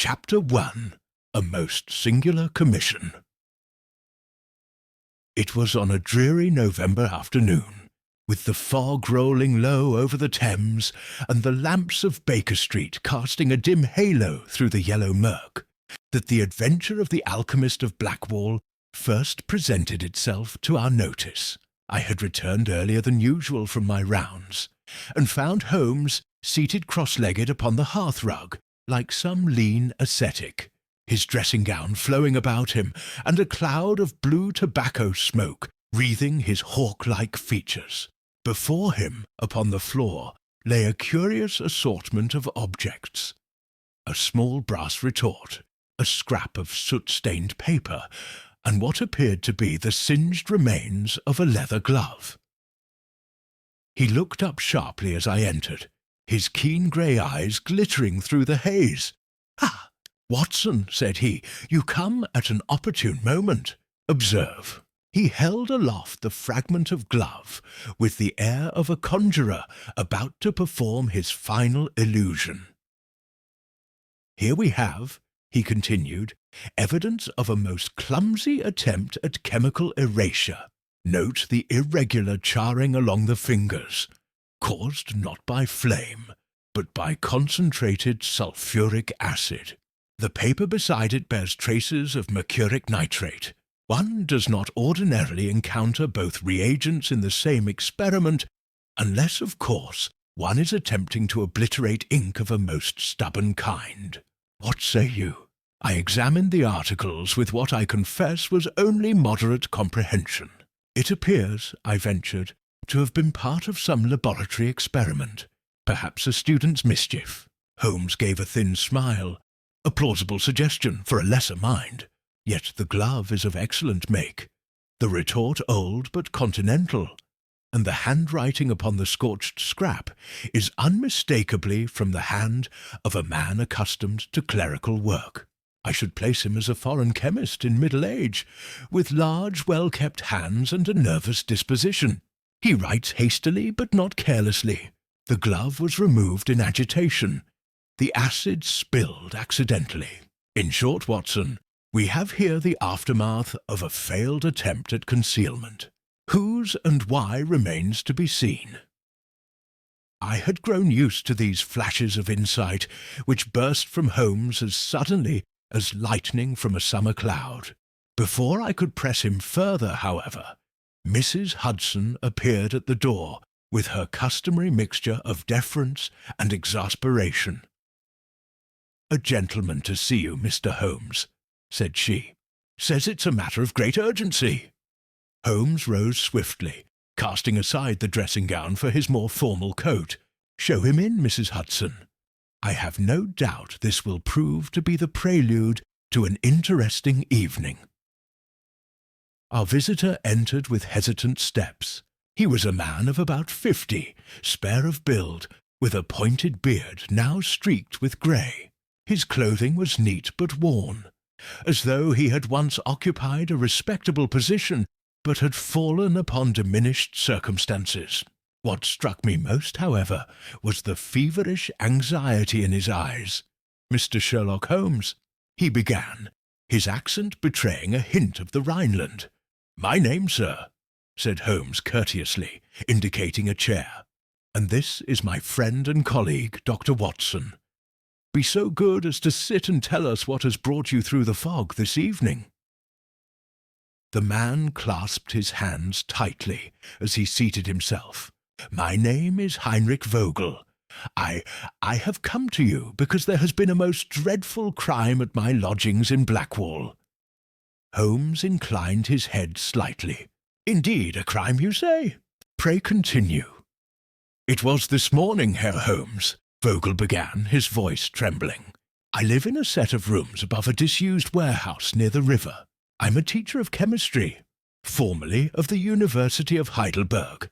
Chapter 1. A Most Singular Commission. It was on a dreary November afternoon, with the fog rolling low over the Thames and the lamps of Baker Street casting a dim halo through the yellow murk, that the adventure of the Alchemist of Blackwall first presented itself to our notice. I had returned earlier than usual from my rounds, and found Holmes seated cross-legged upon the hearth-rug, like some lean ascetic, his dressing-gown flowing about him, and a cloud of blue tobacco smoke wreathing his hawk-like features. Before him, upon the floor, lay a curious assortment of objects. A small brass retort, a scrap of soot-stained paper, and what appeared to be the singed remains of a leather glove. He looked up sharply as I entered, his keen grey eyes glittering through the haze. "Ah, Watson," said he, "you come at an opportune moment. Observe." He held aloft the fragment of glove with the air of a conjurer about to perform his final illusion. "Here we have," he continued, "evidence of a most clumsy attempt at chemical erasure. Note the irregular charring along the fingers, caused not by flame, but by concentrated sulphuric acid. The paper beside it bears traces of mercuric nitrate. One does not ordinarily encounter both reagents in the same experiment, unless, of course, one is attempting to obliterate ink of a most stubborn kind. What say you?" I examined the articles with what I confess was only moderate comprehension. "It appears," I ventured, "to have been part of some laboratory experiment, perhaps a student's mischief." Holmes gave a thin smile, a plausible suggestion for a lesser mind. Yet the glove is of excellent make, the retort old but continental, and the handwriting upon the scorched scrap is unmistakably from the hand of a man accustomed to clerical work. I should place him as a foreign chemist in middle age, with large, well-kept hands and a nervous disposition. He writes hastily but not carelessly. The glove was removed in agitation. The acid spilled accidentally. In short, Watson, we have here the aftermath of a failed attempt at concealment. Whose and why remains to be seen." I had grown used to these flashes of insight, which burst from Holmes as suddenly as lightning from a summer cloud. Before I could press him further, however, Mrs. Hudson appeared at the door with her customary mixture of deference and exasperation. "A gentleman to see you, Mr. Holmes," said she. "Says it's a matter of great urgency." Holmes rose swiftly, casting aside the dressing-gown for his more formal coat. "Show him in, Mrs. Hudson. I have no doubt this will prove to be the prelude to an interesting evening." Our visitor entered with hesitant steps. He was a man of about 50, spare of build, with a pointed beard now streaked with grey. His clothing was neat but worn, as though he had once occupied a respectable position but had fallen upon diminished circumstances. What struck me most, however, was the feverish anxiety in his eyes. "Mr. Sherlock Holmes," he began, his accent betraying a hint of the Rhineland. "My name, sir," said Holmes courteously, indicating a chair. "And this is my friend and colleague, Dr. Watson. Be so good as to sit and tell us what has brought you through the fog this evening." The man clasped his hands tightly as he seated himself. "My name is Heinrich Vogel. I have come to you because there has been a most dreadful crime at my lodgings in Blackwall." Holmes inclined his head slightly. "Indeed, a crime, you say? Pray continue." "It was this morning, Herr Holmes," Vogel began, his voice trembling. "I live in a set of rooms above a disused warehouse near the river. I'm a teacher of chemistry, formerly of the University of Heidelberg,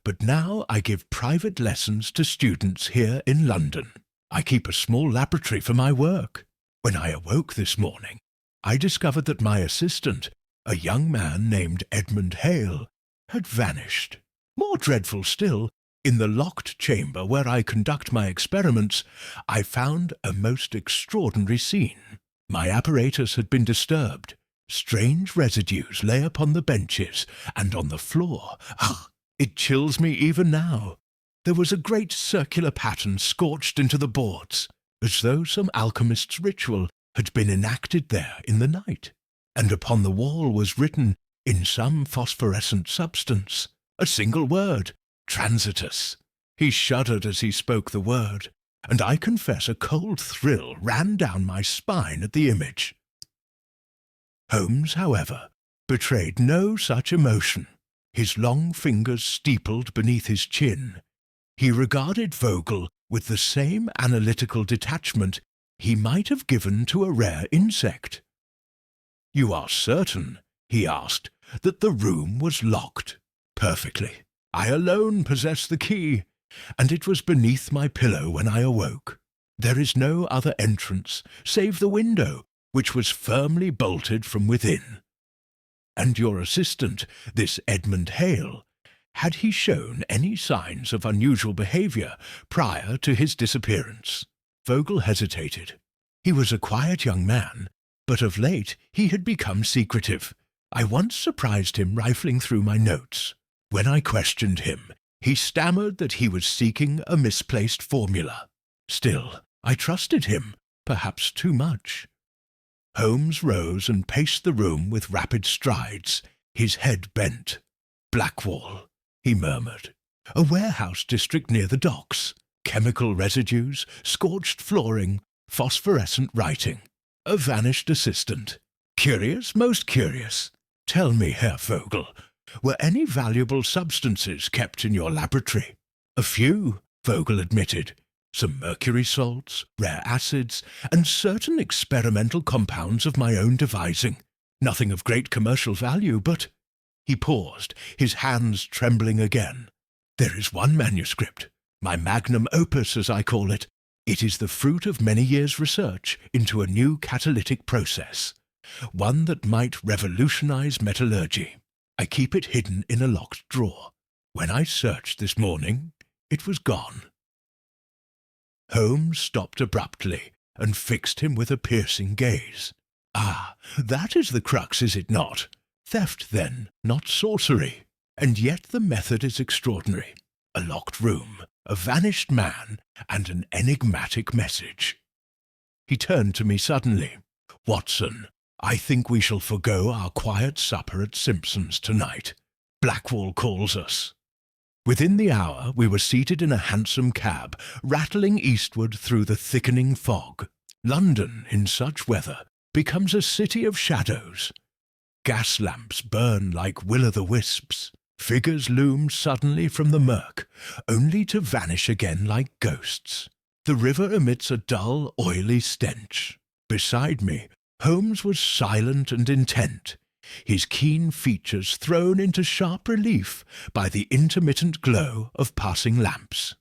but now I give private lessons to students here in London. I keep a small laboratory for my work. When I awoke this morning, I discovered that my assistant, a young man named Edmund Hale, had vanished. More dreadful still, In the locked chamber where I conduct my experiments, I found a most extraordinary scene. My apparatus had been disturbed. Strange residues lay upon the benches and on the floor. Ah, it chills me even now. There was a great circular pattern scorched into the boards, as though some alchemist's ritual had been enacted there in the night. And upon the wall was written, in some phosphorescent substance, a single word, transitus. He shuddered as he spoke the word, and I confess a cold thrill ran down my spine at the image. Holmes, however, betrayed no such emotion. His long fingers steepled beneath his chin. He regarded Vogel with the same analytical detachment he might have given to a rare insect. "You are certain," he asked, "that the room was locked?" "Perfectly. I alone possess the key, and it was beneath my pillow when I awoke. There is no other entrance save the window, which was firmly bolted from within." "And your assistant, this Edmund Hale, had he shown any signs of unusual behaviour prior to his disappearance?" Vogel hesitated. He was a quiet young man, but of late he had become secretive. I once surprised him rifling through my notes. When I questioned him, he stammered that he was seeking a misplaced formula. Still, I trusted him, perhaps too much. Holmes rose and paced the room with rapid strides, his head bent. "Blackwall," he murmured. "A warehouse district near the docks. Chemical residues, scorched flooring, phosphorescent writing. A vanished assistant. Curious, most curious. Tell me, Herr Vogel, were any valuable substances kept in your laboratory?" "A few," Vogel admitted. "Some mercury salts, rare acids, and certain experimental compounds of my own devising. Nothing of great commercial value, but—" He paused, his hands trembling again. "There is one manuscript, my magnum opus as I call it. It is the fruit of many years' research into a new catalytic process, one that might revolutionize metallurgy. I keep it hidden in a locked drawer. When I searched this morning, it was gone." Holmes stopped abruptly and fixed him with a piercing gaze. "Ah, that is the crux, is it not? Theft, then, not sorcery. And yet the method is extraordinary. A locked room, a vanished man, and an enigmatic message." He turned to me suddenly. "Watson, I think we shall forgo our quiet supper at Simpson's tonight. Blackwall calls us." Within the hour we were seated in a hansom cab, rattling eastward through the thickening fog. London, in such weather, becomes a city of shadows. Gas lamps burn like will-o'-the-wisps. Figures loom suddenly from the murk, only to vanish again like ghosts. The river emits a dull, oily stench. Beside me, Holmes was silent and intent, his keen features thrown into sharp relief by the intermittent glow of passing lamps.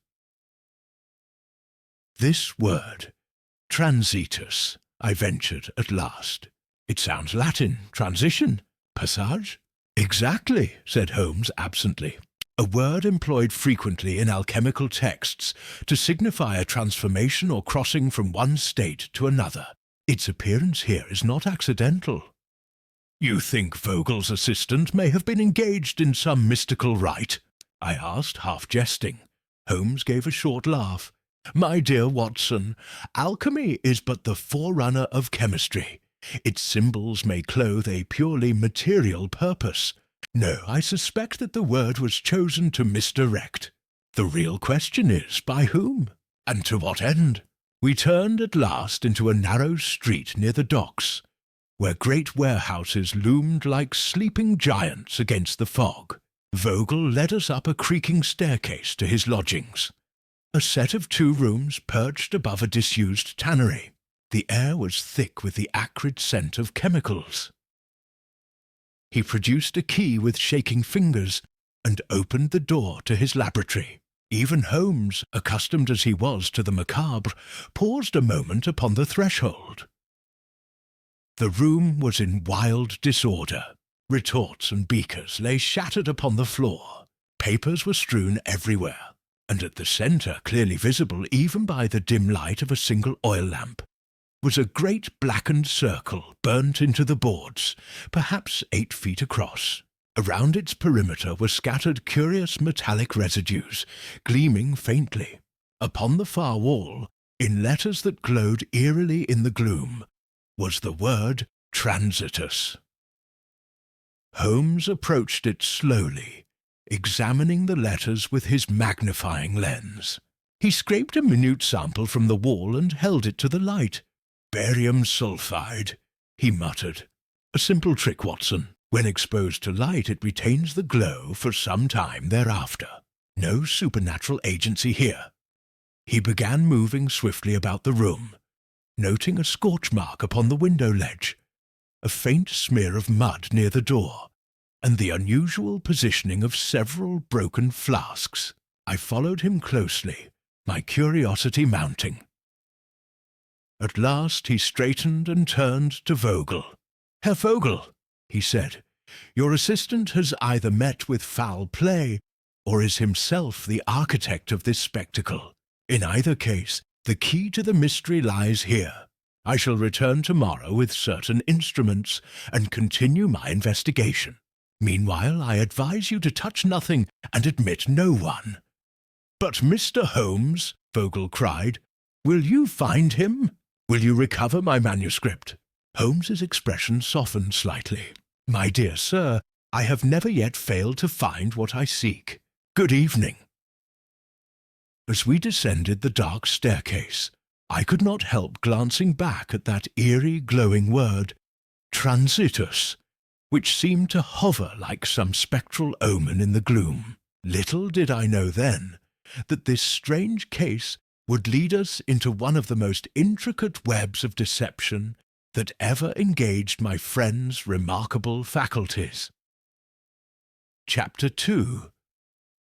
"This word, transitus," I ventured at last. "It sounds Latin, transition, passage?" "Exactly," said Holmes absently. "A word employed frequently in alchemical texts to signify a transformation or crossing from one state to another. Its appearance here is not accidental." "You think Vogel's assistant may have been engaged in some mystical rite?" I asked, half jesting. Holmes gave a short laugh. "My dear Watson, alchemy is but the forerunner of chemistry. Its symbols may clothe a purely material purpose. No, I suspect that the word was chosen to misdirect. The real question is, by whom? And to what end?" We turned at last into a narrow street near the docks, where great warehouses loomed like sleeping giants against the fog. Vogel led us up a creaking staircase to his lodgings. A set of 2 rooms perched above a disused tannery. The air was thick with the acrid scent of chemicals. He produced a key with shaking fingers and opened the door to his laboratory. Even Holmes, accustomed as he was to the macabre, paused a moment upon the threshold. The room was in wild disorder. Retorts and beakers lay shattered upon the floor. Papers were strewn everywhere. and at the centre, clearly visible even by the dim light of a single oil lamp, was a great blackened circle burnt into the boards, perhaps 8 feet across. Around its perimeter were scattered curious metallic residues, gleaming faintly. Upon the far wall, in letters that glowed eerily in the gloom, was the word transitus. Holmes approached it slowly, examining the letters with his magnifying lens. He scraped a minute sample from the wall and held it to the light. "Barium sulfide," he muttered. "A simple trick, Watson. When exposed to light, it retains the glow for some time thereafter. No supernatural agency here." He began moving swiftly about the room, noting a scorch mark upon the window ledge, a faint smear of mud near the door, and the unusual positioning of several broken flasks. I followed him closely, my curiosity mounting. At last he straightened and turned to Vogel. "Herr Vogel," he said, "your assistant has either met with foul play or is himself the architect of this spectacle. In either case, the key to the mystery lies here. I shall return tomorrow with certain instruments and continue my investigation. Meanwhile, I advise you to touch nothing and admit no one." "But Mr. Holmes," Vogel cried, "will you find him? Will you recover my manuscript?" Holmes's expression softened slightly. "My dear sir, I have never yet failed to find what I seek. Good evening." As we descended the dark staircase, I could not help glancing back at that eerie glowing word, transitus, which seemed to hover like some spectral omen in the gloom. Little did I know then that this strange case would lead us into one of the most intricate webs of deception that ever engaged my friend's remarkable faculties. Chapter 2.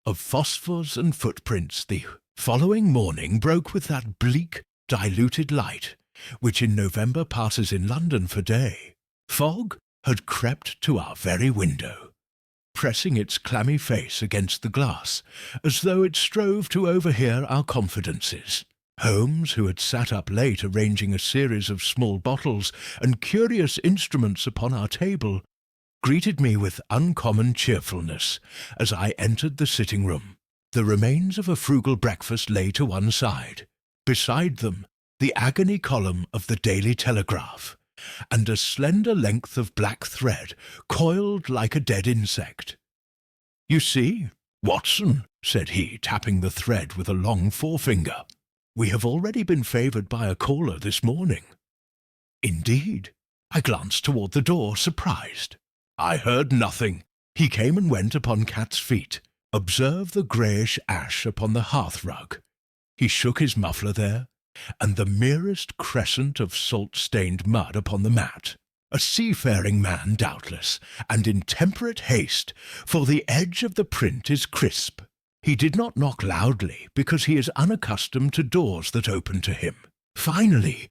Of phosphors and footprints, the following morning broke with that bleak, diluted light which in November passes in London for day. Fog had crept to our very window, pressing its clammy face against the glass, as though it strove to overhear our confidences. Holmes, who had sat up late arranging a series of small bottles and curious instruments upon our table, greeted me with uncommon cheerfulness as I entered the sitting-room. The remains of a frugal breakfast lay to one side. Beside them, the agony column of the Daily Telegraph, and a slender length of black thread coiled like a dead insect. "You see, Watson," said he, tapping the thread with a long forefinger, "we have already been favoured by a caller this morning." "Indeed?" I glanced toward the door, surprised. "I heard nothing." He came and went upon cat's feet. "Observe the greyish ash upon the hearth-rug." He shook his muffler there, and the merest crescent of salt-stained mud upon the mat. A seafaring man, doubtless, and in temperate haste, for the edge of the print is crisp. He did not knock loudly, because he is unaccustomed to doors that open to him. Finally,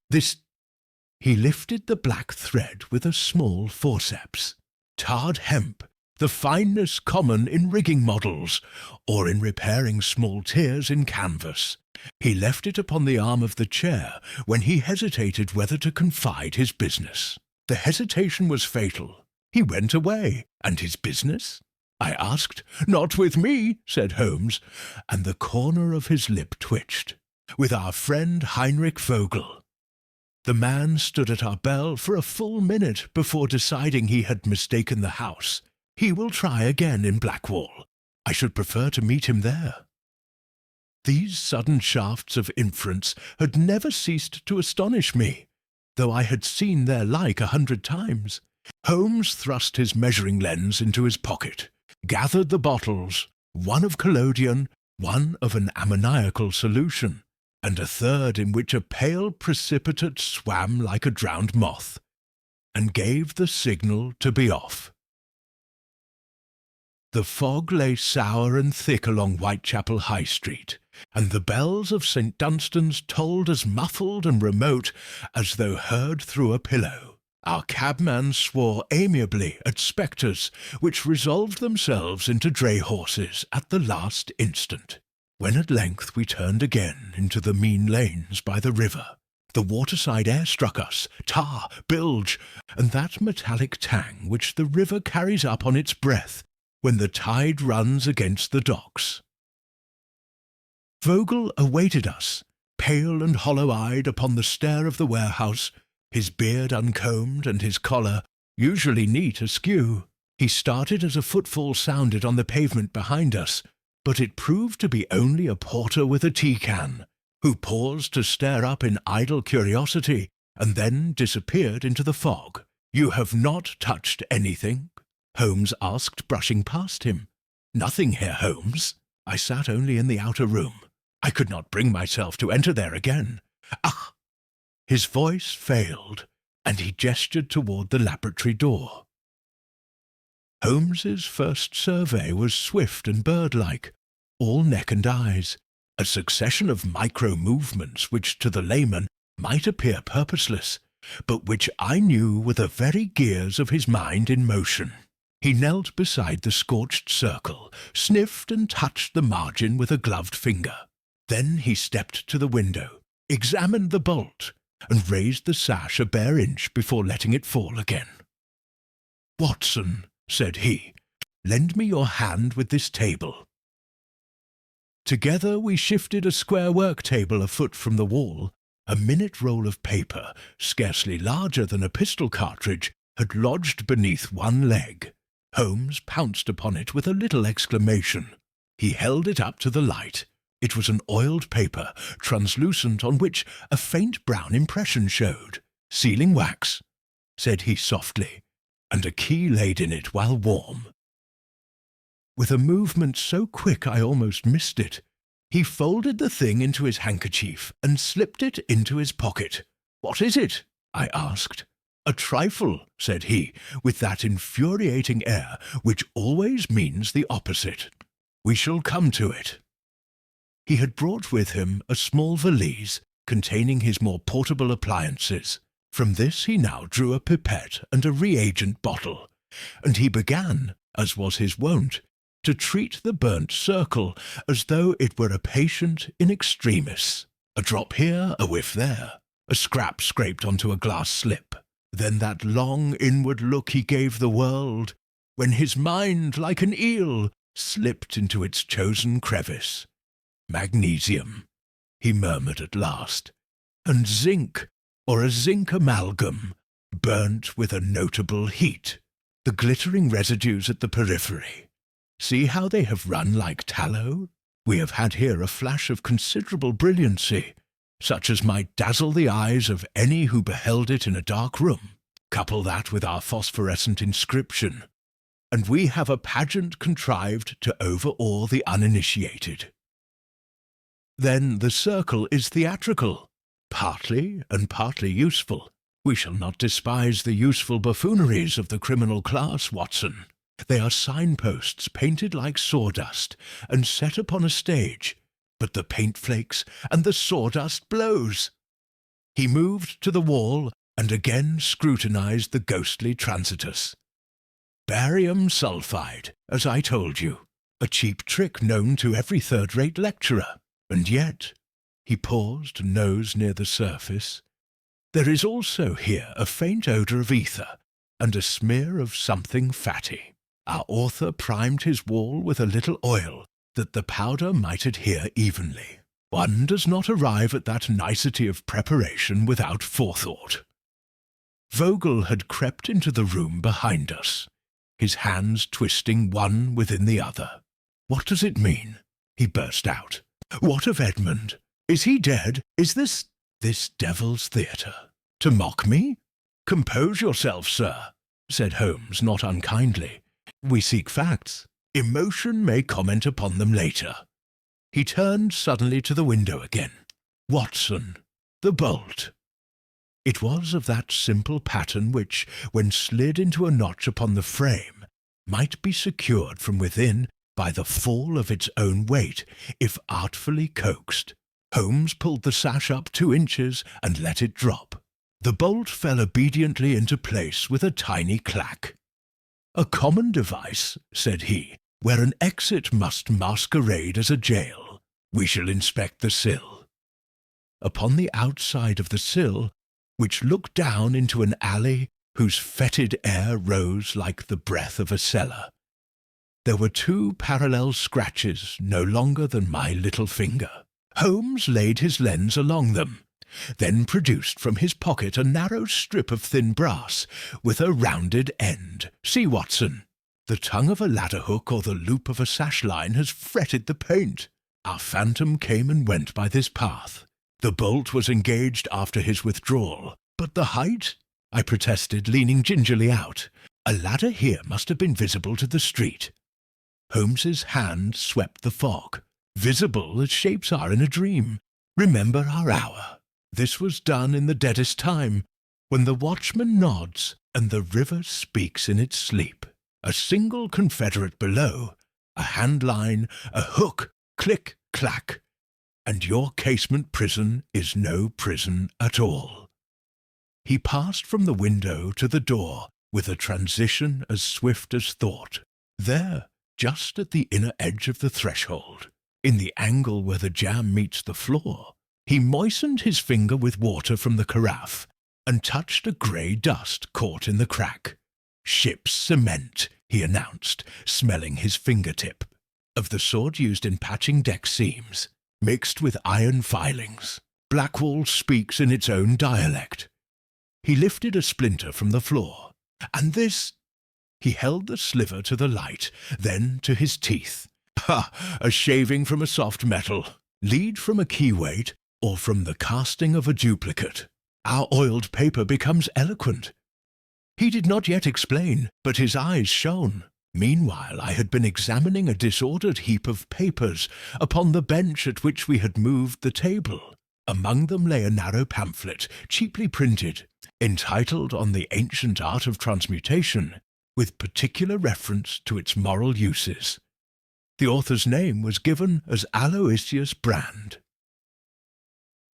He lifted the black thread with a small forceps. Tarred hemp, the fineness common in rigging models, or in repairing small tears in canvas. He left it upon the arm of the chair when he hesitated whether to confide his business. The hesitation was fatal. He went away, and his business? I asked. "Not with me," said Holmes, and the corner of his lip twitched. "With our friend Heinrich Vogel." The man stood at our bell for a full minute before deciding he had mistaken the house. He will try again in Blackwall. I should prefer to meet him there. These sudden shafts of inference had never ceased to astonish me, though I had seen their like 100 times. Holmes thrust his measuring lens into his pocket, gathered the bottles, one of collodion, one of an ammoniacal solution, and a third in which a pale precipitate swam like a drowned moth, and gave the signal to be off. The fog lay sour and thick along Whitechapel High Street, and the bells of St. Dunstan's tolled as muffled and remote as though heard through a pillow. Our cabman swore amiably at spectres which resolved themselves into dray horses at the last instant. When at length we turned again into the mean lanes by the river, the waterside air struck us, tar, bilge, and that metallic tang which the river carries up on its breath when the tide runs against the docks. Vogel awaited us, pale and hollow-eyed upon the stair of the warehouse, his beard uncombed and his collar, usually neat askew. He started as a footfall sounded on the pavement behind us, but it proved to be only a porter with a tea-can, who paused to stare up in idle curiosity and then disappeared into the fog. "You have not touched anything?" Holmes asked, brushing past him. "Nothing, Herr Holmes. I sat only in the outer room. I could not bring myself to enter there again. Ah!" His voice failed, and he gestured toward the laboratory door. Holmes's first survey was swift and bird-like, all neck and eyes, a succession of micro-movements which to the layman might appear purposeless, but which I knew were the very gears of his mind in motion. He knelt beside the scorched circle, sniffed and touched the margin with a gloved finger. Then he stepped to the window, examined the bolt, and raised the sash a bare inch before letting it fall again. "Watson," said he, "lend me your hand with this table." Together we shifted a square work table a foot from the wall. A minute roll of paper, scarcely larger than a pistol cartridge, had lodged beneath one leg. Holmes pounced upon it with a little exclamation. He held it up to the light. It was an oiled paper, translucent, on which a faint brown impression showed. "Sealing wax," said he softly, "and a key laid in it while warm." With a movement so quick I almost missed it, he folded the thing into his handkerchief and slipped it into his pocket. "What is it?" I asked. "A trifle," said he, with that infuriating air which always means the opposite. "We shall come to it." He had brought with him a small valise containing his more portable appliances. From this he now drew a pipette and a reagent bottle, and he began, as was his wont, to treat the burnt circle as though it were a patient in extremis. A drop here, a whiff there, a scrap scraped onto a glass slip. Then that long inward look he gave the world, when his mind, like an eel, slipped into its chosen crevice. "Magnesium," he murmured at last, "and zinc, or a zinc amalgam, burnt with a notable heat. The glittering residues at the periphery. See how they have run like tallow? We have had here a flash of considerable brilliancy, such as might dazzle the eyes of any who beheld it in a dark room. Couple that with our phosphorescent inscription, and we have a pageant contrived to overawe the uninitiated. Then the circle is theatrical, partly and partly useful. We shall not despise the useful buffooneries of the criminal class, Watson. They are signposts painted like sawdust and set upon a stage, but the paint flakes and the sawdust blows." He moved to the wall and again scrutinized the ghostly transitus. "Barium sulfide, as I told you, a cheap trick known to every third-rate lecturer. And yet," he paused, nose near the surface, "there is also here a faint odour of ether and a smear of something fatty. Our author primed his wall with a little oil, that the powder might adhere evenly. One does not arrive at that nicety of preparation without forethought." Vogel had crept into the room behind us, his hands twisting one within the other. "What does it mean?" he burst out. "What of Edmund? Is he dead? Is this devil's theatre? To mock me?" "Compose yourself, sir," said Holmes, not unkindly. "We seek facts. Emotion may comment upon them later." He turned suddenly to the window again. "Watson, the bolt." It was of that simple pattern which, when slid into a notch upon the frame, might be secured from within by the fall of its own weight, if artfully coaxed. Holmes pulled the sash up 2 inches and let it drop. The bolt fell obediently into place with a tiny clack. "A common device," said he, "where an exit must masquerade as a jail. We shall inspect the sill. Upon the outside of the sill, which looked down into an alley whose fetid air rose like the breath of a cellar, there were 2 parallel scratches no longer than my little finger. Holmes laid his lens along them, then produced from his pocket a narrow strip of thin brass with a rounded end. See, Watson, the tongue of a ladder hook or the loop of a sash line has fretted the paint. Our phantom came and went by this path. The bolt was engaged after his withdrawal, but the height, I protested, leaning gingerly out. A ladder here must have been visible to the street. Holmes's hand swept the fog, visible as shapes are in a dream. Remember our hour. This was done in the deadest time, when the watchman nods and the river speaks in its sleep. A single confederate below, a hand line, a hook, click, clack, and your casement prison is no prison at all. He passed from the window to the door with a transition as swift as thought. There, just at the inner edge of the threshold, in the angle where the jamb meets the floor, he moistened his finger with water from the carafe and touched a grey dust caught in the crack. "Ship's cement," he announced, smelling his fingertip, "of the sort used in patching deck seams, mixed with iron filings. Blackwall speaks in its own dialect." He lifted a splinter from the floor. "And this—" He held the sliver to the light, then to his teeth. "Ha! A shaving from a soft metal, lead from a keyweight, or from the casting of a duplicate. Our oiled paper becomes eloquent." He did not yet explain, but his eyes shone. Meanwhile I had been examining a disordered heap of papers upon the bench at which we had moved the table. Among them lay a narrow pamphlet, cheaply printed, entitled On the Ancient Art of Transmutation, with particular reference to its moral uses. The author's name was given as Aloysius Brand.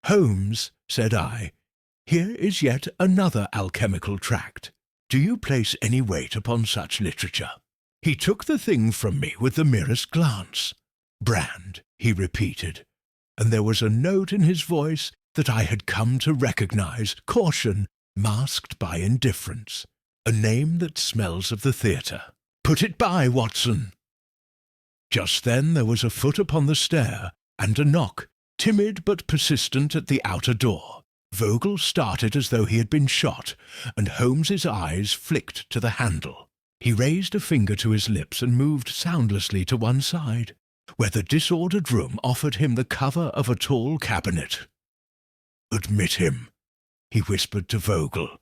"Holmes," said I, "here is yet another alchemical tract. Do you place any weight upon such literature?" He took the thing from me with the merest glance. "Brand," he repeated, and there was a note in his voice that I had come to recognize, caution masked by indifference, a name that smells of the theatre. "Put it by, Watson." Just then there was a foot upon the stair, and a knock, timid but persistent, at the outer door. Vogel started as though he had been shot, and Holmes's eyes flicked to the handle. He raised a finger to his lips and moved soundlessly to one side, where the disordered room offered him the cover of a tall cabinet. "Admit him," he whispered to Vogel.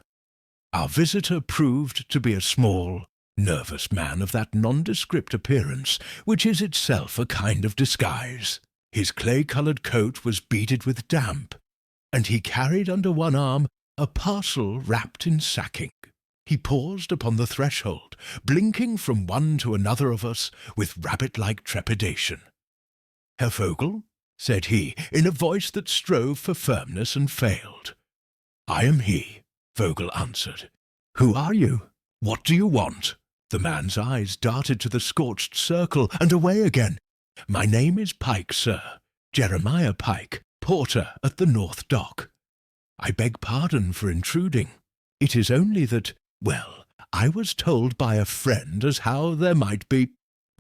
Our visitor proved to be a small, nervous man of that nondescript appearance which is itself a kind of disguise. His clay-coloured coat was beaded with damp, and he carried under one arm a parcel wrapped in sacking. He paused upon the threshold, blinking from one to another of us with rabbit-like trepidation. "Herr Vogel?" said he, in a voice that strove for firmness and failed. "I am he," Vogel answered. "Who are you? What do you want?" The man's eyes darted to the scorched circle and away again. "My name is Pike, sir. Jeremiah Pike, porter at the North Dock. I beg pardon for intruding. It is only that, well, I was told by a friend as how there might be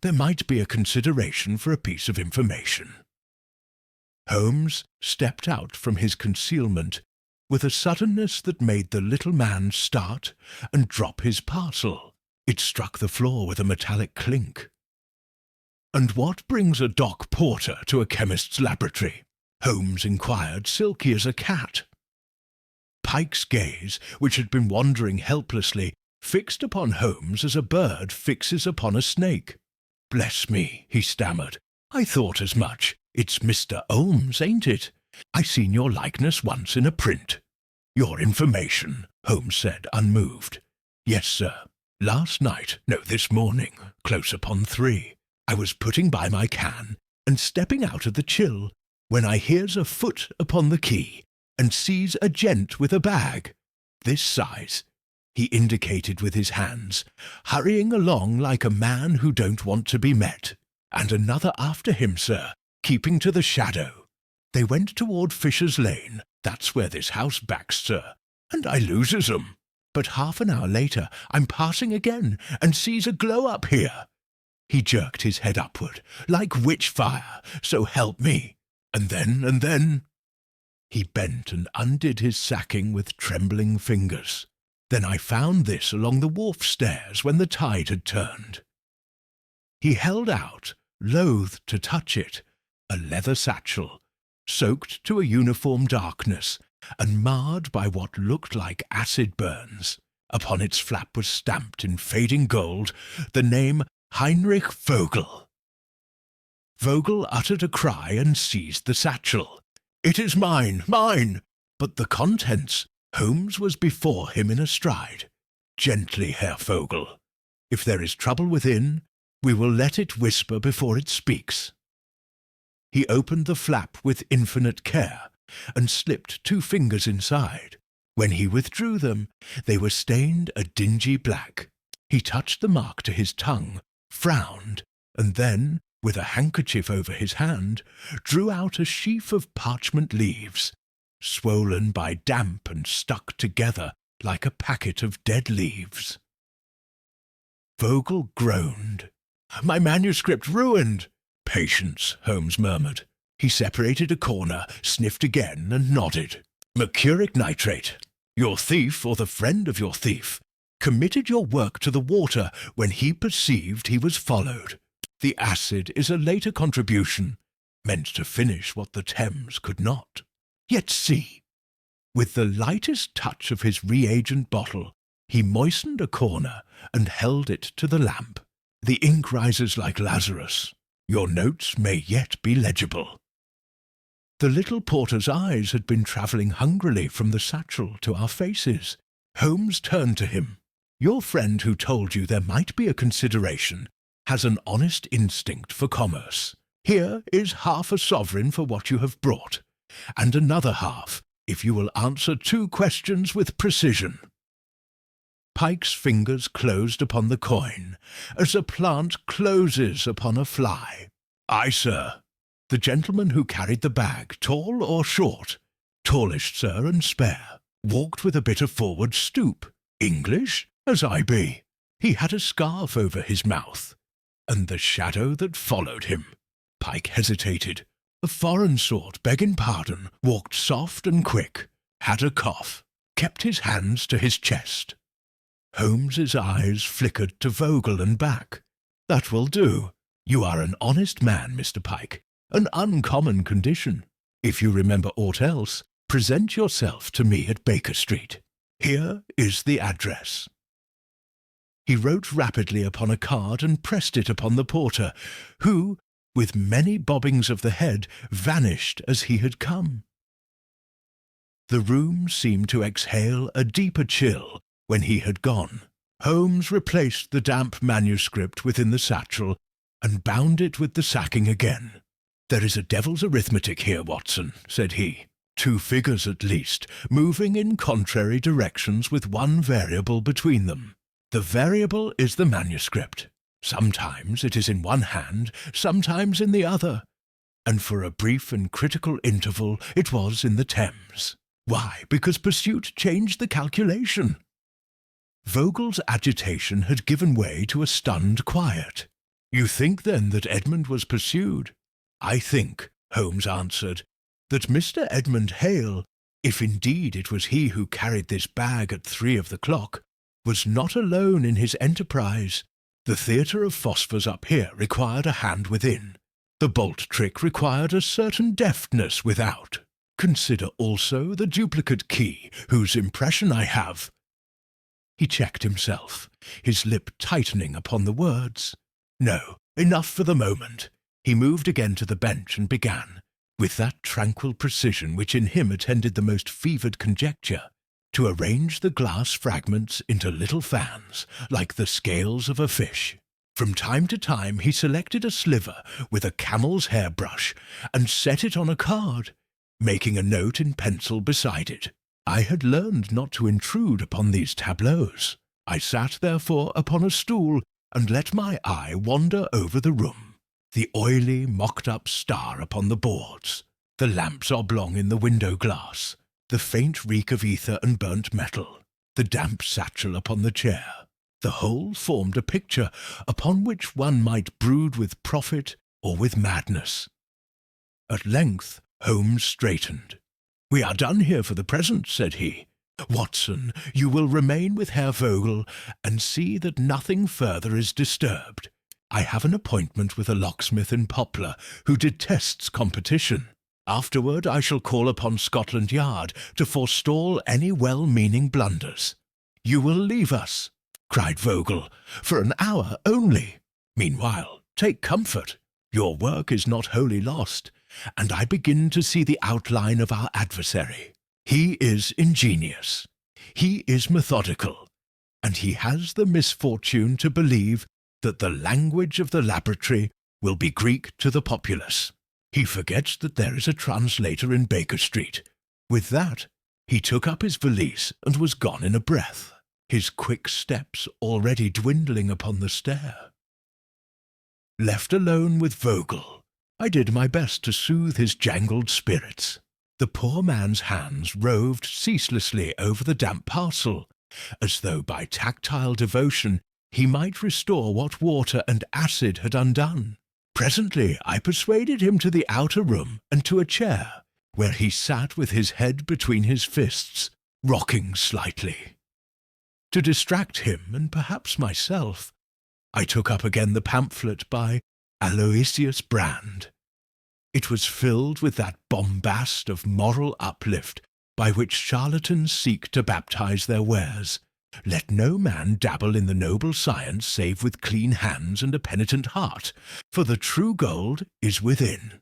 a consideration for a piece of information." Holmes stepped out from his concealment with a suddenness that made the little man start and drop his parcel. It struck the floor with a metallic clink. "And what brings a dock porter to a chemist's laboratory?" Holmes inquired, silky as a cat. Pike's gaze, which had been wandering helplessly, fixed upon Holmes as a bird fixes upon a snake. "Bless me," he stammered. "I thought as much. It's Mr. Holmes, ain't it? I seen your likeness once in a print." "Your information," Holmes said, unmoved. "Yes, sir. Last night, no, this morning, close upon 3, I was putting by my can and stepping out of the chill, when I hears a foot upon the quay and sees a gent with a bag, this size," he indicated with his hands, "hurrying along like a man who don't want to be met. And another after him, sir, keeping to the shadow. They went toward Fisher's Lane, that's where this house backs, sir, and I loses 'em. But half an hour later I'm passing again, and sees a glow up here. He jerked his head upward, like witch fire, so help me. And then... He bent and undid his sacking with trembling fingers. Then I found this along the wharf stairs when the tide had turned. He held out, loath to touch it, a leather satchel, soaked to a uniform darkness, and marred by what looked like acid burns. Upon its flap was stamped in fading gold the name Heinrich Vogel. Vogel uttered a cry and seized the satchel. "It is mine, mine!" But the contents, Holmes was before him in a stride. "Gently, Herr Vogel. If there is trouble within, we will let it whisper before it speaks." He opened the flap with infinite care, and slipped 2 fingers inside. When he withdrew them, they were stained a dingy black. He touched the mark to his tongue, frowned, and then, with a handkerchief over his hand, drew out a sheaf of parchment leaves, swollen by damp and stuck together like a packet of dead leaves. Vogel groaned. "My manuscript ruined!" "Patience," Holmes murmured. He separated a corner, sniffed again, and nodded. "Mercuric nitrate. Your thief, or the friend of your thief, committed your work to the water when he perceived he was followed. The acid is a later contribution, meant to finish what the Thames could not. Yet see!" With the lightest touch of his reagent bottle, he moistened a corner and held it to the lamp. "The ink rises like Lazarus. Your notes may yet be legible." The little porter's eyes had been travelling hungrily from the satchel to our faces. Holmes turned to him. "Your friend who told you there might be a consideration has an honest instinct for commerce. Here is half a sovereign for what you have brought, and another half if you will answer 2 questions with precision." Pike's fingers closed upon the coin, as a plant closes upon a fly. "Aye, sir." "The gentleman who carried the bag, tall or short?" "Tallish, sir, and spare. Walked with a bit of forward stoop. English, as I be. He had a scarf over his mouth." "And the shadow that followed him?" Pike hesitated. "A foreign sort, begging pardon, walked soft and quick, had a cough, kept his hands to his chest." Holmes's eyes flickered to Vogel and back. "That will do. You are an honest man, Mr. Pike, an uncommon condition. If you remember aught else, present yourself to me at Baker Street. Here is the address." He wrote rapidly upon a card and pressed it upon the porter, who, with many bobbings of the head, vanished as he had come. The room seemed to exhale a deeper chill when he had gone. Holmes replaced the damp manuscript within the satchel and bound it with the sacking again. "There is a devil's arithmetic here, Watson," said he. 2 figures at least, moving in contrary directions with one variable between them. The variable is the manuscript. Sometimes it is in one hand, sometimes in the other, and for a brief and critical interval it was in the Thames. Why? Because pursuit changed the calculation. Vogel's agitation had given way to a stunned quiet. "You think, then, that Edmund was pursued?" "I think," Holmes answered, "that Mr. Edmund Hale, if indeed it was he who carried this bag at 3 of the clock, was not alone in his enterprise. The theatre of phosphors up here required a hand within. The bolt trick required a certain deftness without. Consider also the duplicate key, whose impression I have—" He checked himself, his lip tightening upon the words. "No, enough for the moment." He moved again to the bench and began, with that tranquil precision which in him attended the most fevered conjecture, to arrange the glass fragments into little fans, like the scales of a fish. From time to time he selected a sliver with a camel's hair brush and set it on a card, making a note in pencil beside it. I had learned not to intrude upon these tableaux. I sat, therefore, upon a stool and let my eye wander over the room. The oily, mocked-up star upon the boards, the lamps oblong in the window-glass, the faint reek of ether and burnt metal, the damp satchel upon the chair. The whole formed a picture upon which one might brood with profit or with madness. At length Holmes straightened. "We are done here for the present," said he. "Watson, you will remain with Herr Vogel and see that nothing further is disturbed. I have an appointment with a locksmith in Poplar who detests competition. Afterward I shall call upon Scotland Yard to forestall any well-meaning blunders." "You will leave us," cried Vogel, "for an hour only. Meanwhile, take comfort. Your work is not wholly lost, and I begin to see the outline of our adversary. He is ingenious, he is methodical, and he has the misfortune to believe that the language of the laboratory will be Greek to the populace. He forgets that there is a translator in Baker Street. With that, he took up his valise and was gone in a breath, his quick steps already dwindling upon the stair. Left alone with Vogel, I did my best to soothe his jangled spirits. The poor man's hands roved ceaselessly over the damp parcel, as though by tactile devotion he might restore what water and acid had undone. Presently I persuaded him to the outer room and to a chair, where he sat with his head between his fists, rocking slightly. To distract him, and perhaps myself, I took up again the pamphlet by Aloysius Brand. It was filled with that bombast of moral uplift by which charlatans seek to baptize their wares. Let no man dabble in the noble science save with clean hands and a penitent heart, for the true gold is within.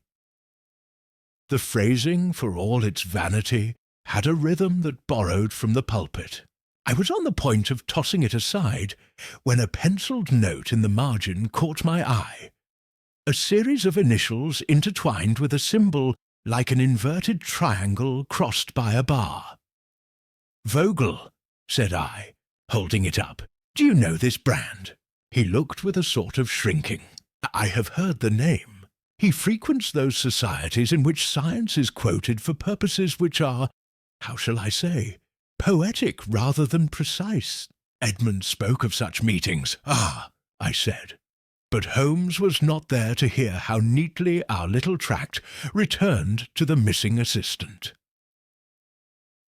The phrasing, for all its vanity, had a rhythm that borrowed from the pulpit. I was on the point of tossing it aside, when a pencilled note in the margin caught my eye. A series of initials intertwined with a symbol like an inverted triangle crossed by a bar. "Vogel," said I, holding it up, "do you know this Brand?" He looked with a sort of shrinking. "I have heard the name. He frequents those societies in which science is quoted for purposes which are, how shall I say, poetic rather than precise. Edmund spoke of such meetings." "Ah," I said. But Holmes was not there to hear how neatly our little tract returned to the missing assistant.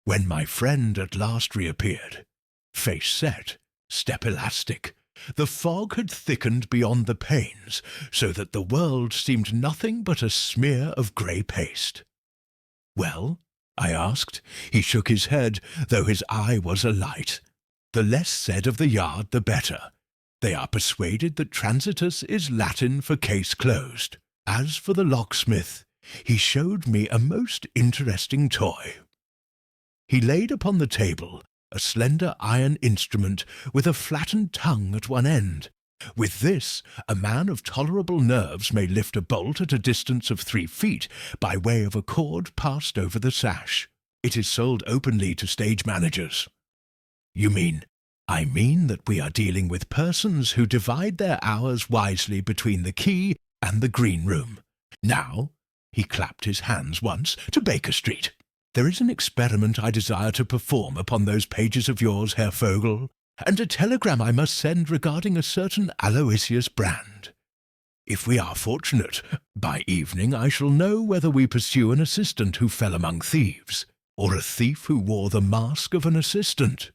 When my friend at last reappeared, face set, step elastic, the fog had thickened beyond the panes, so that the world seemed nothing but a smear of grey paste. "Well?" I asked. He shook his head, though his eye was alight. "The less said of the Yard the better. They are persuaded that transitus is Latin for case closed. As for the locksmith, he showed me a most interesting toy." He laid upon the table a slender iron instrument with a flattened tongue at one end. With this, a man of tolerable nerves may lift a bolt at a distance of 3 feet by way of a cord passed over the sash. It is sold openly to stage managers. "You mean—" "I mean that we are dealing with persons who divide their hours wisely between the key and the green room. Now," he clapped his hands once, "to Baker Street. There is an experiment I desire to perform upon those pages of yours, Herr Vogel, and a telegram I must send regarding a certain Aloysius Brand. If we are fortunate, by evening I shall know whether we pursue an assistant who fell among thieves, or a thief who wore the mask of an assistant."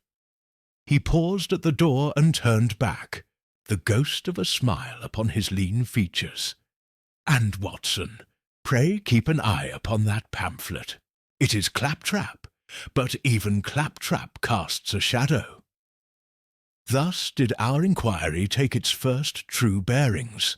He paused at the door and turned back, the ghost of a smile upon his lean features. "And, Watson, pray keep an eye upon that pamphlet. It is claptrap, but even claptrap casts a shadow." Thus did our inquiry take its first true bearings.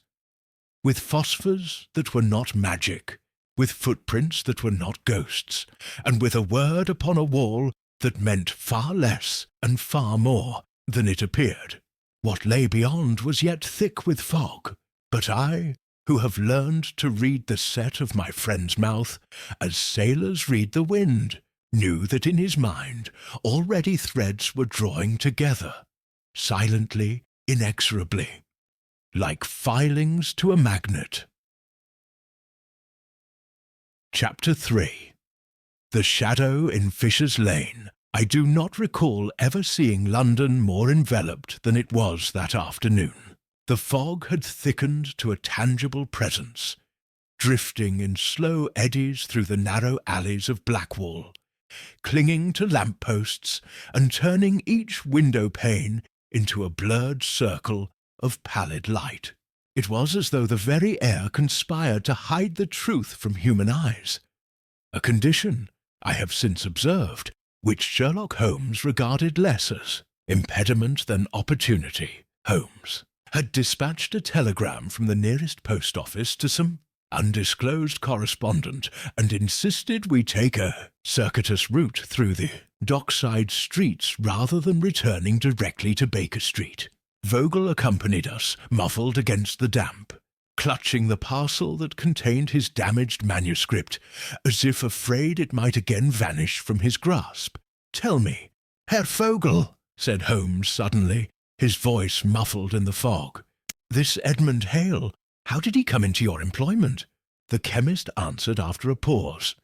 With phosphors that were not magic, with footprints that were not ghosts, and with a word upon a wall that meant far less and far more than it appeared. What lay beyond was yet thick with fog, but I, who have learned to read the set of my friend's mouth, as sailors read the wind, knew that in his mind already threads were drawing together, silently, inexorably, like filings to a magnet. Chapter 3. The Shadow in Fisher's Lane. I do not recall ever seeing London more enveloped than it was that afternoon. The fog had thickened to a tangible presence, drifting in slow eddies through the narrow alleys of Blackwall, clinging to lamp-posts and turning each window pane into a blurred circle of pallid light. It was as though the very air conspired to hide the truth from human eyes, a condition, I have since observed, which Sherlock Holmes regarded less as impediment than opportunity. Holmes had dispatched a telegram from the nearest post office to some undisclosed correspondent and insisted we take a circuitous route through the dockside streets rather than returning directly to Baker Street. Vogel accompanied us, muffled against the damp, clutching the parcel that contained his damaged manuscript, as if afraid it might again vanish from his grasp. "Tell me, Herr Vogel," said Holmes suddenly, his voice muffled in the fog. "This Edmund Hale, how did he come into your employment?" The chemist answered after a pause.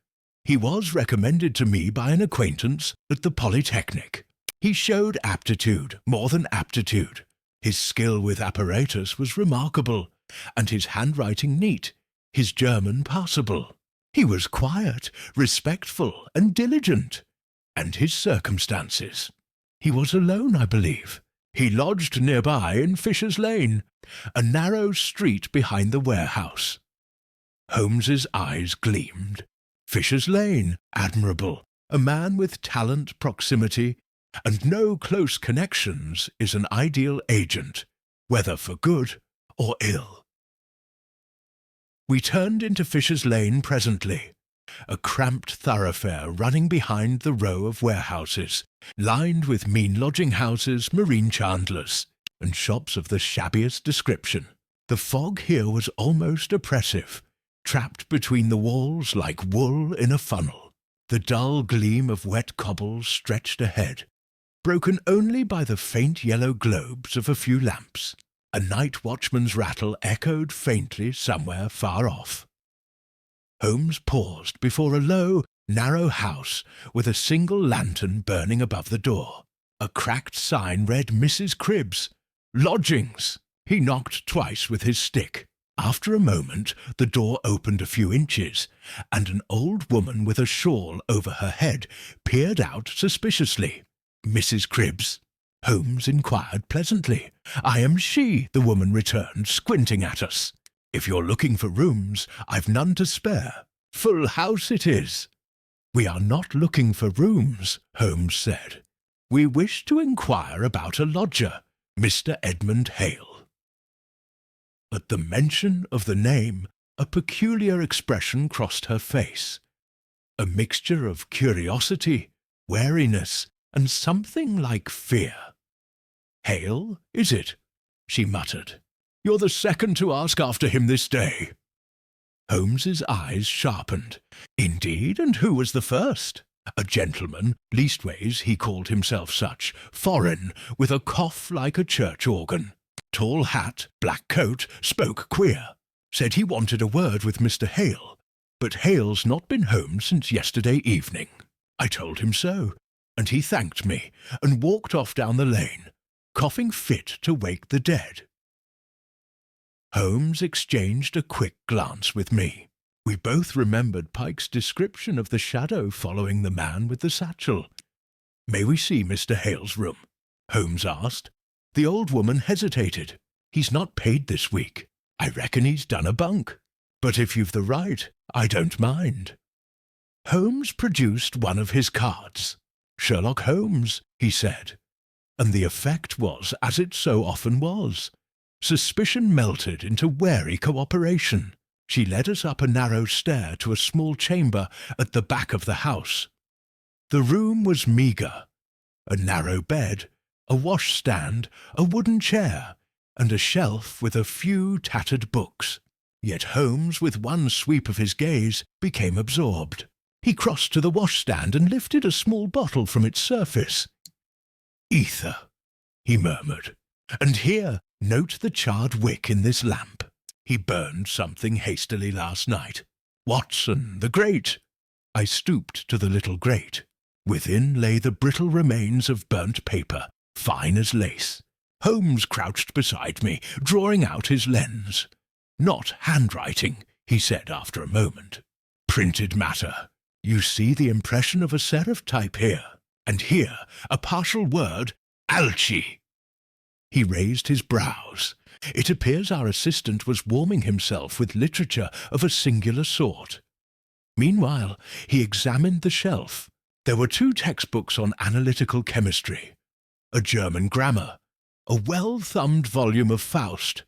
"He was recommended to me by an acquaintance at the Polytechnic. He showed aptitude, more than aptitude. His skill with apparatus was remarkable, and his handwriting neat, his German passable. He was quiet, respectful, and diligent. And his circumstances. He was alone, I believe. He lodged nearby in Fisher's Lane, a narrow street behind the warehouse." Holmes's eyes gleamed. Fisher's Lane, admirable. A man with talent, proximity, and no close connections is an ideal agent, whether for good or ill. We turned into Fisher's Lane presently, a cramped thoroughfare running behind the row of warehouses, lined with mean lodging-houses, marine chandlers, and shops of the shabbiest description. The fog here was almost oppressive, trapped between the walls like wool in a funnel. The dull gleam of wet cobbles stretched ahead, broken only by the faint yellow globes of a few lamps. A night watchman's rattle echoed faintly somewhere far off. Holmes paused before a low, narrow house with a single lantern burning above the door. A cracked sign read Mrs. Cribb's lodgings. He knocked twice with his stick. After a moment, the door opened a few inches, and an old woman with a shawl over her head peered out suspiciously. "Mrs. Cribb's?" Holmes inquired pleasantly. "I am she," the woman returned, squinting at us. "If you're looking for rooms, I've none to spare. Full house it is." "We are not looking for rooms," Holmes said. "We wish to inquire about a lodger, Mr. Edmund Hale." At the mention of the name, a peculiar expression crossed her face, a mixture of curiosity, wariness, and something like fear. "Hale, is it?" she muttered. "You're the second to ask after him this day." Holmes's eyes sharpened. "Indeed, and who was the first?" "A gentleman, leastways he called himself such, foreign, with a cough like a church organ. Tall hat, black coat, spoke queer. Said he wanted a word with Mr. Hale, but Hale's not been home since yesterday evening. I told him so, and he thanked me, and walked off down the lane, coughing fit to wake the dead." Holmes exchanged a quick glance with me. We both remembered Pike's description of the shadow following the man with the satchel. "May we see Mr. Hale's room?" Holmes asked. The old woman hesitated. "He's not paid this week. I reckon he's done a bunk. But if you've the right, I don't mind." Holmes produced one of his cards. "Sherlock Holmes," he said. And the effect was as it so often was. Suspicion melted into wary cooperation. She led us up a narrow stair to a small chamber at the back of the house. The room was meagre. A narrow bed, a washstand, a wooden chair, and a shelf with a few tattered books. Yet Holmes, with one sweep of his gaze, became absorbed. He crossed to the washstand and lifted a small bottle from its surface. "Ether," he murmured. "And here, note the charred wick in this lamp. He burned something hastily last night. Watson, the grate! I stooped to the little grate. Within lay the brittle remains of burnt paper, fine as lace. Holmes crouched beside me, drawing out his lens. Not handwriting, he said after a moment. Printed matter. You see the impression of a serif type here, and here a partial word, Alchi. He raised his brows. It appears our assistant was warming himself with literature of a singular sort. Meanwhile, he examined the shelf. There were 2 textbooks on analytical chemistry, a German grammar, a well-thumbed volume of Faust,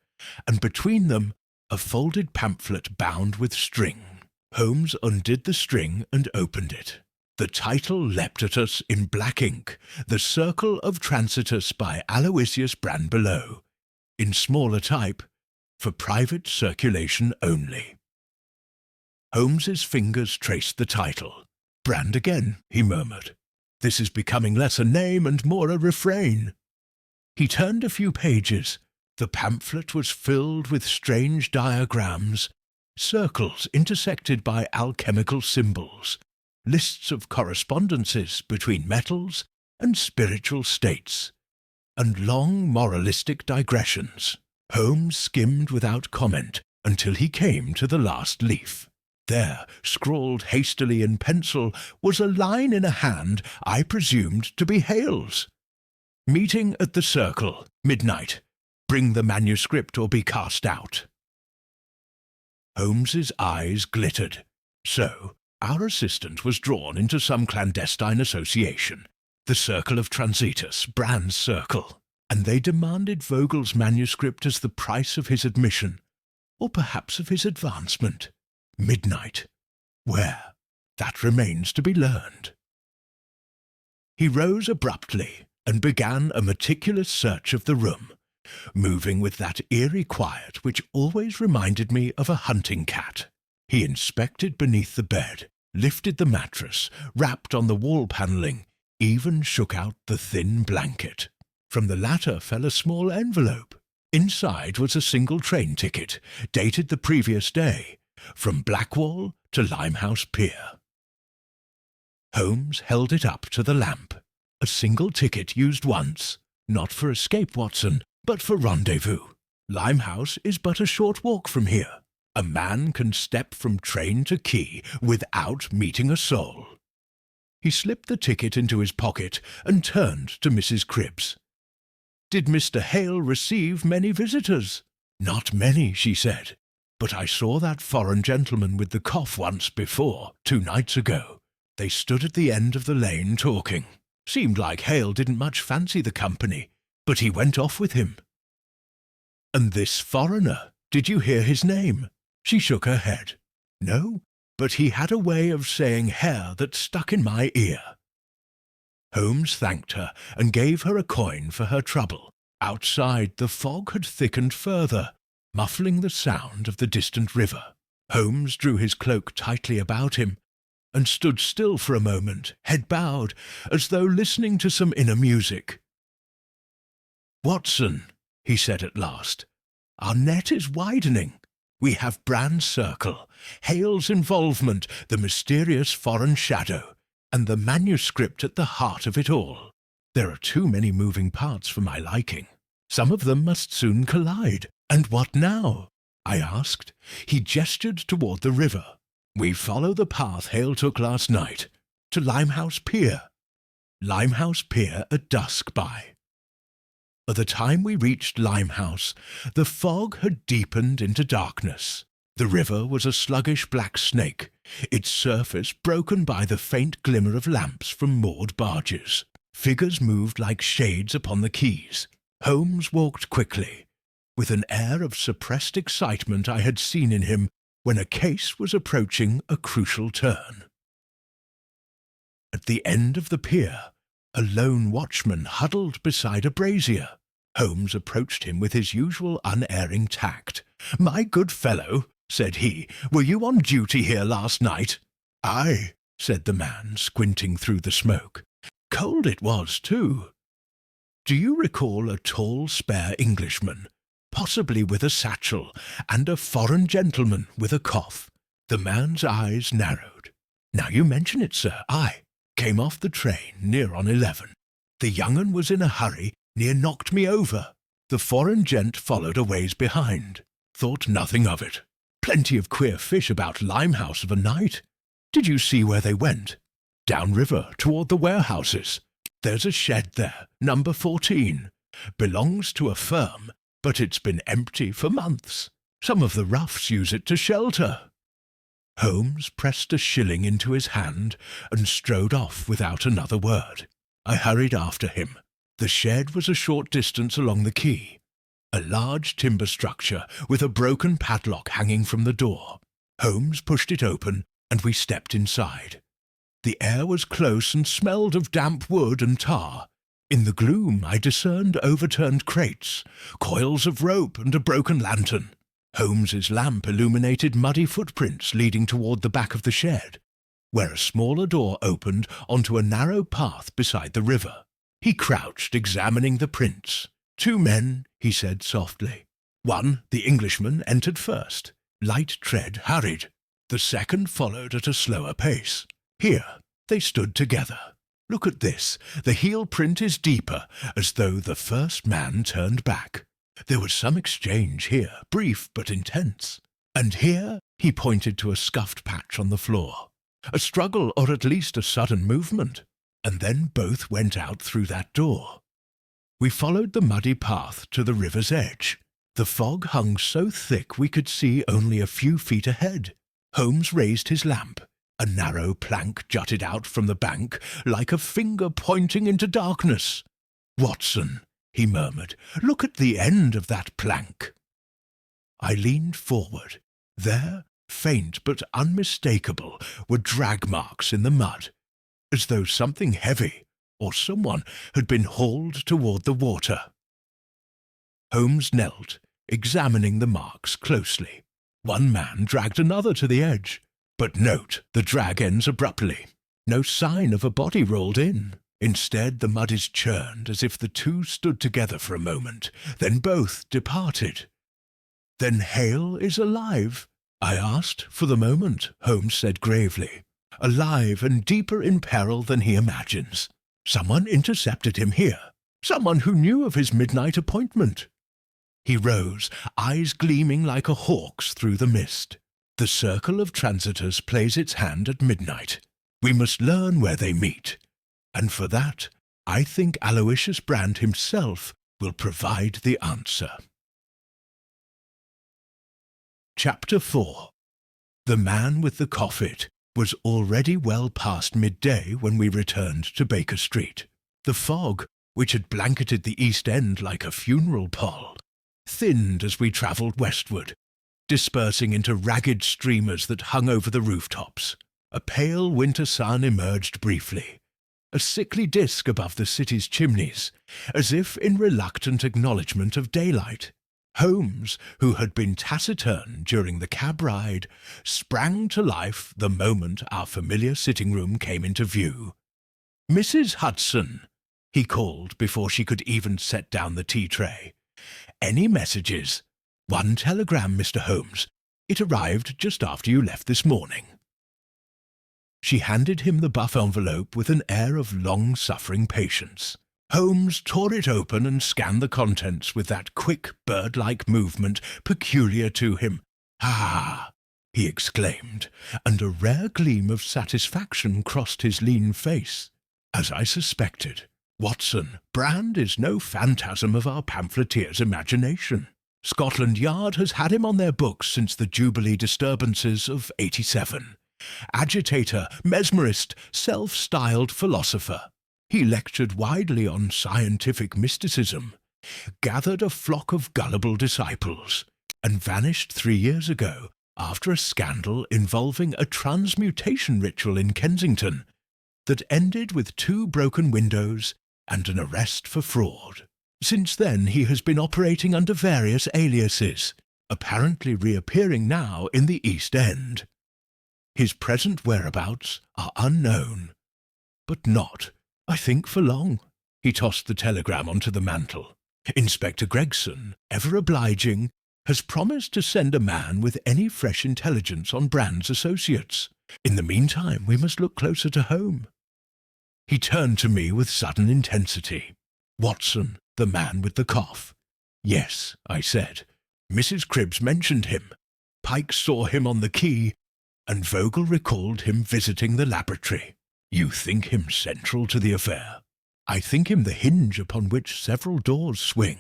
and between them a folded pamphlet bound with string. Holmes undid the string and opened it. The title leapt at us in black ink, The Circle of Transitus by Aloysius Brand below, in smaller type, for private circulation only. Holmes's fingers traced the title. Brand again, he murmured. This is becoming less a name and more a refrain. He turned a few pages. The pamphlet was filled with strange diagrams, circles intersected by alchemical symbols, lists of correspondences between metals and spiritual states, and long moralistic digressions. Holmes skimmed without comment until he came to the last leaf. There, scrawled hastily in pencil, was a line in a hand I presumed to be Hale's. Meeting at the Circle, midnight. Bring the manuscript or be cast out. Holmes's eyes glittered. So, our assistant was drawn into some clandestine association, the Circle of Transitus, Brand's circle, and they demanded Vogel's manuscript as the price of his admission, or perhaps of his advancement. Midnight. Where? That remains to be learned. He rose abruptly and began a meticulous search of the room, moving with that eerie quiet which always reminded me of a hunting cat. He inspected beneath the bed, lifted the mattress, rapped on the wall panelling, even shook out the thin blanket. From the latter fell a small envelope. Inside was a single train ticket, dated the previous day, from Blackwall to Limehouse Pier. Holmes held it up to the lamp. A single ticket used once, not for escape, Watson, but for rendezvous. Limehouse is but a short walk from here. A man can step from train to quay without meeting a soul. He slipped the ticket into his pocket and turned to Mrs. Cribbs. Did Mr. Hale receive many visitors? Not many, she said. But I saw that foreign gentleman with the cough once before, 2 nights ago. They stood at the end of the lane talking. Seemed like Hale didn't much fancy the company, but he went off with him. And this foreigner, did you hear his name? She shook her head. No, but he had a way of saying Herr that stuck in my ear. Holmes thanked her and gave her a coin for her trouble. Outside, the fog had thickened further, muffling the sound of the distant river. Holmes drew his cloak tightly about him and stood still for a moment, head bowed, as though listening to some inner music. Watson, he said at last, our net is widening. We have Brand's circle, Hale's involvement, the mysterious foreign shadow, and the manuscript at the heart of it all. There are too many moving parts for my liking. Some of them must soon collide. And what now? I asked. He gestured toward the river. We follow the path Hale took last night, to Limehouse Pier. Limehouse Pier at dusk by. By the time we reached Limehouse, the fog had deepened into darkness. The river was a sluggish black snake, its surface broken by the faint glimmer of lamps from moored barges. Figures moved like shades upon the quays. Holmes walked quickly, with an air of suppressed excitement I had seen in him when a case was approaching a crucial turn. At the end of the pier, a lone watchman huddled beside a brazier. Holmes approached him with his usual unerring tact. "My good fellow," said he, "were you on duty here last night?" "Aye," said the man, squinting through the smoke. "Cold it was, too." "Do you recall a tall, spare Englishman, possibly with a satchel, and a foreign gentleman with a cough? The man's eyes narrowed. "Now you mention it, sir, I came off the train near on 11. The young 'un was in a hurry, near knocked me over. The foreign gent followed a ways behind. Thought nothing of it. Plenty of queer fish about Limehouse of a night. Did you see where they went? Down river, toward the warehouses. There's a shed there, number 14. Belongs to a firm, but it's been empty for months. Some of the roughs use it to shelter." Holmes pressed a shilling into his hand and strode off without another word. I hurried after him. The shed was a short distance along the quay. A large timber structure with a broken padlock hanging from the door. Holmes pushed it open, and we stepped inside. The air was close and smelled of damp wood and tar. In the gloom I discerned overturned crates, coils of rope and a broken lantern. Holmes's lamp illuminated muddy footprints leading toward the back of the shed, where a smaller door opened onto a narrow path beside the river. He crouched, examining the prints. 2 men, he said softly. One, the Englishman, entered first. Light tread, hurried. The second followed at a slower pace. Here, they stood together. Look at this. The heel print is deeper, as though the first man turned back. There was some exchange here, brief but intense. And here, he pointed to a scuffed patch on the floor. A struggle, or at least a sudden movement. And then both went out through that door. We followed the muddy path to the river's edge. The fog hung so thick we could see only a few feet ahead. Holmes raised his lamp. A narrow plank jutted out from the bank like a finger pointing into darkness. "Watson," he murmured, "look at the end of that plank." I leaned forward. There, faint but unmistakable, were drag marks in the mud, as though something heavy or someone had been hauled toward the water. Holmes knelt, examining the marks closely. One man dragged another to the edge. But note, the drag ends abruptly. No sign of a body rolled in. Instead, the mud is churned as if the two stood together for a moment, then both departed. "Then Hale is alive?" I asked. "For the moment," Holmes said gravely. "Alive and deeper in peril than he imagines. Someone intercepted him here. Someone who knew of his midnight appointment." He rose, eyes gleaming like a hawk's through the mist. "The circle of transitors plays its hand at midnight. We must learn where they meet. And for that, I think Aloysius Brand himself will provide the answer." Chapter 4. The man with the coffin was already well past midday when we returned to Baker Street. The fog, which had blanketed the East End like a funeral pall, thinned as we travelled westward, dispersing into ragged streamers that hung over the rooftops. A pale winter sun emerged briefly, a sickly disk above the city's chimneys, as if in reluctant acknowledgment of daylight. Holmes, who had been taciturn during the cab ride, sprang to life the moment our familiar sitting-room came into view. "Mrs. Hudson," he called before she could even set down the tea-tray. "Any messages?" "One telegram, Mr. Holmes. It arrived just after you left this morning." She handed him the buff envelope with an air of long-suffering patience. Holmes tore it open and scanned the contents with that quick, bird-like movement peculiar to him. "Ah!" he exclaimed, and a rare gleam of satisfaction crossed his lean face. "As I suspected, Watson, Brand is no phantasm of our pamphleteer's imagination. Scotland Yard has had him on their books since the Jubilee disturbances of '87. Agitator, mesmerist, self-styled philosopher. He lectured widely on scientific mysticism, gathered a flock of gullible disciples, and vanished 3 years ago after a scandal involving a transmutation ritual in Kensington that ended with 2 broken windows and an arrest for fraud. Since then he has been operating under various aliases, apparently reappearing now in the East End. His present whereabouts are unknown, but not, I think, for long." He tossed the telegram onto the mantel. "Inspector Gregson, ever obliging, has promised to send a man with any fresh intelligence on Brand's associates. In the meantime, we must look closer to home." He turned to me with sudden intensity. "Watson, the man with the cough." "Yes," I said. "Mrs. Cribbs mentioned him. Pike saw him on the quay, and Vogel recalled him visiting the laboratory. You think him central to the affair?" "I think him the hinge upon which several doors swing.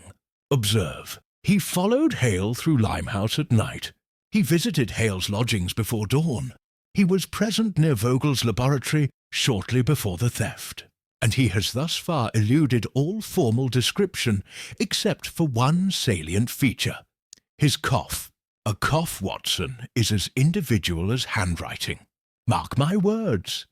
Observe, he followed Hale through Limehouse at night. He visited Hale's lodgings before dawn. He was present near Vogel's laboratory shortly before the theft, and he has thus far eluded all formal description except for one salient feature: his cough. A cough, Watson, is as individual as handwriting. Mark my words.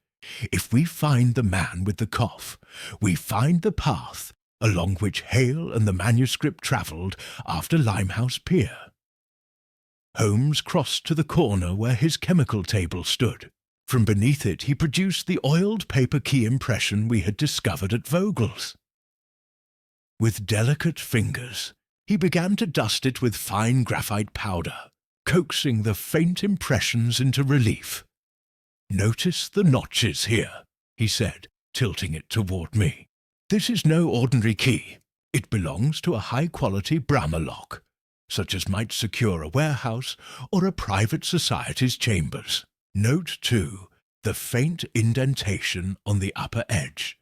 If we find the man with the cough, we find the path along which Hale and the manuscript travelled after Limehouse Pier." Holmes crossed to the corner where his chemical table stood. From beneath it he produced the oiled paper key impression we had discovered at Vogel's. With delicate fingers, he began to dust it with fine graphite powder, coaxing the faint impressions into relief. "Notice the notches here," he said, tilting it toward me. "This is no ordinary key. It belongs to a high-quality Bramah lock, such as might secure a warehouse or a private society's chambers. Note, too, the faint indentation on the upper edge.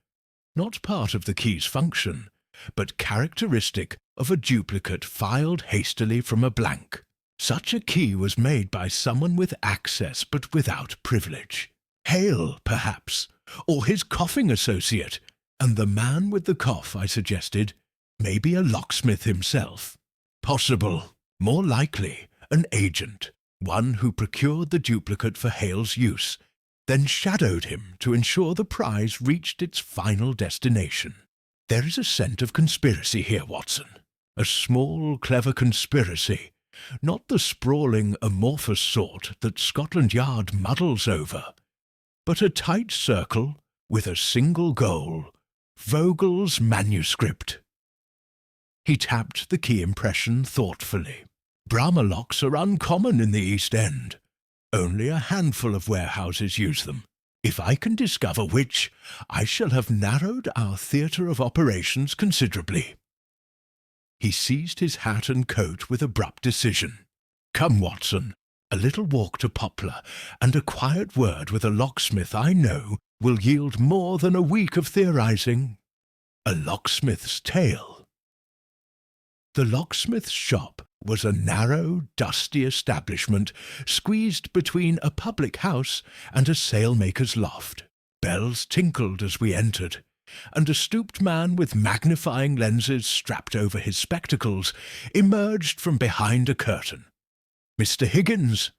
Not part of the key's function, but characteristic of a duplicate filed hastily from a blank. Such a key was made by someone with access but without privilege. Hale, perhaps, or his coughing associate, and the man with the cough, I suggested, may be a locksmith himself. Possible, more likely, an agent, one who procured the duplicate for Hale's use, then shadowed him to ensure the prize reached its final destination. There is a scent of conspiracy here, Watson. A small, clever conspiracy, not the sprawling, amorphous sort that Scotland Yard muddles over, but a tight circle with a single goal: Vogel's manuscript. He tapped the key impression thoughtfully. Bramah locks are uncommon in the East End. Only a handful of warehouses use them. If I can discover which, I shall have narrowed our theatre of operations considerably. He seized his hat and coat with abrupt decision. Come, Watson, a little walk to Poplar, and a quiet word with a locksmith I know will yield more than a week of theorizing. A locksmith's tale. The locksmith's shop was a narrow, dusty establishment squeezed between a public house and a sailmaker's loft. Bells tinkled as we entered, and a stooped man with magnifying lenses strapped over his spectacles emerged from behind a curtain. "Mr. Higgins,"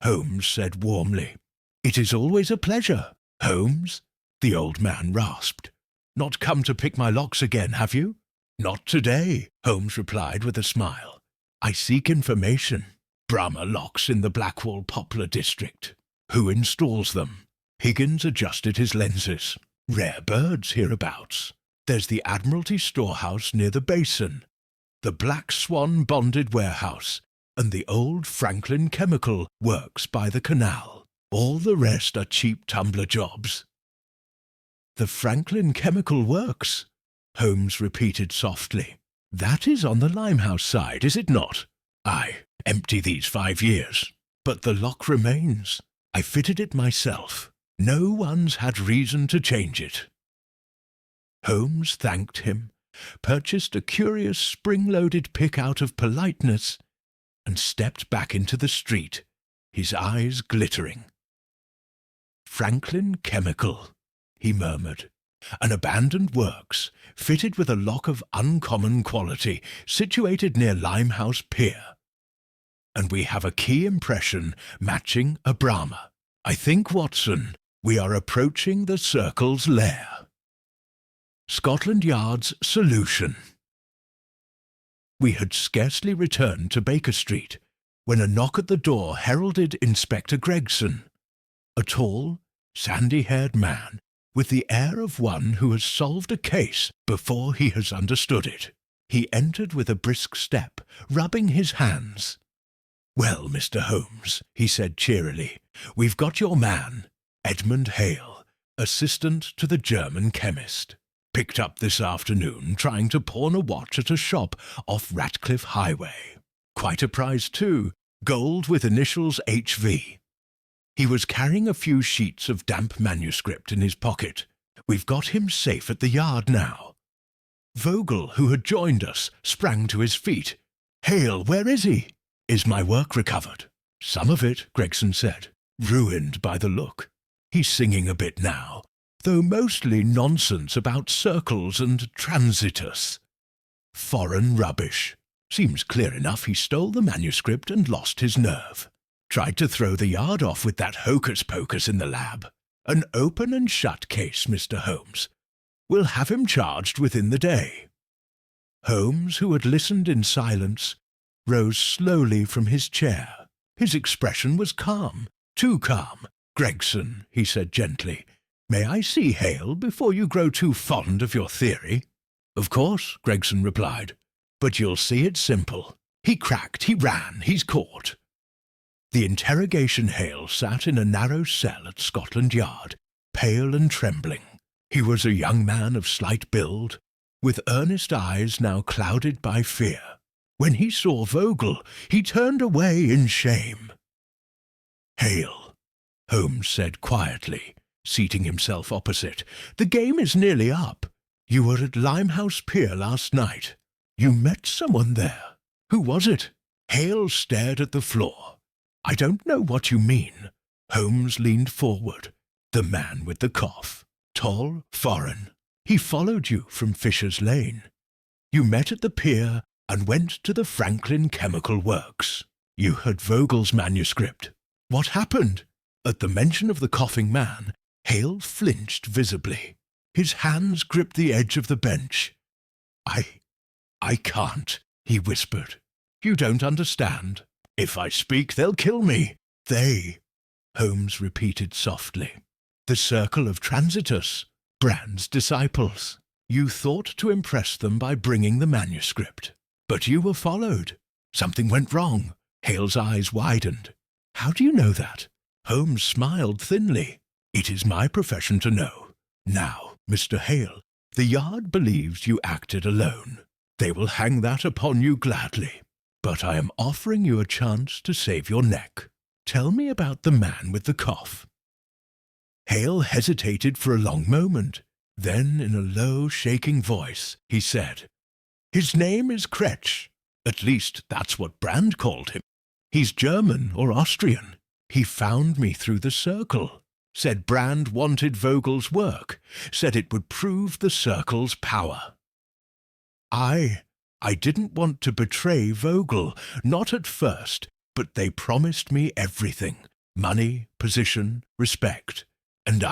Holmes said warmly. "It is always a pleasure, Holmes," the old man rasped. "Not come to pick my locks again, have you?" "Not today," Holmes replied with a smile. "I seek information. Bramah locks in the Blackwall Poplar district. Who installs them?" Higgins adjusted his lenses. "Rare birds hereabouts. There's the Admiralty storehouse near the basin, the Black Swan bonded warehouse, and the old Franklin Chemical Works by the canal. All the rest are cheap tumbler jobs." "The Franklin Chemical Works," Holmes repeated softly. "That is on the Limehouse side, is it not?" "Aye, empty these 5 years. But the lock remains. I fitted it myself. No one's had reason to change it." Holmes thanked him, purchased a curious spring-loaded pick out of politeness, and stepped back into the street, his eyes glittering. "Franklin Chemical," he murmured. "An abandoned works, fitted with a lock of uncommon quality, situated near Limehouse Pier. And we have a key impression matching a Bramah. I think, Watson, we are approaching the circle's lair." Scotland Yard's solution. We had scarcely returned to Baker Street when a knock at the door heralded Inspector Gregson, a tall, sandy-haired man with the air of one who has solved a case before he has understood it. He entered with a brisk step rubbing his hands. "Well, Mr. Holmes," he said cheerily, "we've got your man, Edmund Hale, assistant to the German chemist. Picked up this afternoon trying to pawn a watch at a shop off Ratcliffe Highway. Quite a prize too, gold with initials HV. He was carrying a few sheets of damp manuscript in his pocket. We've got him safe at the yard now." Vogel, who had joined us, sprang to his feet. "Hale, where is he?" "Is my work recovered?" "Some of it," Gregson said. "Ruined by the look. He's singing a bit now, though mostly nonsense about circles and transitus. Foreign rubbish. Seems clear enough he stole the manuscript and lost his nerve. Tried to throw the yard off with that hocus-pocus in the lab. An open and shut case, Mr. Holmes. We'll have him charged within the day." Holmes, who had listened in silence, rose slowly from his chair. His expression was calm, too calm. "Gregson," he said gently, "may I see Hale before you grow too fond of your theory?" "Of course," Gregson replied, "but you'll see it's simple. He cracked, he ran, he's caught." The interrogation Hale sat in a narrow cell at Scotland Yard, pale and trembling. He was a young man of slight build, with earnest eyes now clouded by fear. When he saw Vogel, he turned away in shame. "Hale," Holmes said quietly, seating himself opposite, "the game is nearly up. You were at Limehouse Pier last night. You met someone there. Who was it?" Hale stared at the floor. "I don't know what you mean." Holmes leaned forward. "The man with the cough. Tall, foreign. He followed you from Fisher's Lane. You met at the pier and went to the Franklin Chemical Works. You had Vogel's manuscript. What happened?" At the mention of the coughing man, Hale flinched visibly. His hands gripped the edge of the bench. I can't," he whispered. "You don't understand. If I speak, they'll kill me." "They," Holmes repeated softly. "The circle of transitus, Brand's disciples. You thought to impress them by bringing the manuscript. But you were followed. Something went wrong." Hale's eyes widened. "How do you know that?" Holmes smiled thinly. "It is my profession to know. Now, Mr. Hale, the Yard believes you acted alone. They will hang that upon you gladly. But I am offering you a chance to save your neck. Tell me about the man with the cough." Hale hesitated for a long moment. Then, in a low, shaking voice, he said, "His name is Kretsch. At least that's what Brand called him. He's German or Austrian. He found me through the circle. Said Brand wanted Vogel's work. Said it would prove the circle's power. I didn't want to betray Vogel, not at first, but they promised me everything. Money, position, respect. And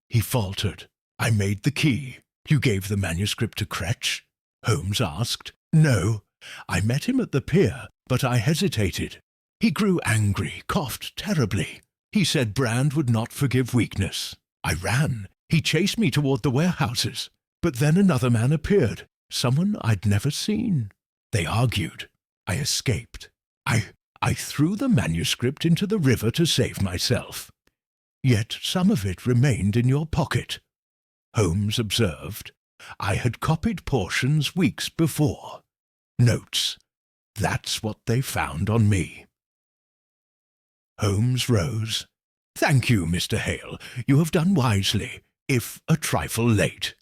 he faltered. "I made the key. You gave the manuscript to Kretsch?" Holmes asked. "No. I met him at the pier, but I hesitated. He grew angry, coughed terribly. He said Brand would not forgive weakness. I ran. He chased me toward the warehouses. But then another man appeared, someone I'd never seen. They argued. I escaped. I threw the manuscript into the river to save myself. Yet some of it remained in your pocket." Holmes observed. "I had copied portions weeks before. Notes. That's what they found on me." Holmes rose. "Thank you, Mr. Hale. You have done wisely, if a trifle late."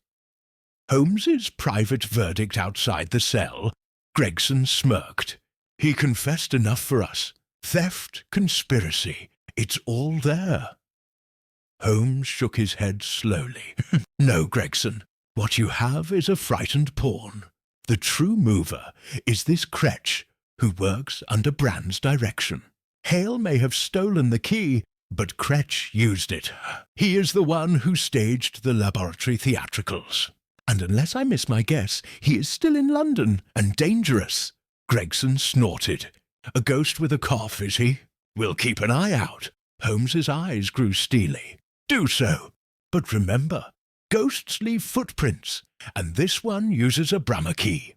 Holmes's private verdict outside the cell. Gregson smirked. "He confessed enough for us. Theft, conspiracy. It's all there." Holmes shook his head slowly. "No, Gregson. What you have is a frightened pawn. The true mover is this Kretsch, who works under Brand's direction. Hale may have stolen the key, but Kretsch used it. He is the one who staged the laboratory theatricals. And unless I miss my guess, he is still in London and dangerous." Gregson snorted. "A ghost with a cough, is he? We'll keep an eye out." Holmes's eyes grew steely. "Do so. But remember, ghosts leave footprints, and this one uses a Bramah key."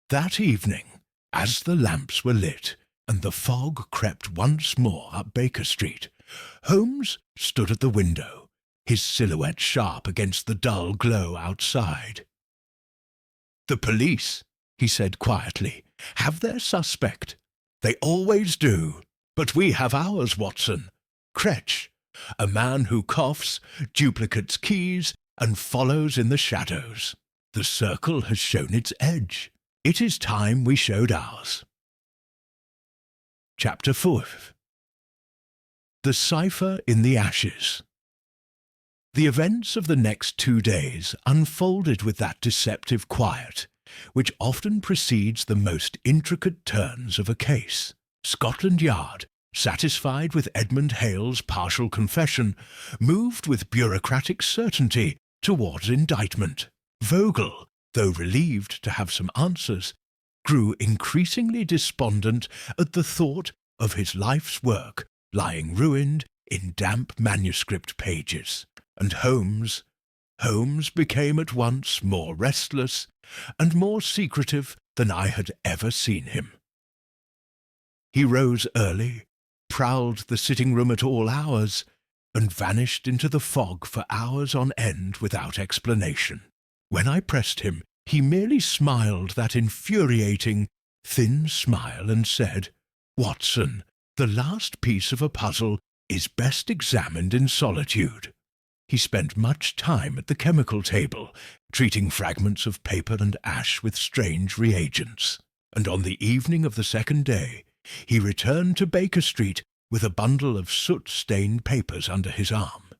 That evening, As the lamps were lit and the fog crept once more up Baker Street, Holmes stood at the window, his silhouette sharp against the dull glow outside. "The police," he said quietly, "have their suspect. They always do. But we have ours, Watson. Kretsch, a man who coughs, duplicates keys, and follows in the shadows. The circle has shown its edge. It is time we showed ours." Chapter 4. The Cipher in the Ashes. The events of the next 2 days unfolded with that deceptive quiet which often precedes the most intricate turns of a case. Scotland Yard, satisfied with Edmund Hale's partial confession, moved with bureaucratic certainty towards indictment. Vogel, though relieved to have some answers, grew increasingly despondent at the thought of his life's work lying ruined in damp manuscript pages. And Holmes became at once more restless and more secretive than I had ever seen him. He rose early, prowled the sitting-room at all hours, and vanished into the fog for hours on end without explanation. When I pressed him, he merely smiled that infuriating, thin smile and said, "Watson, the last piece of a puzzle is best examined in solitude." He spent much time at the chemical table, treating fragments of paper and ash with strange reagents, and on the evening of the second day he returned to Baker Street with a bundle of soot-stained papers under his arm.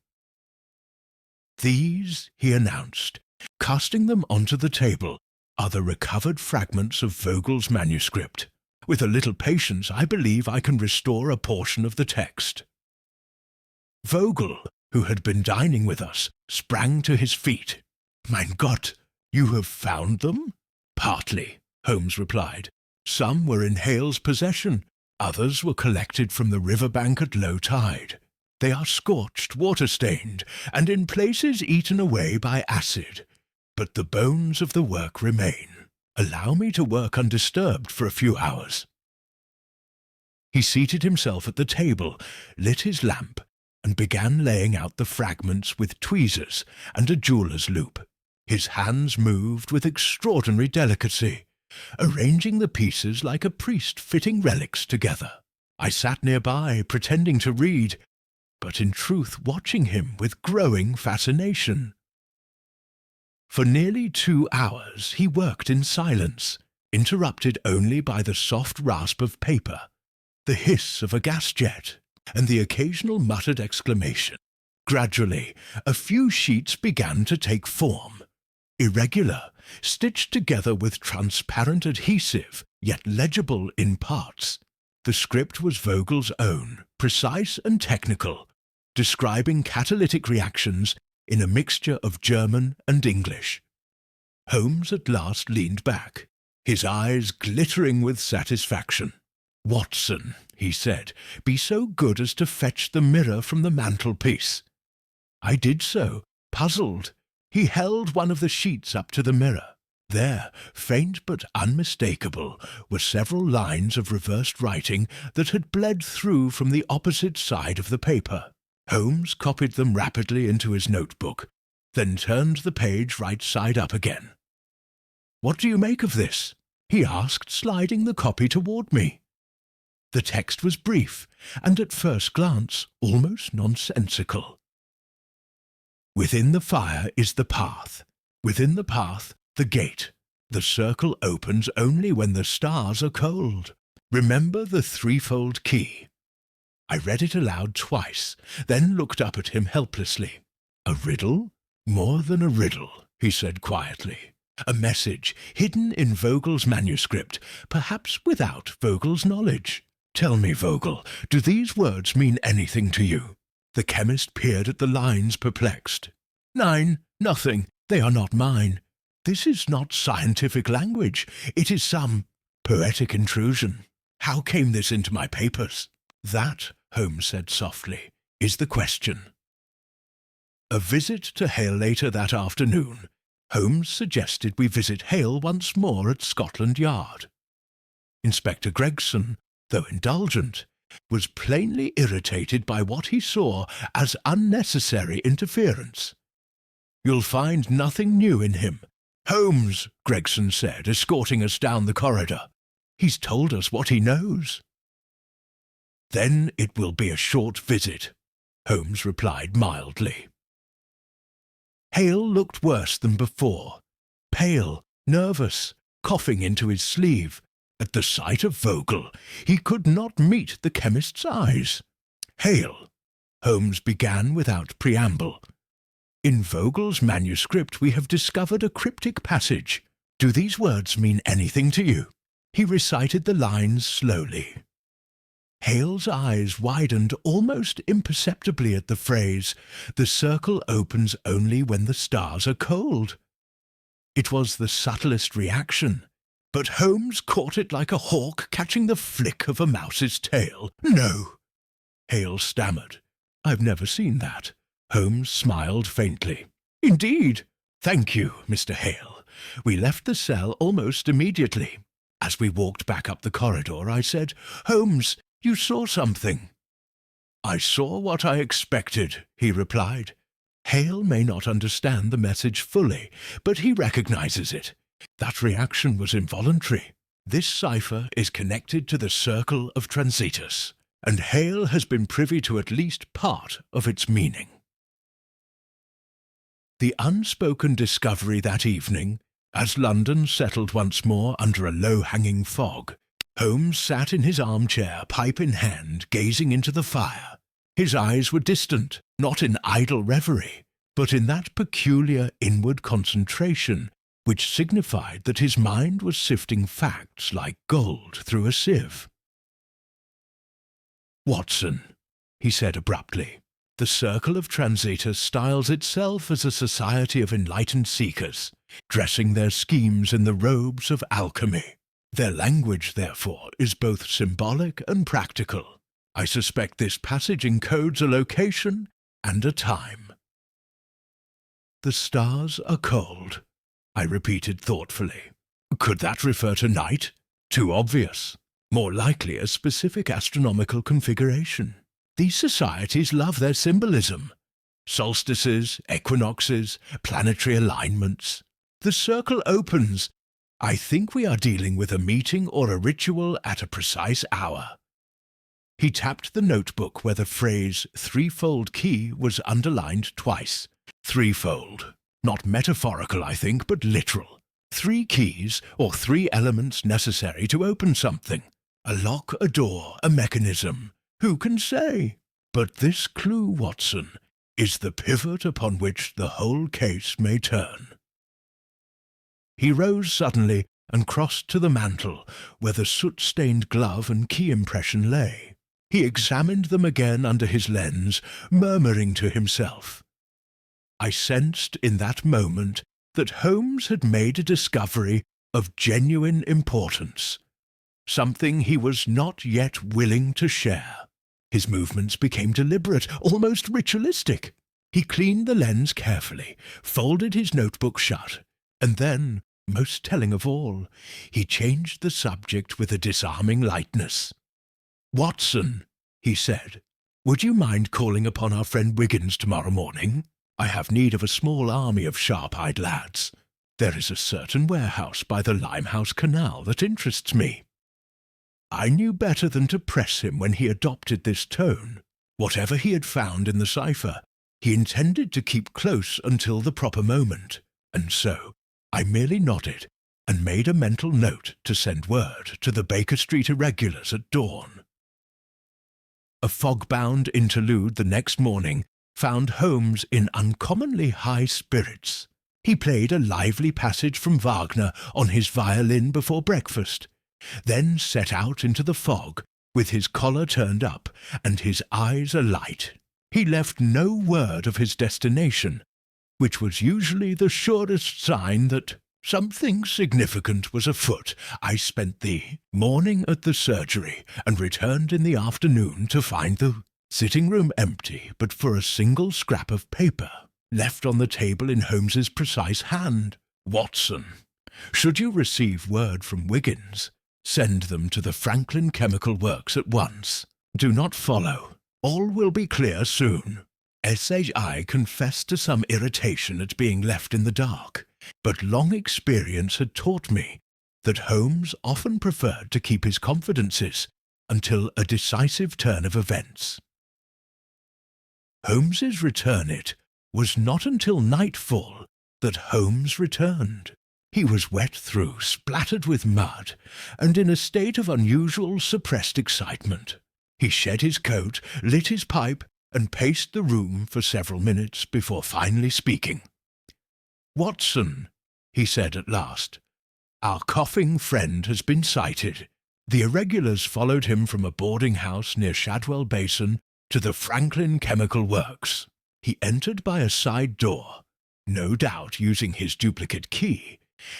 "These," he announced, casting them onto the table, "are the recovered fragments of Vogel's manuscript. With a little patience, I believe I can restore a portion of the text." Vogel, who had been dining with us, sprang to his feet. "Mein Gott, you have found them?" "Partly," Holmes replied. "Some were in Hale's possession, others were collected from the river-bank at low tide. They are scorched, water-stained, and in places eaten away by acid. But the bones of the work remain. Allow me to work undisturbed for a few hours." He seated himself at the table, lit his lamp, and began laying out the fragments with tweezers and a jeweller's loop. His hands moved with extraordinary delicacy, arranging the pieces like a priest fitting relics together. I sat nearby, pretending to read, but in truth watching him with growing fascination. For nearly 2 hours he worked in silence, interrupted only by the soft rasp of paper, the hiss of a gas jet, and the occasional muttered exclamation. Gradually, a few sheets began to take form, irregular, stitched together with transparent adhesive, yet legible in parts. The script was Vogel's own, precise and technical, describing catalytic reactions in a mixture of German and English. Holmes at last leaned back, his eyes glittering with satisfaction. "Watson," he said, "be so good as to fetch the mirror from the mantelpiece." I did so, puzzled. He held one of the sheets up to the mirror. There, faint but unmistakable, were several lines of reversed writing that had bled through from the opposite side of the paper. Holmes copied them rapidly into his notebook, then turned the page right side up again. "What do you make of this?" he asked, sliding the copy toward me. The text was brief, and at first glance almost nonsensical. "Within the fire is the path. Within the path, the gate. The circle opens only when the stars are cold. Remember the threefold key." I read it aloud twice, then looked up at him helplessly. "A riddle? More than a riddle," he said quietly. "A message hidden in Vogel's manuscript, perhaps without Vogel's knowledge. Tell me, Vogel, do these words mean anything to you?" The chemist peered at the lines, perplexed. "Nein, nothing. They are not mine. This is not scientific language. It is some poetic intrusion. How came this into my papers?" "That," Holmes said softly, "is the question." A visit to Hale later that afternoon, Holmes suggested we visit Hale once more at Scotland Yard. Inspector Gregson, though indulgent, was plainly irritated by what he saw as unnecessary interference. "You'll find nothing new in him. Holmes," Gregson said, escorting us down the corridor. "He's told us what he knows." "Then it will be a short visit," Holmes replied mildly. Hale looked worse than before, pale, nervous, coughing into his sleeve. At the sight of Vogel, he could not meet the chemist's eyes. "Hale," Holmes began without preamble, "in Vogel's manuscript we have discovered a cryptic passage. Do these words mean anything to you?" He recited the lines slowly. Hale's eyes widened almost imperceptibly at the phrase, "The circle opens only when the stars are cold." It was the subtlest reaction, but Holmes caught it like a hawk catching the flick of a mouse's tail. "No," Hale stammered. "I've never seen that." Holmes smiled faintly. "Indeed. Thank you, Mr. Hale. We left the cell almost immediately. As we walked back up the corridor, I said, 'Holmes, you saw something.' 'I saw what I expected,' he replied. Hale may not understand the message fully, but he recognizes it. That reaction was involuntary. This cipher is connected to the circle of Transitus, and Hale has been privy to at least part of its meaning." The unspoken discovery that evening, as London settled once more under a low-hanging fog, Holmes sat in his armchair, pipe in hand, gazing into the fire. His eyes were distant, not in idle reverie, but in that peculiar inward concentration which signified that his mind was sifting facts like gold through a sieve. "Watson," he said abruptly, "the Circle of Transitus styles itself as a society of enlightened seekers, dressing their schemes in the robes of alchemy. Their language, therefore, is both symbolic and practical. I suspect this passage encodes a location and a time." "The stars are cold," I repeated thoughtfully. "Could that refer to night? Too obvious. More likely a specific astronomical configuration. These societies love their symbolism. Solstices, equinoxes, planetary alignments. The circle opens. I think we are dealing with a meeting or a ritual at a precise hour." He tapped the notebook where the phrase "threefold key" was underlined twice. Threefold. Not metaphorical, I think, but literal. 3 keys, or 3 elements necessary to open something. A lock, a door, a mechanism. Who can say? But this clue, Watson, is the pivot upon which the whole case may turn. He rose suddenly and crossed to the mantel, where the soot-stained glove and key impression lay. He examined them again under his lens, murmuring to himself. I sensed in that moment that Holmes had made a discovery of genuine importance, something he was not yet willing to share. His movements became deliberate, almost ritualistic. He cleaned the lens carefully, folded his notebook shut, and then, most telling of all, he changed the subject with a disarming lightness. "Watson," he said, "would you mind calling upon our friend Wiggins tomorrow morning? I have need of a small army of sharp-eyed lads. There is a certain warehouse by the Limehouse Canal that interests me." I knew better than to press him when he adopted this tone. Whatever he had found in the cipher, he intended to keep close until the proper moment, and so I merely nodded and made a mental note to send word to the Baker Street irregulars at dawn. A fog-bound interlude the next morning found Holmes in uncommonly high spirits. He played a lively passage from Wagner on his violin before breakfast, then set out into the fog with his collar turned up and his eyes alight. He left no word of his destination, which was usually the surest sign that something significant was afoot. I spent the morning at the surgery and returned in the afternoon to find the sitting-room empty but for a single scrap of paper left on the table in Holmes's precise hand. "Watson, should you receive word from Wiggins, Send them to the Franklin Chemical Works at once. Do not follow. All will be clear soon. SHI confessed to some irritation at being left in the dark, but long experience had taught me that Holmes often preferred to keep his confidences until a decisive turn of events. Holmes's return was not until nightfall that Holmes returned. He was wet through, splattered with mud, and in a state of unusual suppressed excitement. He shed his coat, lit his pipe, and paced the room for several minutes before finally speaking. "Watson," he said at last, "our coughing friend has been sighted. The irregulars followed him from a boarding house near Shadwell Basin to the Franklin Chemical Works. He entered by a side door, no doubt using his duplicate key,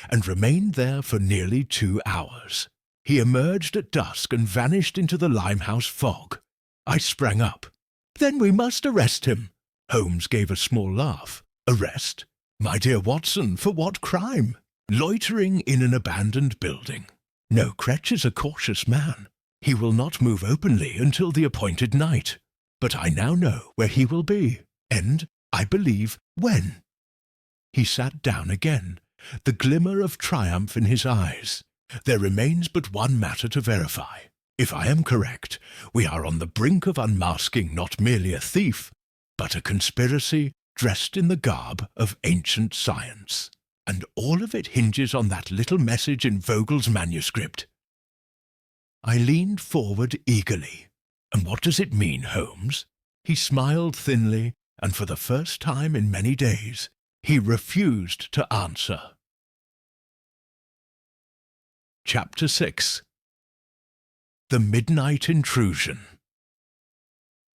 and remained there for nearly 2 hours. He emerged at dusk and vanished into the Limehouse fog. I sprang up. 'Then we must arrest him.' Holmes gave a small laugh. 'Arrest? My dear Watson, for what crime?' 'Loitering in an abandoned building. No, Kretsch is a cautious man. He will not move openly until the appointed night. But I now know where he will be, and, I believe, when.' He sat down again, the glimmer of triumph in his eyes. 'There remains but one matter to verify. If I am correct, we are on the brink of unmasking not merely a thief, but a conspiracy dressed in the garb of ancient science. And all of it hinges on that little message in Vogel's manuscript.' I leaned forward eagerly. 'And what does it mean, Holmes?' He smiled thinly, and for the first time in many days, he refused to answer. Chapter 6. The Midnight Intrusion.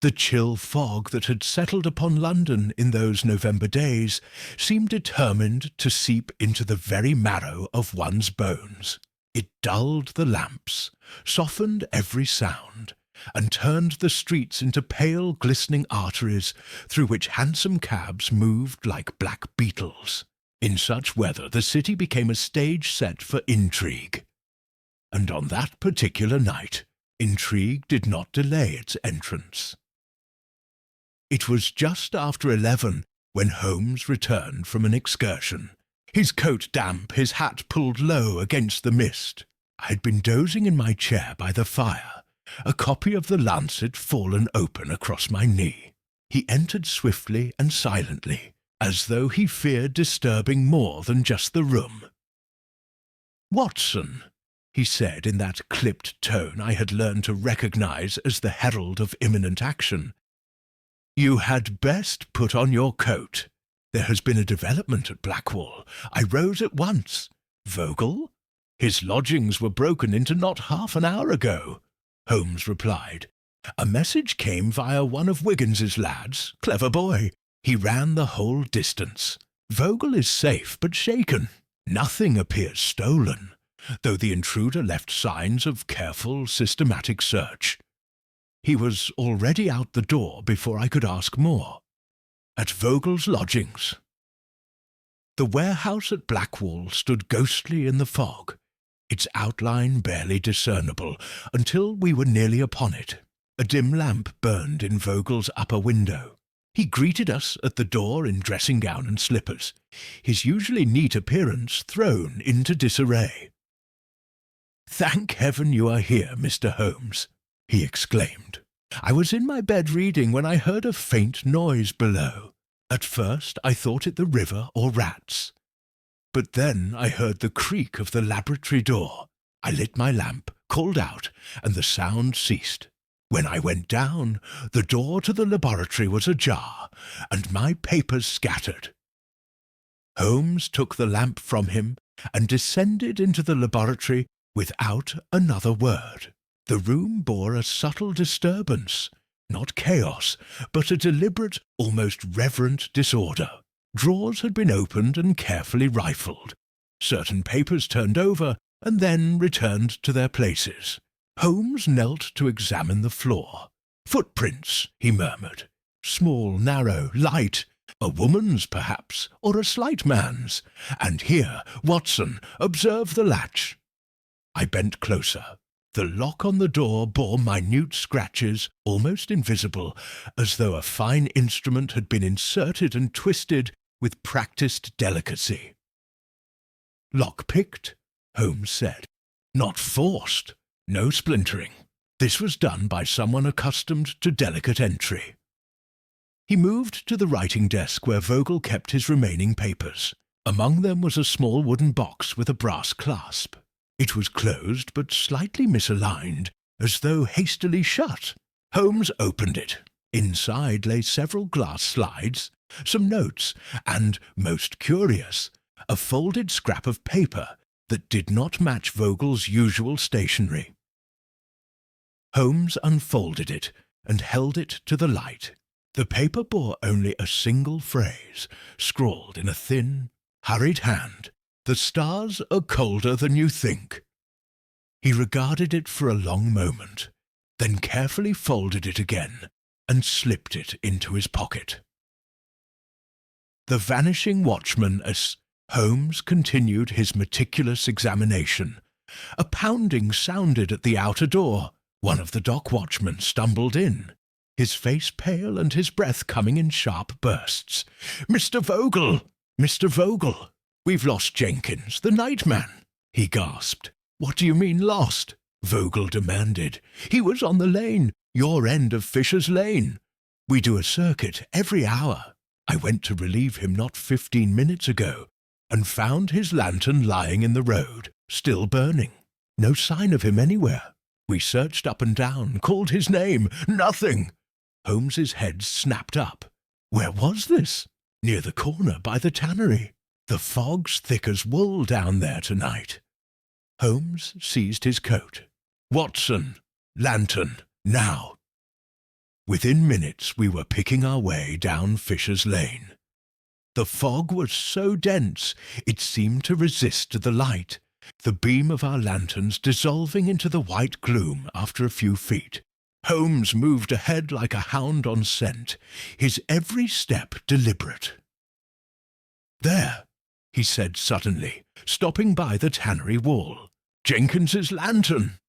The chill fog that had settled upon London in those November days seemed determined to seep into the very marrow of one's bones. It dulled the lamps, softened every sound, and turned the streets into pale, glistening arteries through which hansom cabs moved like black beetles. In such weather the city became a stage set for intrigue. And on that particular night, intrigue did not delay its entrance. It was just after 11 when Holmes returned from an excursion. His coat damp, his hat pulled low against the mist. I had been dozing in my chair by the fire, a copy of the Lancet fallen open across my knee. He entered swiftly and silently, as though he feared disturbing more than just the room. "Watson," he said in that clipped tone I had learned to recognize as the herald of imminent action, "you had best put on your coat. There has been a development at Blackwall. I rose at once. Vogel? His lodgings were broken into not half an hour ago," Holmes replied. "A message came via one of Wiggins's lads. Clever boy. He ran the whole distance. Vogel is safe but shaken. Nothing appears stolen, though the intruder left signs of careful, systematic search. He was already out the door before I could ask more. At Vogel's lodgings." The warehouse at Blackwall stood ghostly in the fog, its outline barely discernible, until we were nearly upon it. A dim lamp burned in Vogel's upper window. He greeted us at the door in dressing gown and slippers, his usually neat appearance thrown into disarray. "Thank heaven you are here, Mr. Holmes," he exclaimed. "I was in my bed reading when I heard a faint noise below. At first I thought it the river or rats. But then I heard the creak of the laboratory door. I lit my lamp, called out, and the sound ceased. When I went down, the door to the laboratory was ajar, and my papers scattered." Holmes took the lamp from him and descended into the laboratory without another word. The room bore a subtle disturbance, not chaos, but a deliberate, almost reverent disorder. Drawers had been opened and carefully rifled, certain papers turned over and then returned to their places. Holmes knelt to examine the floor. "Footprints," he murmured. "Small, narrow, light. A woman's, perhaps, or a slight man's. And here, Watson, observe the latch." I bent closer. The lock on the door bore minute scratches, almost invisible, as though a fine instrument had been inserted and twisted with practised delicacy. "Lock-picked," Holmes said. "Not forced. No splintering. This was done by someone accustomed to delicate entry." He moved to the writing desk where Vogel kept his remaining papers. Among them was a small wooden box with a brass clasp. It was closed but slightly misaligned, as though hastily shut. Holmes opened it. Inside lay several glass slides, some notes, and, most curious, a folded scrap of paper that did not match Vogel's usual stationery. Holmes unfolded it and held it to the light. The paper bore only a single phrase, scrawled in a thin, hurried hand: "The stars are colder than you think." He regarded it for a long moment, then carefully folded it again and slipped it into his pocket. The vanishing watchman as Holmes continued his meticulous examination. A pounding sounded at the outer door. One of the dock watchmen stumbled in, his face pale and his breath coming in sharp bursts. "Mr. Vogel! Mr. Vogel! We've lost Jenkins, the nightman," he gasped. "What do you mean lost?" Vogel demanded. "He was on the lane, your end of Fisher's Lane. We do a circuit every hour. I went to relieve him not 15 minutes ago, and found his lantern lying in the road, still burning. No sign of him anywhere. We searched up and down, called his name. Nothing." Holmes's head snapped up. Where was this? Near the corner by the tannery. The fog's thick as wool down there tonight. Holmes seized his coat. "Watson, lantern, now." Within minutes we were picking our way down Fisher's Lane. The fog was so dense it seemed to resist the light, the beam of our lanterns dissolving into the white gloom after a few feet. Holmes moved ahead like a hound on scent, his every step deliberate. "There," he said suddenly, stopping by the tannery wall. "Jenkins's lantern."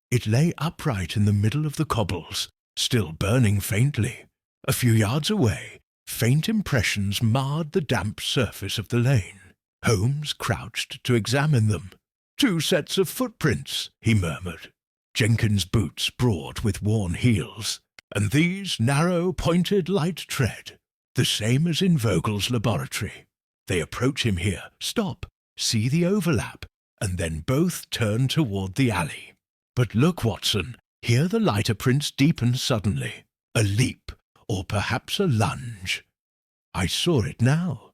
It lay upright in the middle of the cobbles, still burning faintly. A few yards away, faint impressions marred the damp surface of the lane. Holmes crouched to examine them. "2 sets of footprints," he murmured. "Jenkins' boots broad with worn heels, and these narrow, pointed, light tread, the same as in Vogel's laboratory. They approach him here, stop, see the overlap, and then both turn toward the alley. But look, Watson, here the lighter prints deepen suddenly. A leap, or perhaps a lunge. I saw it now.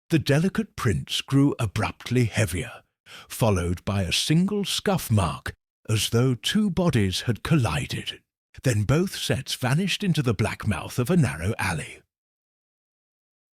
The delicate prints grew abruptly heavier, followed by a single scuff mark, as though 2 bodies had collided. Then both sets vanished into the black mouth of a narrow alley.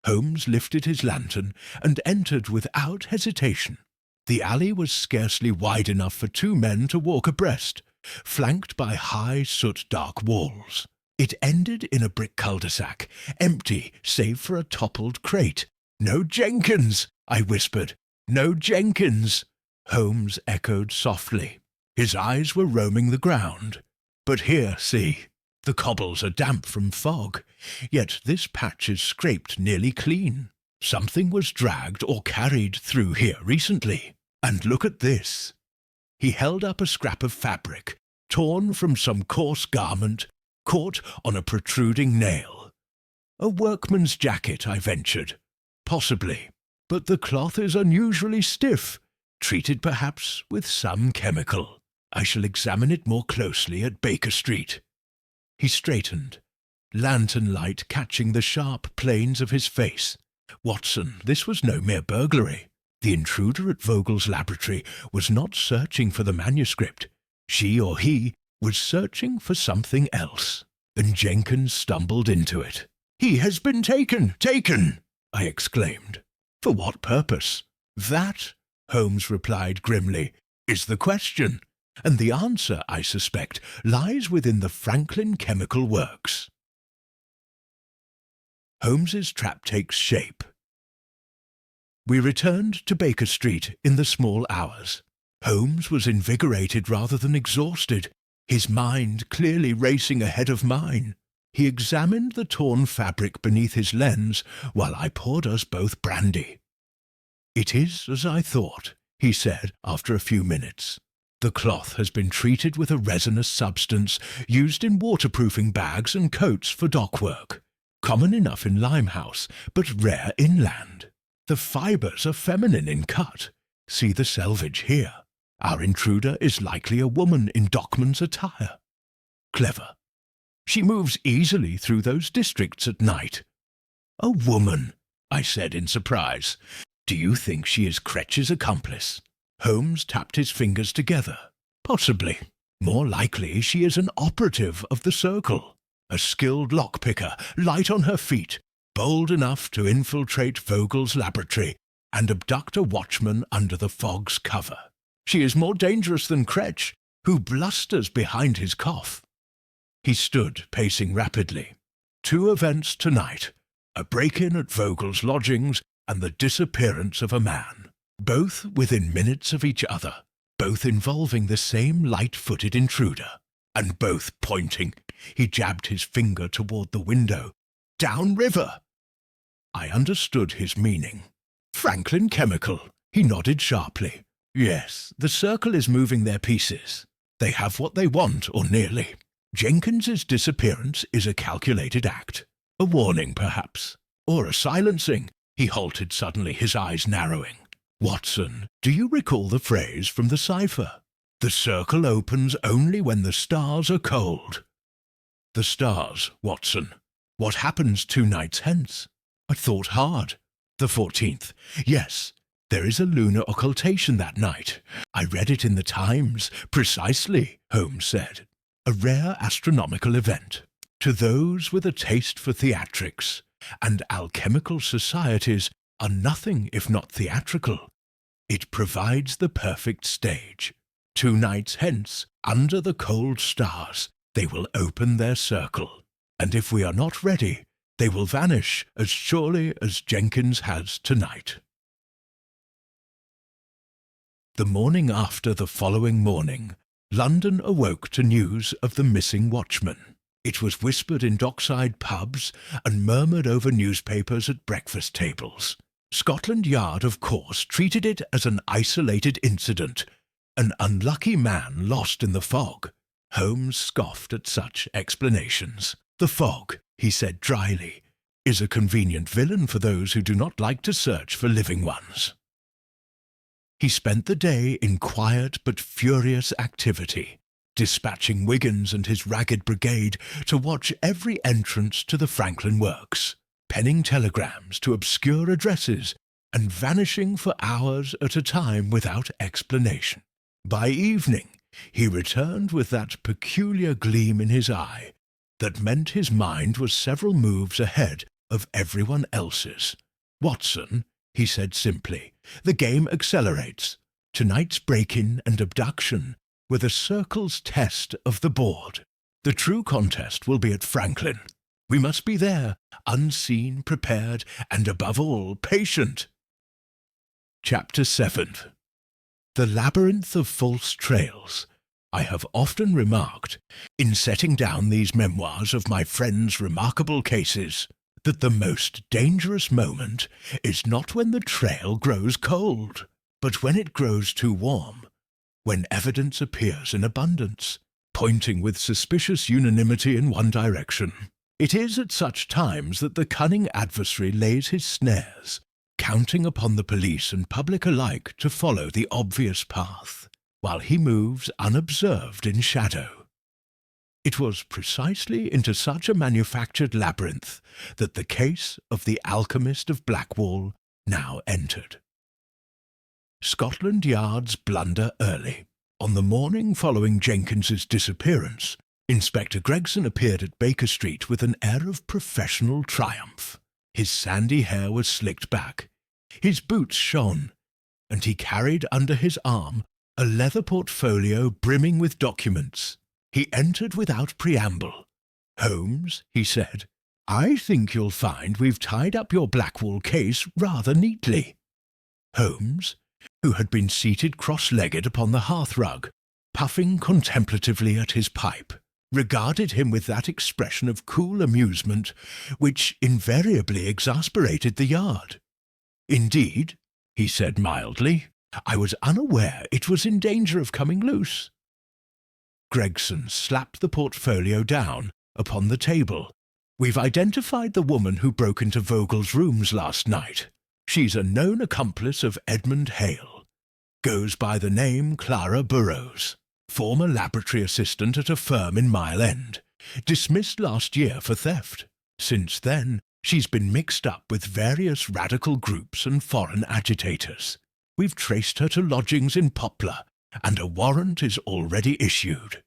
Holmes lifted his lantern and entered without hesitation. The alley was scarcely wide enough for 2 men to walk abreast, flanked by high, soot-dark walls. It ended in a brick cul-de-sac, empty save for a toppled crate. "No Jenkins!" I whispered. "No Jenkins!" Holmes echoed softly. His eyes were roaming the ground. "But here, see, the cobbles are damp from fog, yet this patch is scraped nearly clean. Something was dragged or carried through here recently. And look at this." He held up a scrap of fabric, torn from some coarse garment, caught on a protruding nail. "A workman's jacket," I ventured. "Possibly, but the cloth is unusually stiff, treated perhaps with some chemical. I shall examine it more closely at Baker Street." He straightened, lantern light catching the sharp planes of his face. "Watson, this was no mere burglary. The intruder at Vogel's laboratory was not searching for the manuscript. She or he was searching for something else, and Jenkins stumbled into it." "He has been taken! Taken!" I exclaimed. "For what purpose?" "That," Holmes replied grimly, "is the question, and the answer, I suspect, lies within the Franklin Chemical Works." Holmes's trap takes shape. We returned to Baker Street in the small hours. Holmes was invigorated rather than exhausted, his mind clearly racing ahead of mine. He examined the torn fabric beneath his lens while I poured us both brandy. "It is as I thought," he said after a few minutes. "The cloth has been treated with a resinous substance used in waterproofing bags and coats for dock work, common enough in Limehouse, but rare inland. The fibres are feminine in cut. See the selvage here. Our intruder is likely a woman in dockman's attire. Clever. She moves easily through those districts at night." "A woman," I said in surprise. "Do you think she is Cretch's accomplice?" Holmes tapped his fingers together. "Possibly. More likely she is an operative of the Circle, a skilled lockpicker, light on her feet, bold enough to infiltrate Vogel's laboratory and abduct a watchman under the fog's cover. She is more dangerous than Cretch, who blusters behind his cough." He stood, pacing rapidly. "2 events tonight, a break-in at Vogel's lodgings and the disappearance of a man, both within minutes of each other, both involving the same light-footed intruder, and both pointing," he jabbed his finger toward the window, "downriver." I understood his meaning. "Franklin Chemical," he nodded sharply. "Yes, the Circle is moving their pieces. They have what they want, or nearly. Jenkins's disappearance is a calculated act. A warning, perhaps. Or a silencing." He halted suddenly, his eyes narrowing. "Watson, do you recall the phrase from the cipher? The Circle opens only when the stars are cold." "The stars, Watson. What happens 2 nights hence?" I thought hard. "The 14th. Yes, there is a lunar occultation that night. I read it in the Times." "Precisely," Holmes said. "A rare astronomical event. To those with a taste for theatrics, and alchemical societies are nothing if not theatrical. It provides the perfect stage. 2 nights hence, under the cold stars, they will open their circle, and if we are not ready, they will vanish as surely as Jenkins has tonight." The morning after the following morning, London awoke to news of the missing watchman. It was whispered in dockside pubs and murmured over newspapers at breakfast tables. Scotland Yard, of course, treated it as an isolated incident, an unlucky man lost in the fog. Holmes scoffed at such explanations. "The fog," he said dryly, "is a convenient villain for those who do not like to search for living ones." He spent the day in quiet but furious activity, dispatching Wiggins and his ragged brigade to watch every entrance to the Franklin Works, penning telegrams to obscure addresses, and vanishing for hours at a time without explanation. By evening, he returned with that peculiar gleam in his eye that meant his mind was several moves ahead of everyone else's. "Watson," he said simply, "the game accelerates. Tonight's break-in and abduction were the Circle's test of the board. The true contest will be at Franklin. We must be there, unseen, prepared, and above all, patient." Chapter 7. The labyrinth of false trails. I have often remarked, in setting down these memoirs of my friends' remarkable cases, that the most dangerous moment is not when the trail grows cold, but when it grows too warm, when evidence appears in abundance, pointing with suspicious unanimity in one direction. It is at such times that the cunning adversary lays his snares, counting upon the police and public alike to follow the obvious path, while he moves unobserved in shadow. It was precisely into such a manufactured labyrinth that the case of the Alchemist of Blackwall now entered. Scotland Yard's blunder early. On the morning following Jenkins's disappearance, Inspector Gregson appeared at Baker Street with an air of professional triumph. His sandy hair was slicked back, his boots shone, and he carried under his arm a leather portfolio brimming with documents. He entered without preamble. "Holmes," he said, "I think you'll find we've tied up your Blackwall case rather neatly." Holmes? who had been seated cross-legged upon the hearthrug, puffing contemplatively at his pipe, regarded him with that expression of cool amusement which invariably exasperated the yard. "Indeed," he said mildly, "I was unaware it was in danger of coming loose." Gregson slapped the portfolio down upon the table. "We've identified the woman who broke into Vogel's rooms last night. She's a known accomplice of Edmund Hale. Goes by the name Clara Burrows. Former laboratory assistant at a firm in Mile End. Dismissed last year for theft. Since then, she's been mixed up with various radical groups and foreign agitators. We've traced her to lodgings in Poplar, and a warrant is already issued."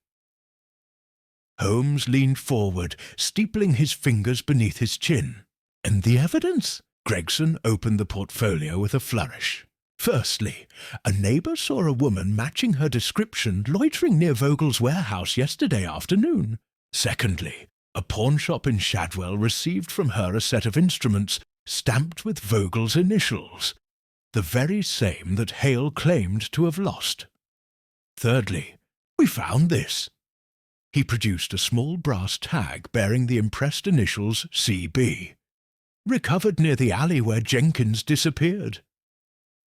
Holmes leaned forward, steepling his fingers beneath his chin. "And the evidence?" Gregson opened the portfolio with a flourish. "Firstly, a neighbour saw a woman matching her description loitering near Vogel's warehouse yesterday afternoon. Secondly, a pawnshop in Shadwell received from her a set of instruments stamped with Vogel's initials, the very same that Hale claimed to have lost. Thirdly, we found this." He produced a small brass tag bearing the impressed initials C.B. "Recovered near the alley where Jenkins disappeared."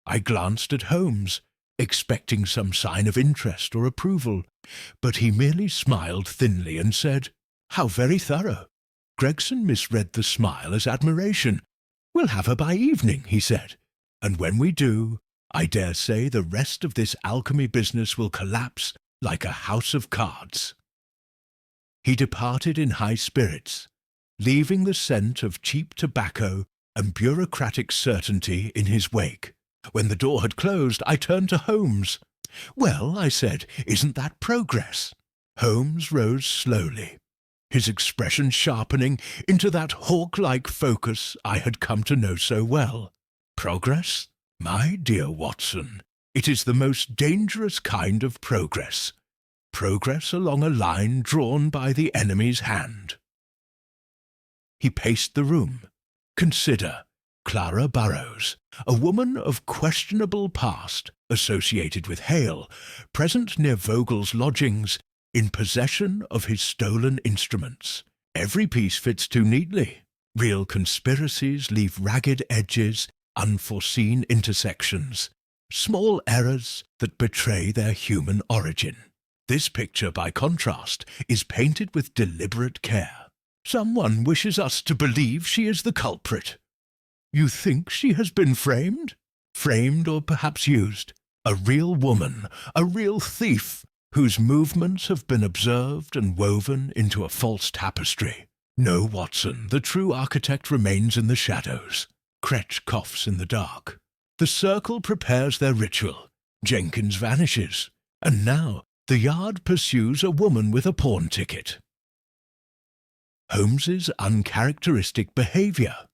I glanced at Holmes, expecting some sign of interest or approval, but he merely smiled thinly and said, "How very thorough." Gregson misread the smile as admiration. "We'll have her by evening," he said, "and when we do, I dare say the rest of this alchemy business will collapse like a house of cards." He departed in high spirits, leaving the scent of cheap tobacco and bureaucratic certainty in his wake. When the door had closed, I turned to Holmes. "Well," I said, "isn't that progress?" Holmes rose slowly, his expression sharpening into that hawk-like focus I had come to know so well. "Progress? My dear Watson, it is the most dangerous kind of progress. Progress along a line drawn by the enemy's hand." He paced the room. "Consider Clara Burrows, a woman of questionable past, associated with Hale, present near Vogel's lodgings, in possession of his stolen instruments. Every piece fits too neatly. Real conspiracies leave ragged edges, unforeseen intersections, small errors that betray their human origin. This picture, by contrast, is painted with deliberate care. Someone wishes us to believe she is the culprit. You think she has been framed? Framed or perhaps used. A real woman, a real thief, whose movements have been observed and woven into a false tapestry. No, Watson, the true architect remains in the shadows. Kretsch coughs in the dark. The circle prepares their ritual. Jenkins vanishes. And now the yard pursues a woman with a pawn ticket." Holmes's uncharacteristic behaviour.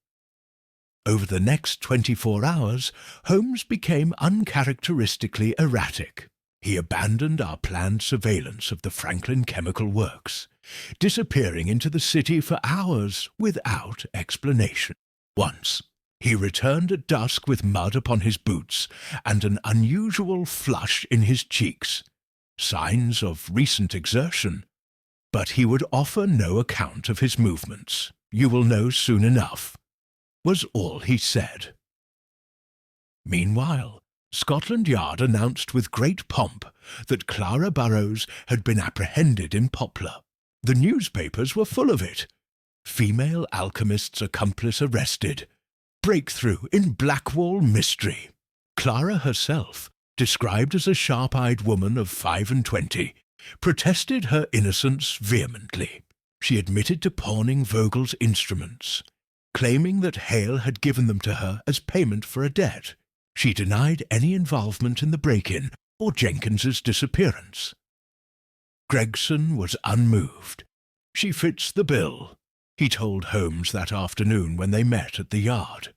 Over the next 24 hours, Holmes became uncharacteristically erratic. He abandoned our planned surveillance of the Franklin Chemical Works, disappearing into the city for hours without explanation. Once, he returned at dusk with mud upon his boots and an unusual flush in his cheeks, signs of recent exertion. But he would offer no account of his movements. "You will know soon enough," was all he said. Meanwhile, Scotland Yard announced with great pomp that Clara Burrows had been apprehended in Poplar. The newspapers were full of it. "Female alchemist's accomplice arrested. Breakthrough in Blackwall mystery." Clara herself, described as a sharp-eyed woman of 25, protested her innocence vehemently. She admitted to pawning Vogel's instruments, claiming that Hale had given them to her as payment for a debt. She denied any involvement in the break-in or Jenkins's disappearance. Gregson was unmoved. "She fits the bill," he told Holmes that afternoon when they met at the yard.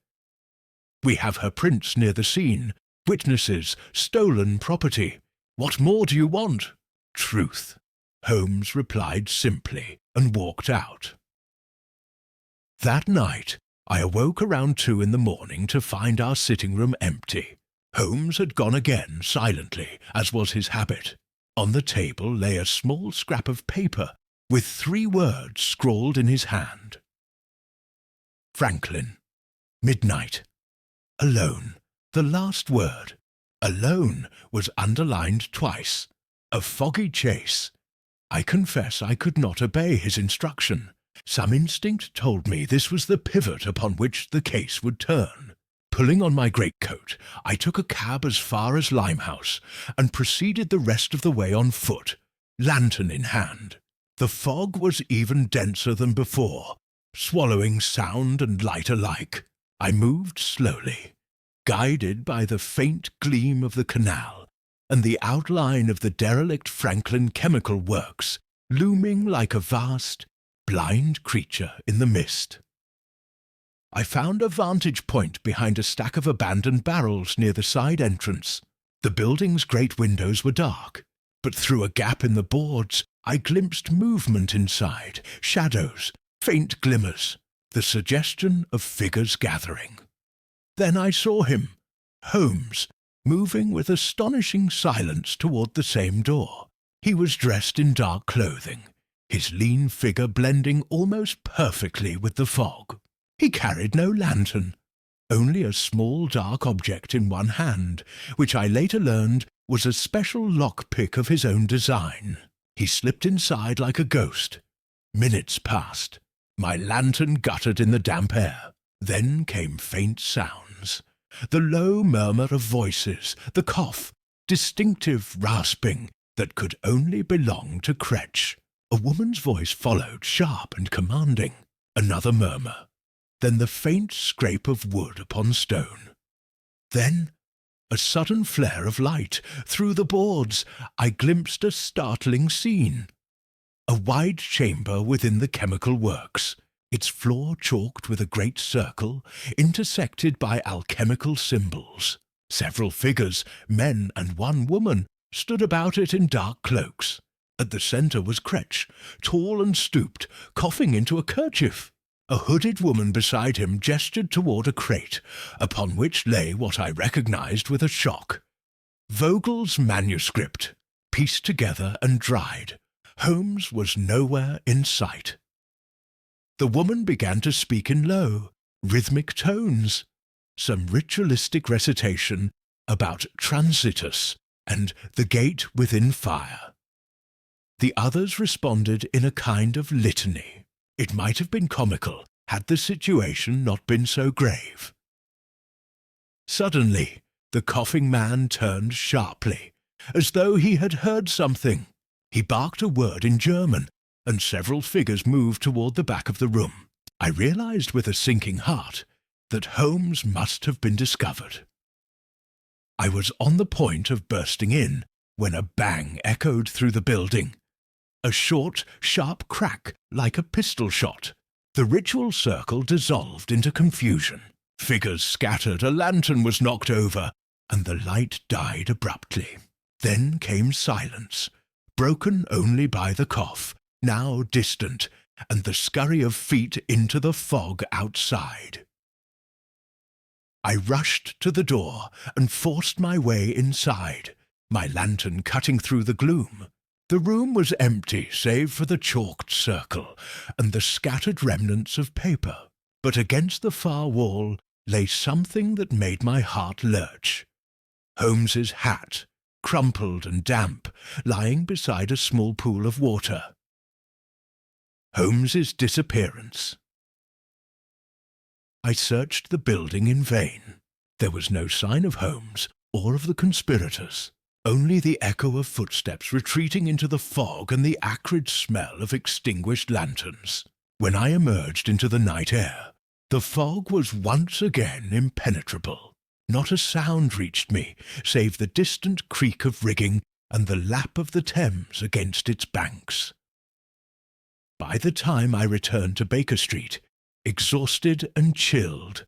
"We have her prints near the scene, witnesses, stolen property. What more do you want?" "Truth," Holmes replied simply, and walked out. That night, I awoke around 2 in the morning to find our sitting room empty. Holmes had gone again silently, as was his habit. On the table lay a small scrap of paper with 3 words scrawled in his hand. Franklin. Midnight. Alone. The last word. Alone was underlined twice. A foggy chase. I confess I could not obey his instruction. Some instinct told me this was the pivot upon which the case would turn. Pulling on my greatcoat, I took a cab as far as Limehouse and proceeded the rest of the way on foot, lantern in hand. The fog was even denser than before, swallowing sound and light alike. I moved slowly, guided by the faint gleam of the canal and the outline of the derelict Franklin Chemical Works, looming like a vast, blind creature in the mist. I found a vantage point behind a stack of abandoned barrels near the side entrance. The building's great windows were dark, but through a gap in the boards I glimpsed movement inside, shadows, faint glimmers, the suggestion of figures gathering. Then I saw him, Holmes, moving with astonishing silence toward the same door. He was dressed in dark clothing, his lean figure blending almost perfectly with the fog. He carried no lantern, only a small dark object in one hand, which I later learned was a special lockpick of his own design. He slipped inside like a ghost. Minutes passed. My lantern guttered in the damp air. Then came faint sounds. The low murmur of voices, the cough, distinctive rasping that could only belong to Kretsch. A woman's voice followed, sharp and commanding. Another murmur. Then the faint scrape of wood upon stone. Then a sudden flare of light. Through the boards I glimpsed a startling scene. A wide chamber within the chemical works, its floor chalked with a great circle, intersected by alchemical symbols. Several figures, men and one woman, stood about it in dark cloaks. At the centre was Kretsch, tall and stooped, coughing into a kerchief. A hooded woman beside him gestured toward a crate, upon which lay what I recognized with a shock. Vogel's manuscript, pieced together and dried. Holmes was nowhere in sight. The woman began to speak in low, rhythmic tones, some ritualistic recitation about transitus and the gate within fire. The others responded in a kind of litany. It might have been comical had the situation not been so grave. Suddenly, the coughing man turned sharply, as though he had heard something. He barked a word in German, and several figures moved toward the back of the room. I realized with a sinking heart that Holmes must have been discovered. I was on the point of bursting in when a bang echoed through the building. A short, sharp crack like a pistol shot. The ritual circle dissolved into confusion. Figures scattered, a lantern was knocked over, and the light died abruptly. Then came silence, broken only by the cough, now distant, and the scurry of feet into the fog outside. I rushed to the door and forced my way inside, my lantern cutting through the gloom. The room was empty save for the chalked circle and the scattered remnants of paper, but against the far wall lay something that made my heart lurch. Holmes's hat, crumpled and damp, lying beside a small pool of water. Holmes's disappearance. I searched the building in vain. There was no sign of Holmes or of the conspirators. Only the echo of footsteps retreating into the fog and the acrid smell of extinguished lanterns. When I emerged into the night air, the fog was once again impenetrable. Not a sound reached me, save the distant creak of rigging and the lap of the Thames against its banks. By the time I returned to Baker Street, exhausted and chilled,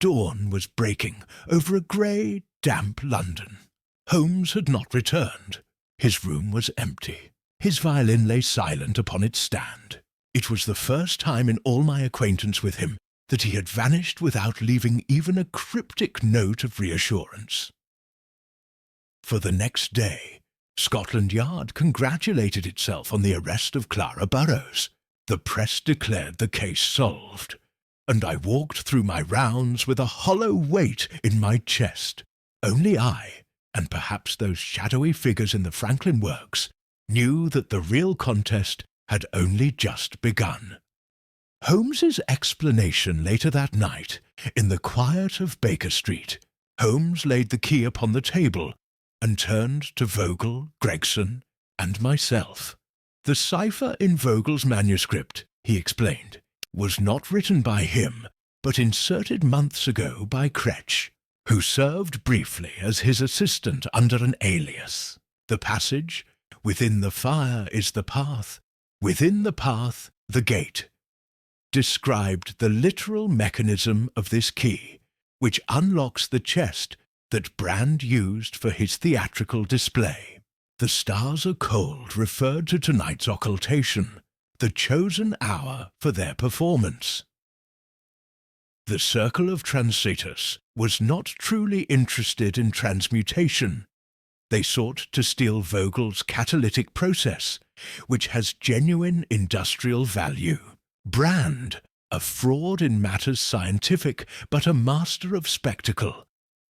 dawn was breaking over a grey, damp London. Holmes had not returned. His room was empty. His violin lay silent upon its stand. It was the first time in all my acquaintance with him that he had vanished without leaving even a cryptic note of reassurance. For the next day, Scotland Yard congratulated itself on the arrest of Clara Burrows. The press declared the case solved, and I walked through my rounds with a hollow weight in my chest. Only I, and perhaps those shadowy figures in the Franklin works, knew that the real contest had only just begun. Holmes's explanation later that night, in the quiet of Baker Street. Holmes laid the key upon the table and turned to Vogel, Gregson, and myself. The cipher in Vogel's manuscript, he explained, was not written by him, but inserted months ago by Kretsch, who served briefly as his assistant under an alias. The passage, "Within the fire is the path, within the path the gate," described the literal mechanism of this key, which unlocks the chest that Brand used for his theatrical display. The stars are cold referred to tonight's occultation, the chosen hour for their performance. The Circle of Transitus was not truly interested in transmutation. They sought to steal Vogel's catalytic process, which has genuine industrial value. Brand, a fraud in matters scientific but a master of spectacle,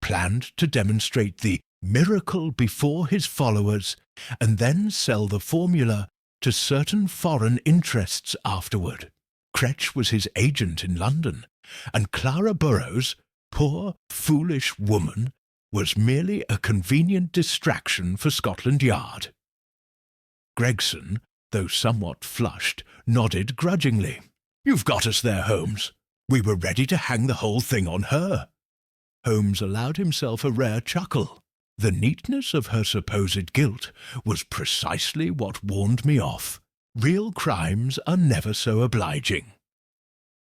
planned to demonstrate the miracle before his followers and then sell the formula to certain foreign interests afterward. Kretsch was his agent in London, and Clara Burrows, poor, foolish woman, was merely a convenient distraction for Scotland Yard. Gregson, though somewhat flushed, nodded grudgingly. "You've got us there, Holmes. We were ready to hang the whole thing on her." Holmes allowed himself a rare chuckle. The neatness of her supposed guilt was precisely what warned me off. Real crimes are never so obliging.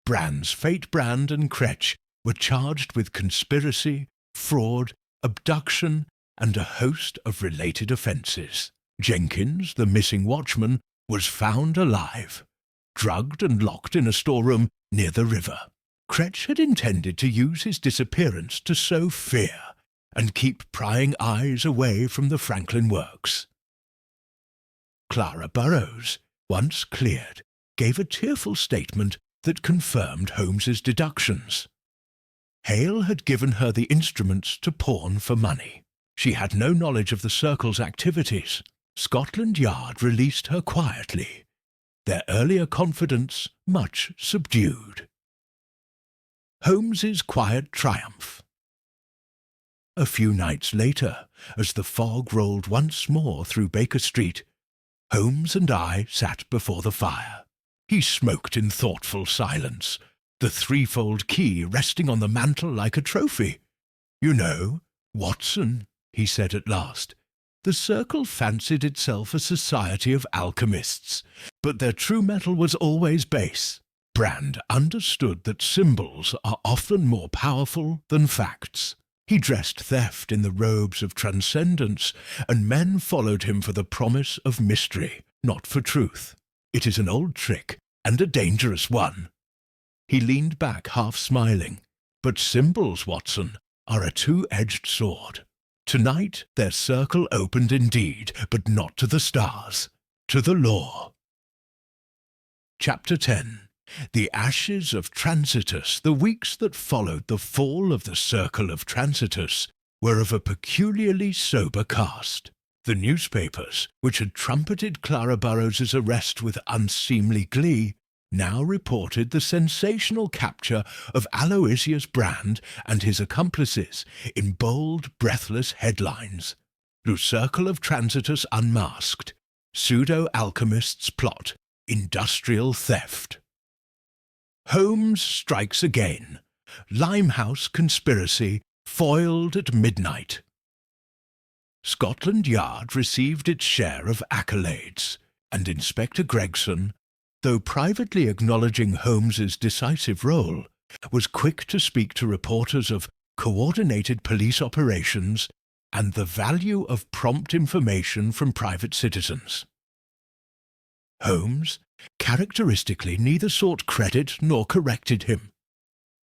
Brand's Fate Brand and Kretsch were charged with conspiracy, fraud, abduction, and a host of related offences. Jenkins, the missing watchman, was found alive, drugged and locked in a storeroom near the river. Kretsch had intended to use his disappearance to sow fear and keep prying eyes away from the Franklin works. Clara Burrows, once cleared, gave a tearful statement that confirmed Holmes's deductions. Hale had given her the instruments to pawn for money. She had no knowledge of the Circle's activities. Scotland Yard released her quietly, their earlier confidence much subdued. Holmes's quiet triumph. A few nights later, as the fog rolled once more through Baker Street, Holmes and I sat before the fire. He smoked in thoughtful silence, the threefold key resting on the mantel like a trophy. "You know, Watson," he said at last, "the Circle fancied itself a society of alchemists, but their true metal was always base. Brand understood that symbols are often more powerful than facts. He dressed theft in the robes of transcendence, and men followed him for the promise of mystery, not for truth. It is an old trick, and a dangerous one." He leaned back, half smiling. "But symbols, Watson, are a two-edged sword. Tonight their circle opened indeed, but not to the stars, to the law." Chapter 10. The Ashes of Transitus. The weeks that followed the fall of the Circle of Transitus were of a peculiarly sober cast. The newspapers, which had trumpeted Clara Burrows's arrest with unseemly glee, now reported the sensational capture of Aloysius Brand and his accomplices in bold, breathless headlines. "The Circle of Transitus unmasked. Pseudo-alchemists plot. Industrial theft." Holmes strikes again. Limehouse conspiracy foiled at midnight. Scotland Yard received its share of accolades, and Inspector Gregson, though privately acknowledging Holmes's decisive role, was quick to speak to reporters of coordinated police operations and the value of prompt information from private citizens. Holmes, characteristically, neither sought credit nor corrected him.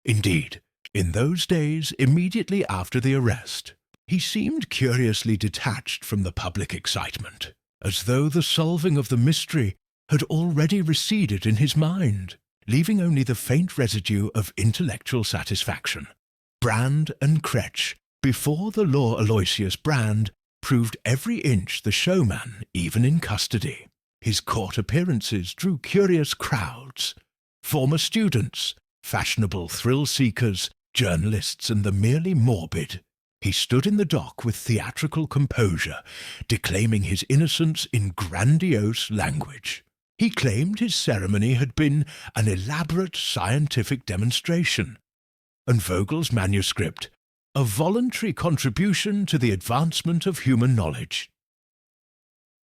Indeed, in those days immediately after the arrest, He seemed curiously detached from the public excitement, as though the solving of the mystery had already receded in his mind, leaving only the faint residue of intellectual satisfaction. Brand and Kretsch, before the law Aloysius Brand, proved every inch the showman even in custody. His court appearances drew curious crowds. Former students, fashionable thrill-seekers, journalists and the merely morbid. He stood in the dock with theatrical composure, declaiming his innocence in grandiose language. He claimed his ceremony had been an elaborate scientific demonstration, and Vogel's manuscript, a voluntary contribution to the advancement of human knowledge.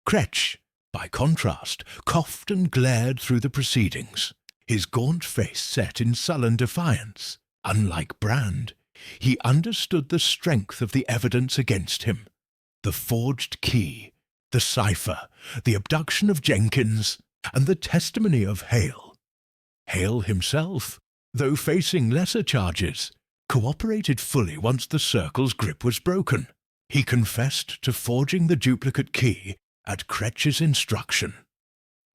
Kretsch, by contrast, coughed and glared through the proceedings, his gaunt face set in sullen defiance. Unlike Brand, he understood the strength of the evidence against him. The forged key, the cipher, the abduction of Jenkins, and the testimony of Hale. Hale himself, though facing lesser charges, cooperated fully once the Circle's grip was broken. He confessed to forging the duplicate key at Kretsch's instruction,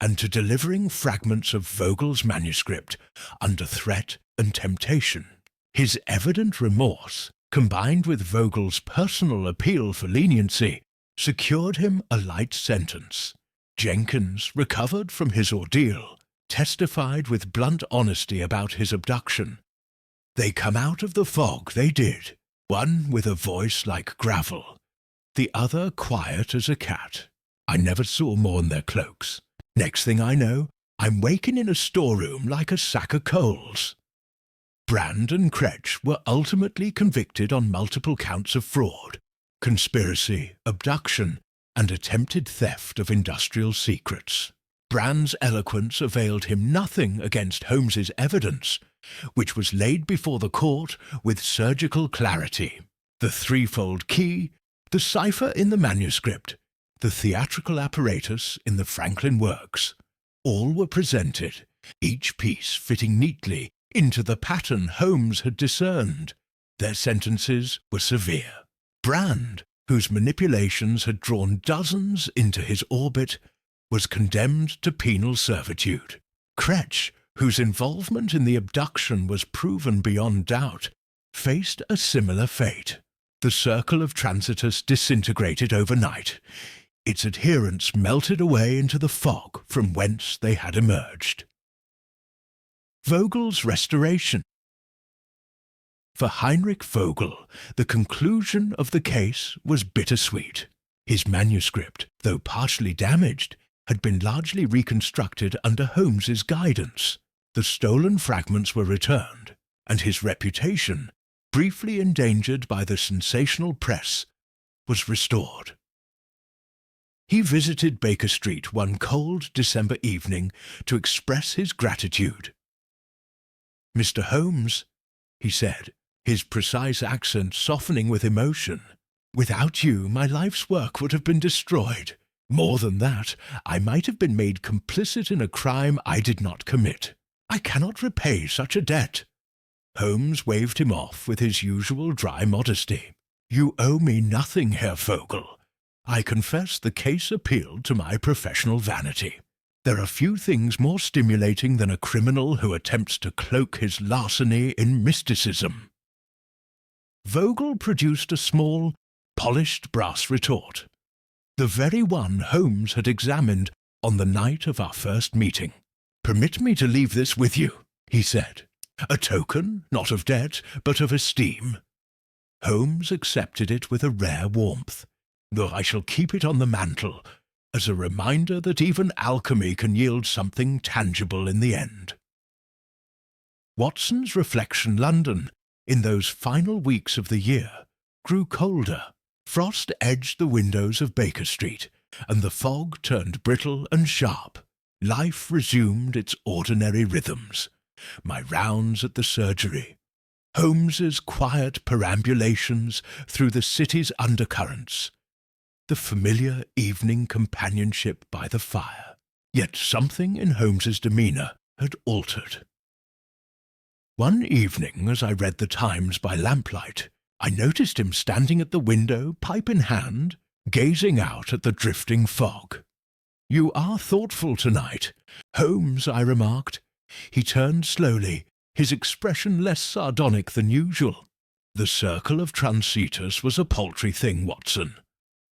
and to delivering fragments of Vogel's manuscript under threat and temptation. His evident remorse, combined with Vogel's personal appeal for leniency, secured him a light sentence. Jenkins, recovered from his ordeal, testified with blunt honesty about his abduction. They come out of the fog, they did, one with a voice like gravel, the other quiet as a cat. I never saw mourn their cloaks. Next thing I know, I'm waking in a storeroom like a sack of coals. Brand and Kretsch were ultimately convicted on multiple counts of fraud, conspiracy, abduction, and attempted theft of industrial secrets. Brand's eloquence availed him nothing against Holmes's evidence, which was laid before the court with surgical clarity. The threefold key, the cipher in the manuscript, the theatrical apparatus in the Franklin works, all were presented, each piece fitting neatly into the pattern Holmes had discerned. Their sentences were severe. Brand, whose manipulations had drawn dozens into his orbit, was condemned to penal servitude. Kretsch, whose involvement in the abduction was proven beyond doubt, faced a similar fate. The circle of Transitus disintegrated overnight. Its adherents melted away into the fog from whence they had emerged. Vogel's restoration. For Heinrich Vogel, the conclusion of the case was bittersweet. His manuscript, though partially damaged, had been largely reconstructed under Holmes's guidance. The stolen fragments were returned, and his reputation, briefly endangered by the sensational press, was restored. He visited Baker Street one cold December evening to express his gratitude. "Mr. Holmes," he said, his precise accent softening with emotion, "without you my life's work would have been destroyed. More than that, I might have been made complicit in a crime I did not commit. I cannot repay such a debt." Holmes waved him off with his usual dry modesty. "You owe me nothing, Herr Vogel. I confess the case appealed to my professional vanity. There are few things more stimulating than a criminal who attempts to cloak his larceny in mysticism." Vogel produced a small, polished brass retort, the very one Holmes had examined on the night of our first meeting. "Permit me to leave this with you," he said. "A token, not of debt, but of esteem." Holmes accepted it with a rare warmth, though I shall keep it on the mantel, as a reminder that even alchemy can yield something tangible in the end. Watson's Reflection London, in those final weeks of the year, grew colder. Frost edged the windows of Baker Street, and the fog turned brittle and sharp. Life resumed its ordinary rhythms. My rounds at the surgery, Holmes's quiet perambulations through the city's undercurrents, the familiar evening companionship by the fire. Yet something in Holmes's demeanour had altered. One evening, as I read the Times by lamplight, I noticed him standing at the window, pipe in hand, gazing out at the drifting fog. "You are thoughtful tonight, Holmes," I remarked. He turned slowly, his expression less sardonic than usual. "The circle of Transitus was a paltry thing, Watson.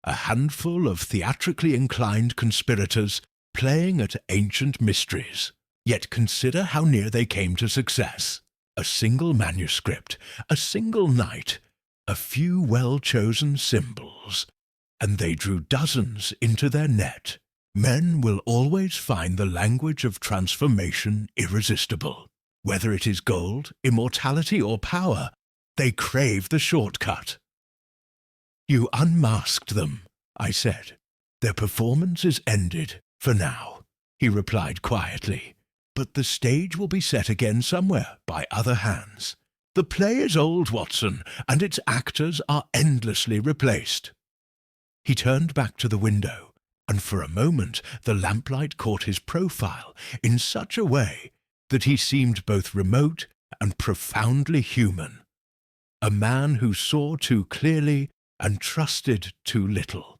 A handful of theatrically inclined conspirators playing at ancient mysteries. Yet consider how near they came to success. A single manuscript, a single night, a few well-chosen symbols, and they drew dozens into their net. Men will always find the language of transformation irresistible. Whether it is gold, immortality, or power, they crave the shortcut." "You unmasked them," I said. "Their performance is ended, for now," he replied quietly. "But the stage will be set again somewhere by other hands. The play is old, Watson, and its actors are endlessly replaced." He turned back to the window, and for a moment the lamplight caught his profile in such a way that he seemed both remote and profoundly human. A man who saw too clearly and trusted too little.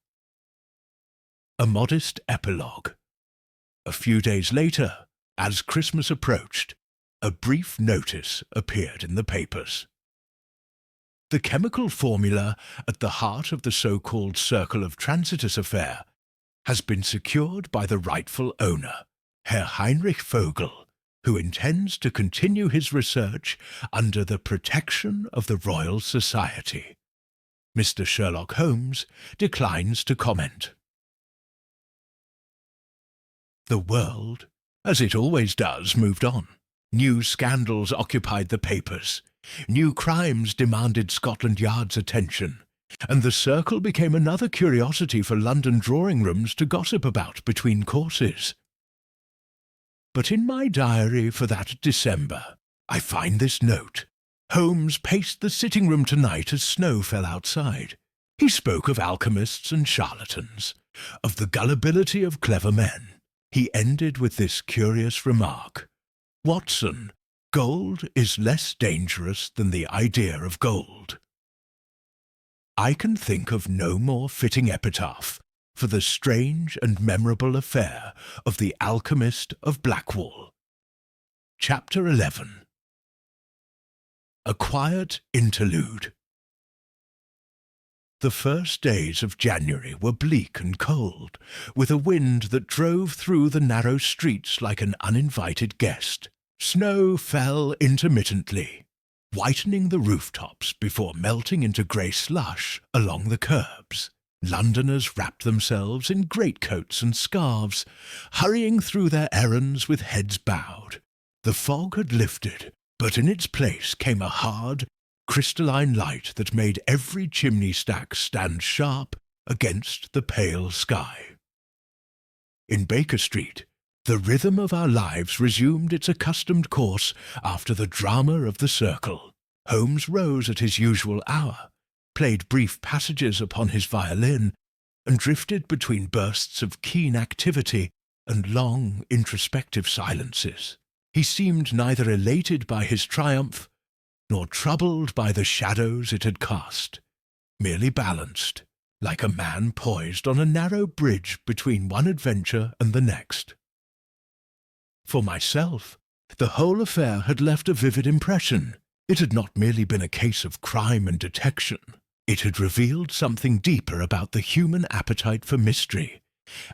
A modest epilogue. A few days later, as Christmas approached, a brief notice appeared in the papers. The chemical formula at the heart of the so-called Circle of Transitus affair has been secured by the rightful owner, Herr Heinrich Vogel, who intends to continue his research under the protection of the Royal Society. Mr. Sherlock Holmes declines to comment. The world, as it always does, moved on. New scandals occupied the papers. New crimes demanded Scotland Yard's attention, and the Circle became another curiosity for London drawing rooms to gossip about between courses. But in my diary for that December, I find this note. Holmes paced the sitting room tonight as snow fell outside. He spoke of alchemists and charlatans, of the gullibility of clever men. He ended with this curious remark: "Watson, gold is less dangerous than the idea of gold." I can think of no more fitting epitaph for the strange and memorable affair of the Alchemist of Blackwall. Chapter 11. A quiet interlude. The first days of January were bleak and cold, with a wind that drove through the narrow streets like an uninvited guest. Snow fell intermittently, whitening the rooftops before melting into grey slush along the curbs. Londoners wrapped themselves in greatcoats and scarves, hurrying through their errands with heads bowed. The fog had lifted, but in its place came a hard, crystalline light that made every chimney stack stand sharp against the pale sky. In Baker Street, the rhythm of our lives resumed its accustomed course after the drama of the Circle. Holmes rose at his usual hour, played brief passages upon his violin, and drifted between bursts of keen activity and long, introspective silences. He seemed neither elated by his triumph nor troubled by the shadows it had cast, merely balanced, like a man poised on a narrow bridge between one adventure and the next. For myself, the whole affair had left a vivid impression. It had not merely been a case of crime and detection. It had revealed something deeper about the human appetite for mystery,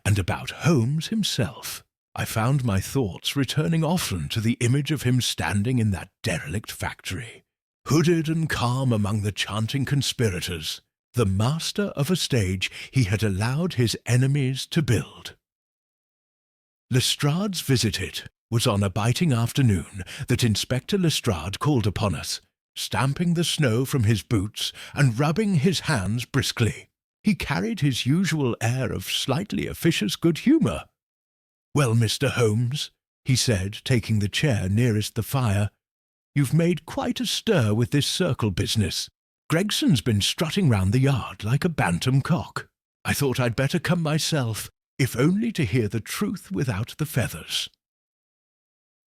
and about Holmes himself. I found my thoughts returning often to the image of him standing in that derelict factory, hooded and calm among the chanting conspirators, the master of a stage he had allowed his enemies to build. Lestrade's visit was on a biting afternoon that Inspector Lestrade called upon us, stamping the snow from his boots and rubbing his hands briskly. He carried his usual air of slightly officious good humour. "Well, Mr. Holmes," he said, taking the chair nearest the fire, "you've made quite a stir with this Circle business. Gregson's been strutting round the yard like a bantam cock. I thought I'd better come myself, if only to hear the truth without the feathers."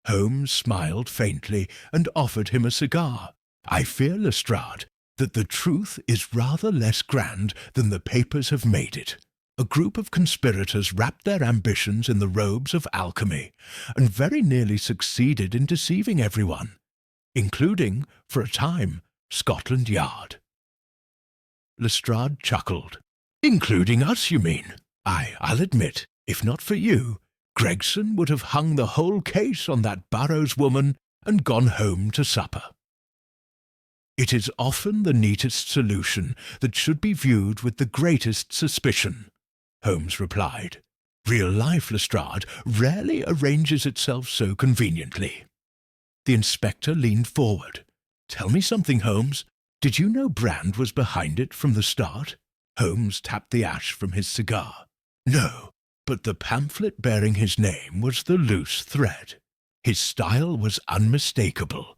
Holmes smiled faintly and offered him a cigar. I fear, Lestrade, that the truth is rather less grand than the papers have made it. A group of conspirators wrapped their ambitions in the robes of alchemy and very nearly succeeded in deceiving everyone, including, for a time, Scotland Yard. Lestrade chuckled. Including us, you mean? I'll admit, if not for you, Gregson would have hung the whole case on that Burrows woman and gone home to supper. It is often the neatest solution that should be viewed with the greatest suspicion, Holmes replied. Real life, Lestrade, rarely arranges itself so conveniently. The inspector leaned forward. Tell me something, Holmes. Did you know Brand was behind it from the start? Holmes tapped the ash from his cigar. No, but the pamphlet bearing his name was the loose thread. His style was unmistakable,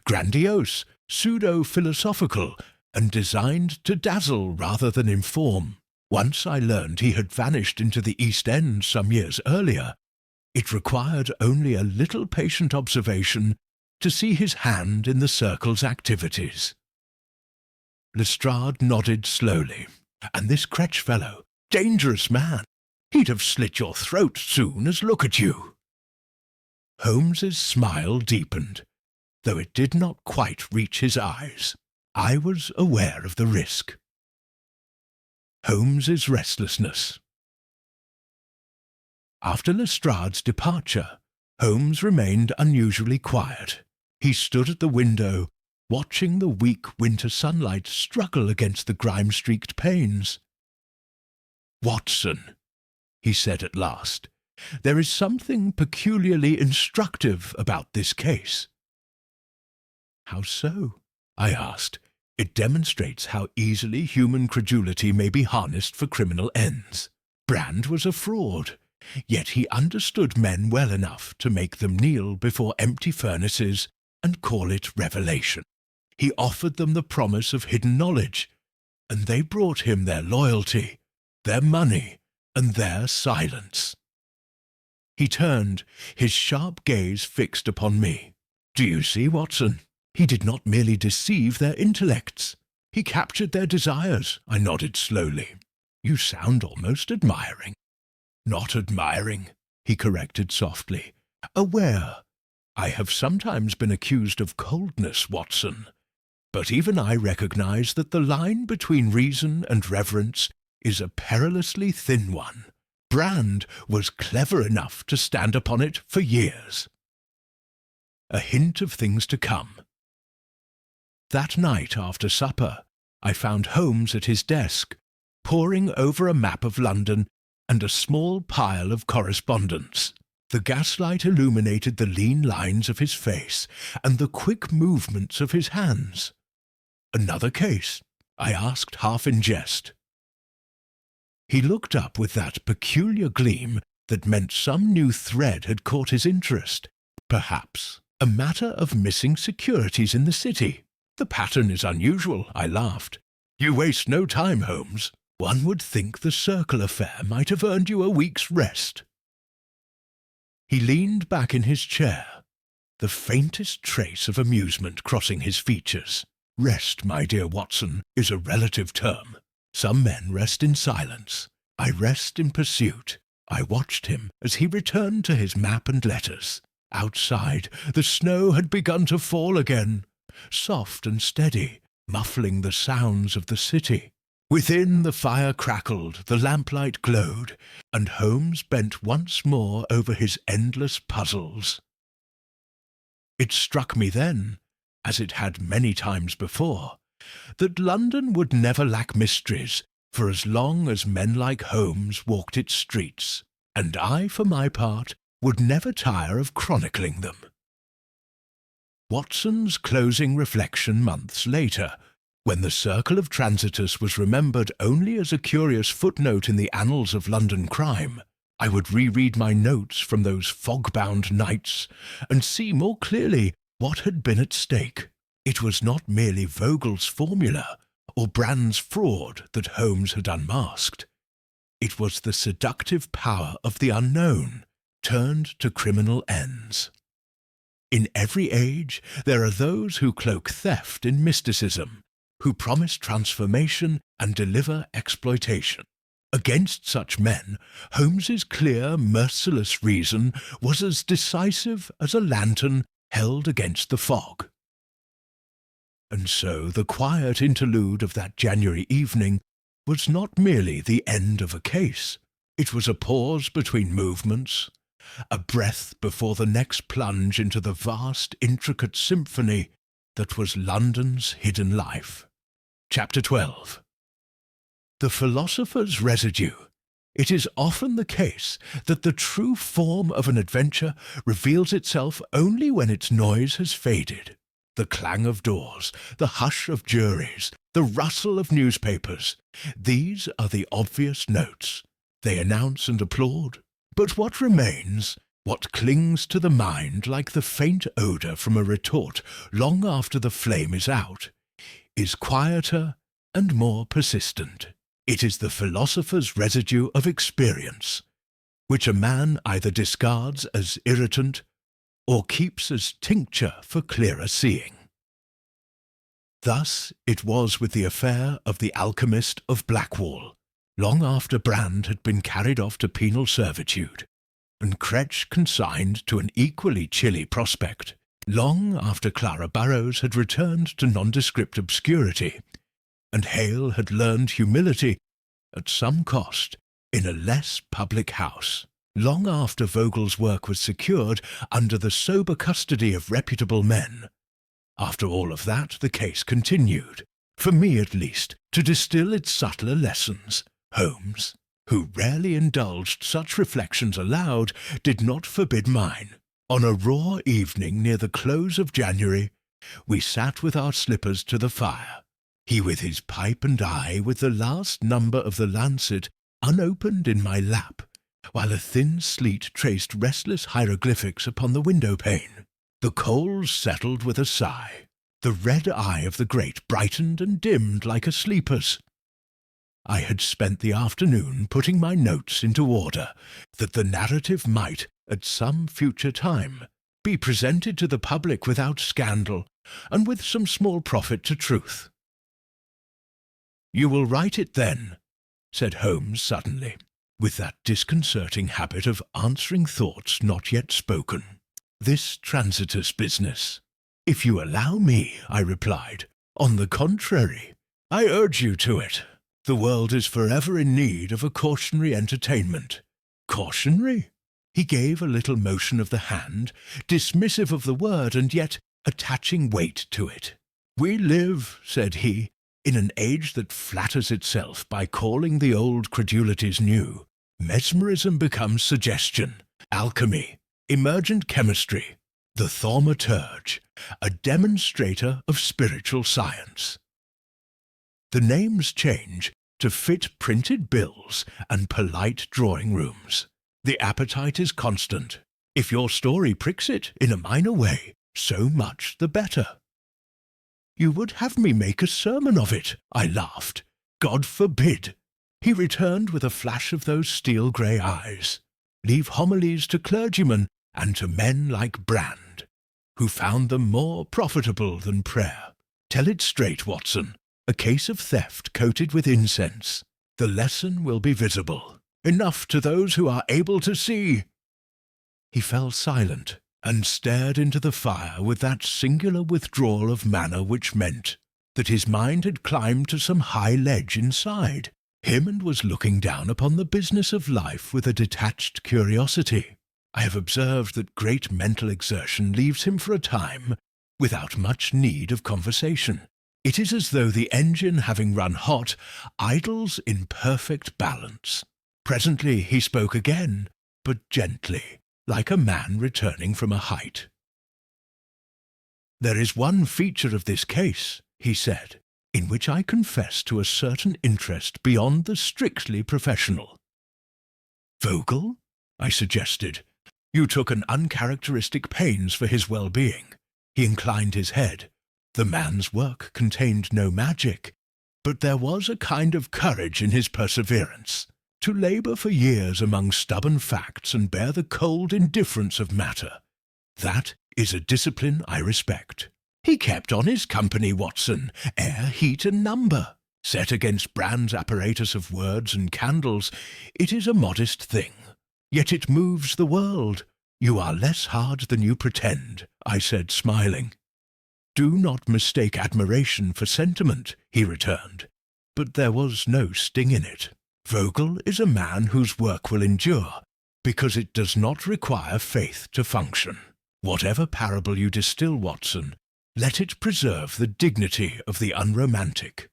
grandiose, pseudo-philosophical, and designed to dazzle rather than inform. Once I learned he had vanished into the East End some years earlier, it required only a little patient observation to see his hand in the circle's activities. Lestrade nodded slowly. And this Kretsch fellow, dangerous man. He'd have slit your throat soon as look at you. Holmes's smile deepened, though it did not quite reach his eyes. I was aware of the risk. Holmes's restlessness. After Lestrade's departure, Holmes remained unusually quiet. He stood at the window, watching the weak winter sunlight struggle against the grime-streaked panes. Watson, he said at last, there is something peculiarly instructive about this case. How so? I asked. It demonstrates how easily human credulity may be harnessed for criminal ends. Brand was a fraud, yet he understood men well enough to make them kneel before empty furnaces and call it revelation. He offered them the promise of hidden knowledge, and they brought him their loyalty, their money, and their silence. He turned, his sharp gaze fixed upon me. Do you see, Watson? He did not merely deceive their intellects. He captured their desires, I nodded slowly. You sound almost admiring. Not admiring, he corrected softly. Aware. I have sometimes been accused of coldness, Watson. But even I recognize that the line between reason and reverence is a perilously thin one. Brand was clever enough to stand upon it for years. A hint of things to come. That night after supper, I found Holmes at his desk, poring over a map of London and a small pile of correspondence. The gaslight illuminated the lean lines of his face and the quick movements of his hands. Another case? I asked half in jest. He looked up with that peculiar gleam that meant some new thread had caught his interest. Perhaps a matter of missing securities in the city. The pattern is unusual, I laughed. You waste no time, Holmes. One would think the Circle affair might have earned you a week's rest. He leaned back in his chair, the faintest trace of amusement crossing his features. Rest, my dear Watson, is a relative term. Some men rest in silence. I rest in pursuit. I watched him as he returned to his map and letters. Outside, the snow had begun to fall again, soft and steady, muffling the sounds of the city. Within, the fire crackled, the lamplight glowed, and Holmes bent once more over his endless puzzles. It struck me then, as it had many times before, that London would never lack mysteries for as long as men like Holmes walked its streets, and I, for my part, would never tire of chronicling them. Watson's closing reflection months later, when the Circle of Transitus was remembered only as a curious footnote in the annals of London crime, I would reread my notes from those fog-bound nights and see more clearly what had been at stake. It was not merely Vogel's formula or Brand's fraud that Holmes had unmasked. It was the seductive power of the unknown, turned to criminal ends. In every age there are those who cloak theft in mysticism, who promise transformation and deliver exploitation. Against such men, Holmes's clear, merciless reason was as decisive as a lantern held against the fog. And so the quiet interlude of that January evening was not merely the end of a case. It was a pause between movements, a breath before the next plunge into the vast, intricate symphony that was London's hidden life. Chapter 12. The philosopher's residue. It is often the case that the true form of an adventure reveals itself only when its noise has faded. The clang of doors, the hush of juries, the rustle of newspapers, these are the obvious notes. They announce and applaud. But what remains, what clings to the mind like the faint odour from a retort long after the flame is out, is quieter and more persistent. It is the philosopher's residue of experience, which a man either discards as irritant or keeps as tincture for clearer seeing. Thus it was with the affair of the Alchemist of Blackwall, long after Brand had been carried off to penal servitude, and Cretch consigned to an equally chilly prospect, long after Clara Burrows had returned to nondescript obscurity, and Hale had learned humility, at some cost, in a less public house, long after Vogel's work was secured under the sober custody of reputable men. After all of that, the case continued, for me at least, to distill its subtler lessons. Holmes, who rarely indulged such reflections aloud, did not forbid mine. On a raw evening near the close of January, we sat with our slippers to the fire, he with his pipe and I with the last number of the Lancet unopened in my lap, while a thin sleet traced restless hieroglyphics upon the window-pane. The coals settled with a sigh. The red eye of the grate brightened and dimmed like a sleeper's. I had spent the afternoon putting my notes into order, that the narrative might, at some future time, be presented to the public without scandal, and with some small profit to truth. "You will write it then," said Holmes suddenly, with that disconcerting habit of answering thoughts not yet spoken. "This transitous business." "If you allow me," I replied. "On the contrary, I urge you to it. The world is forever in need of a cautionary entertainment." "Cautionary?" He gave a little motion of the hand, dismissive of the word and yet attaching weight to it. "We live," said he, "in an age that flatters itself by calling the old credulities new. Mesmerism becomes suggestion, alchemy, emergent chemistry, the thaumaturge, a demonstrator of spiritual science. The names change to fit printed bills and polite drawing rooms. The appetite is constant. If your story pricks it in a minor way, so much the better." "You would have me make a sermon of it," I laughed. "God forbid." He returned with a flash of those steel-grey eyes. "Leave homilies to clergymen and to men like Brand, who found them more profitable than prayer. Tell it straight, Watson. A case of theft coated with incense. The lesson will be visible. Enough to those who are able to see." He fell silent, and stared into the fire with that singular withdrawal of manner which meant that his mind had climbed to some high ledge inside him and was looking down upon the business of life with a detached curiosity. I have observed that great mental exertion leaves him for a time without much need of conversation. It is as though the engine, having run hot, idles in perfect balance. Presently he spoke again, but gently, like a man returning from a height. "There is one feature of this case," he said, "in which I confess to a certain interest beyond the strictly professional." "Vogel?" I suggested. "You took an uncharacteristic pains for his well-being." He inclined his head. The man's work contained no magic, but there was a kind of courage in his perseverance. To labour for years among stubborn facts and bear the cold indifference of matter, that is a discipline I respect. He kept on his company, Watson, air, heat, and number. Set against Brand's apparatus of words and candles, it is a modest thing. Yet it moves the world. You are less hard than you pretend, I said, smiling. Do not mistake admiration for sentiment, he returned. But there was no sting in it. Vogel is a man whose work will endure, because it does not require faith to function. Whatever parable you distill, Watson, let it preserve the dignity of the unromantic.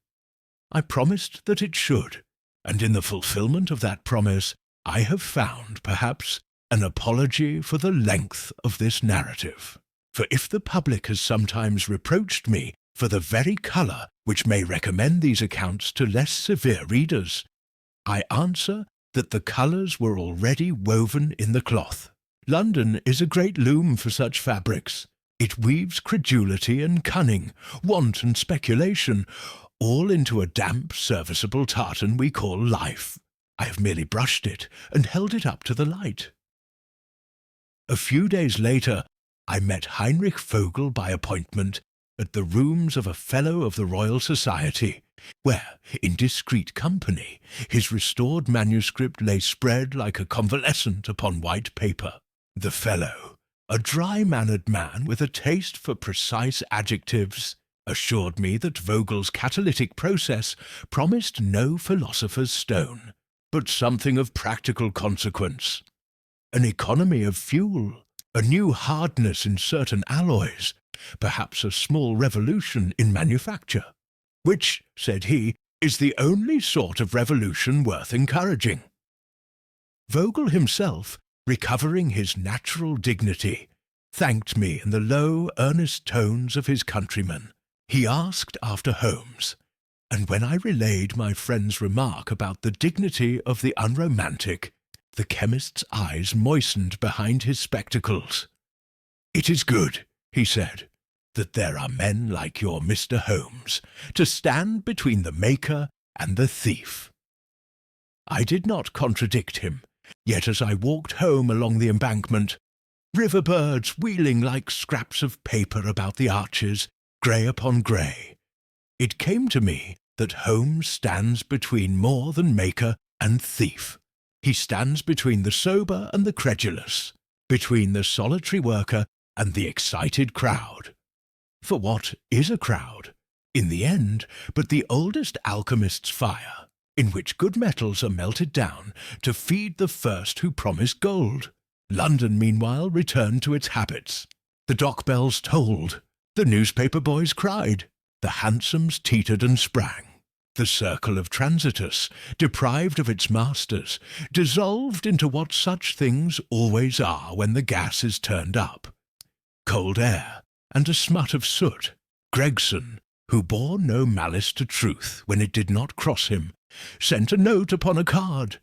I promised that it should, and in the fulfilment of that promise I have found, perhaps, an apology for the length of this narrative. For if the public has sometimes reproached me for the very colour which may recommend these accounts to less severe readers, I answer that the colours were already woven in the cloth. London is a great loom for such fabrics. It weaves credulity and cunning, want and speculation, all into a damp, serviceable tartan we call life. I have merely brushed it and held it up to the light. A few days later, I met Heinrich Vogel by appointment at the rooms of a Fellow of the Royal Society, where, in discreet company, his restored manuscript lay spread like a convalescent upon white paper. The Fellow, a dry-mannered man with a taste for precise adjectives, assured me that Vogel's catalytic process promised no philosopher's stone, but something of practical consequence. An economy of fuel, a new hardness in certain alloys, perhaps a small revolution in manufacture, which, said he, is the only sort of revolution worth encouraging. Vogel himself, recovering his natural dignity, thanked me in the low, earnest tones of his countryman. He asked after Holmes, and when I relayed my friend's remark about the dignity of the unromantic, the chemist's eyes moistened behind his spectacles. "It is good," he said, "that there are men like your Mr. Holmes to stand between the maker and the thief." I did not contradict him, yet as I walked home along the embankment, river birds wheeling like scraps of paper about the arches, grey upon grey, it came to me that Holmes stands between more than maker and thief. He stands between the sober and the credulous, between the solitary worker and the excited crowd. For what is a crowd, in the end, but the oldest alchemist's fire, in which good metals are melted down to feed the first who promise gold? London, meanwhile, returned to its habits. The dock bells tolled, the newspaper boys cried, the hansoms teetered and sprang. The circle of Transitus, deprived of its masters, dissolved into what such things always are when the gas is turned up. Cold air and a smut of soot. Gregson, who bore no malice to truth when it did not cross him, sent a note upon a card.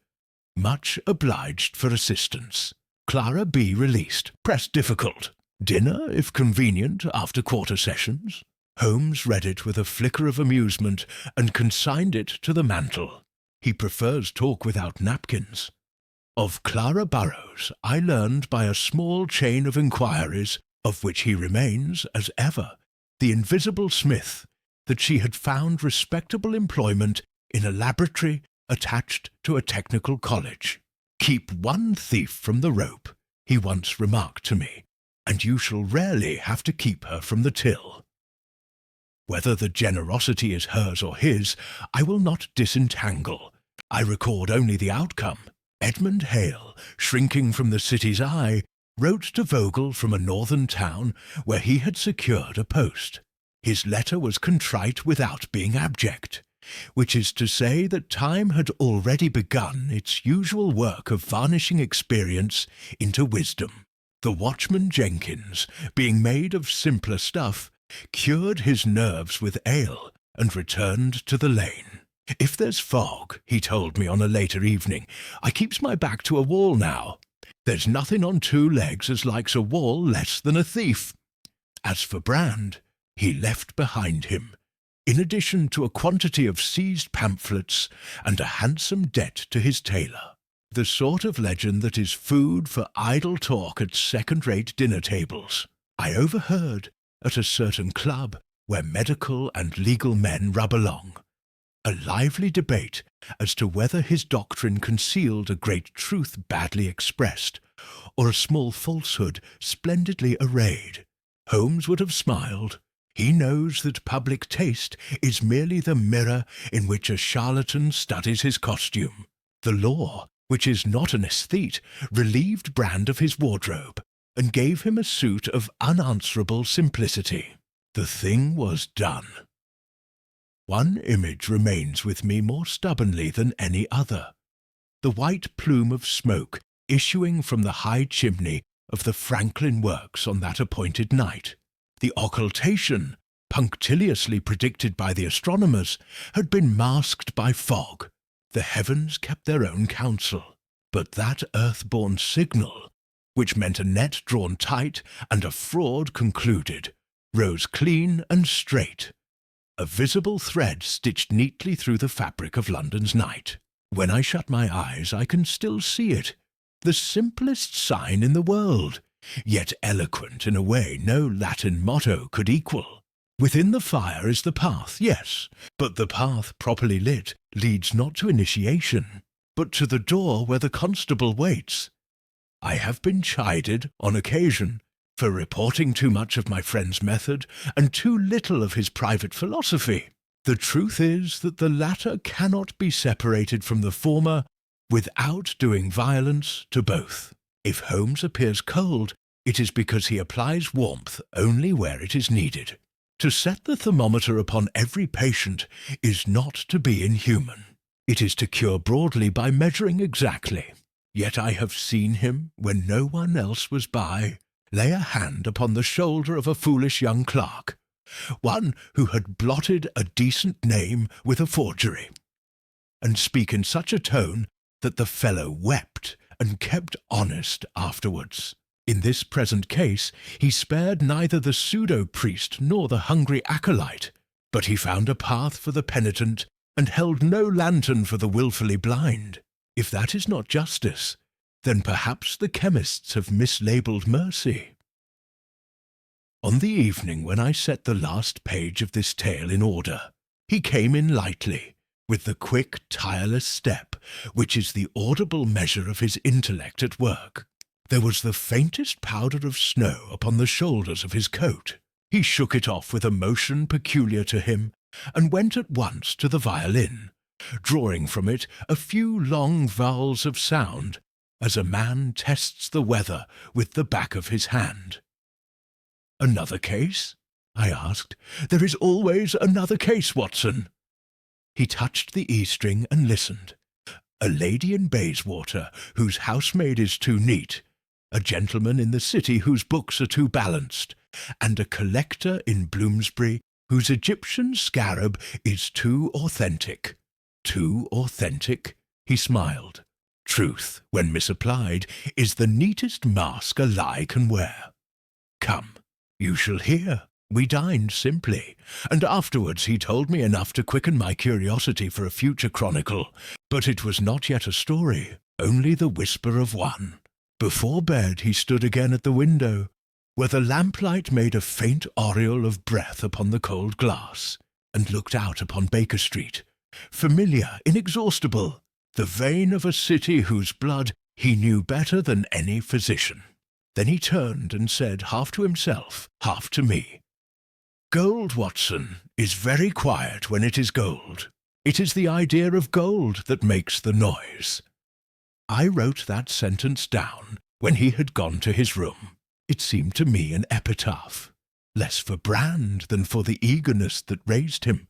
Much obliged for assistance. Clara B. released. Press difficult. Dinner, if convenient, after quarter sessions. Holmes read it with a flicker of amusement and consigned it to the mantel. He prefers talk without napkins. Of Clara Burrows I learned by a small chain of inquiries, of which he remains, as ever, the invisible smith, that she had found respectable employment in a laboratory attached to a technical college. "Keep one thief from the rope," he once remarked to me, "and you shall rarely have to keep her from the till." Whether the generosity is hers or his, I will not disentangle. I record only the outcome. Edmund Hale, shrinking from the city's eye, wrote to Vogel from a northern town where he had secured a post. His letter was contrite without being abject, which is to say that time had already begun its usual work of varnishing experience into wisdom. The watchman Jenkins, being made of simpler stuff, cured his nerves with ale and returned to the lane. "If there's fog," he told me on a later evening, "I keeps my back to a wall now. There's nothing on two legs as likes a wall less than a thief." As for Brand, he left behind him, in addition to a quantity of seized pamphlets and a handsome debt to his tailor, the sort of legend that is food for idle talk at second-rate dinner tables. I overheard at a certain club where medical and legal men rub along. A lively debate as to whether his doctrine concealed a great truth badly expressed, or a small falsehood splendidly arrayed. Holmes would have smiled. He knows that public taste is merely the mirror in which a charlatan studies his costume. The law, which is not an aesthete, relieved Brand of his wardrobe, and gave him a suit of unanswerable simplicity. The thing was done. One image remains with me more stubbornly than any other. The white plume of smoke issuing from the high chimney of the Franklin Works on that appointed night. The occultation, punctiliously predicted by the astronomers, had been masked by fog. The heavens kept their own counsel. But that earth-born signal, which meant a net drawn tight and a fraud concluded, rose clean and straight, a visible thread stitched neatly through the fabric of London's night. When I shut my eyes, I can still see it, the simplest sign in the world, yet eloquent in a way no Latin motto could equal. Within the fire is the path, yes, but the path properly lit leads not to initiation, but to the door where the constable waits. I have been chided, on occasion, for reporting too much of my friend's method and too little of his private philosophy. The truth is that the latter cannot be separated from the former without doing violence to both. If Holmes appears cold, it is because he applies warmth only where it is needed. To set the thermometer upon every patient is not to be inhuman. It is to cure broadly by measuring exactly. Yet I have seen him, when no one else was by, lay a hand upon the shoulder of a foolish young clerk, one who had blotted a decent name with a forgery, and speak in such a tone that the fellow wept and kept honest afterwards. In this present case he spared neither the pseudo-priest nor the hungry acolyte, but he found a path for the penitent and held no lantern for the wilfully blind. If that is not justice, then perhaps the chemists have mislabelled mercy. On the evening when I set the last page of this tale in order, he came in lightly, with the quick, tireless step, which is the audible measure of his intellect at work. There was the faintest powder of snow upon the shoulders of his coat. He shook it off with a motion peculiar to him, and went at once to the violin, drawing from it a few long vowels of sound, as a man tests the weather with the back of his hand. "Another case?" I asked. "There is always another case, Watson." He touched the E-string and listened. "A lady in Bayswater whose housemaid is too neat, a gentleman in the city whose books are too balanced, and a collector in Bloomsbury whose Egyptian scarab is too authentic." "Too authentic?" He smiled. "Truth, when misapplied, is the neatest mask a lie can wear. Come, you shall hear." We dined simply, and afterwards he told me enough to quicken my curiosity for a future chronicle, but it was not yet a story, only the whisper of one. Before bed he stood again at the window, where the lamplight made a faint aureole of breath upon the cold glass, and looked out upon Baker Street, familiar, inexhaustible, the vein of a city whose blood he knew better than any physician. Then he turned and said, half to himself, half to me, "Gold, Watson, is very quiet when it is gold. It is the idea of gold that makes the noise." I wrote that sentence down when he had gone to his room. It seemed to me an epitaph, less for Brand than for the eagerness that raised him,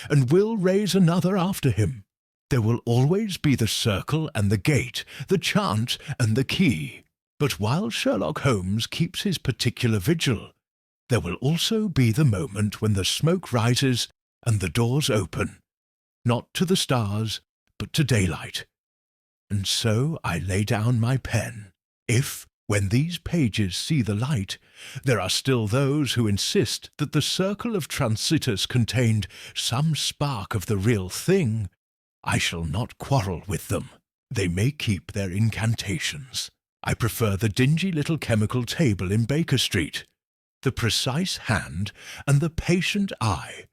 and will raise another after him. There will always be the circle and the gate, the chant and the key. But while Sherlock Holmes keeps his particular vigil, there will also be the moment when the smoke rises and the doors open, not to the stars, but to daylight. And so I lay down my pen. If, when these pages see the light, there are still those who insist that the circle of transitors contained some spark of the real thing, I shall not quarrel with them. They may keep their incantations. I prefer the dingy little chemical table in Baker Street. the precise hand, and the patient eye.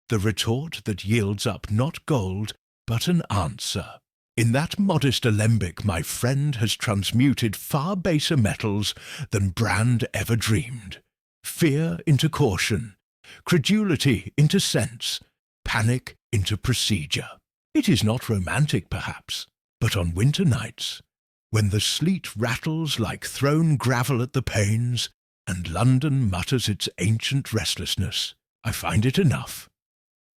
The retort that yields up not gold, but an answer. In that modest alembic my friend has transmuted far baser metals than Brand ever dreamed. Fear into caution, credulity into sense, panic into procedure. It is not romantic, perhaps, but on winter nights, when the sleet rattles like thrown gravel at the panes, and London mutters its ancient restlessness, I find it enough.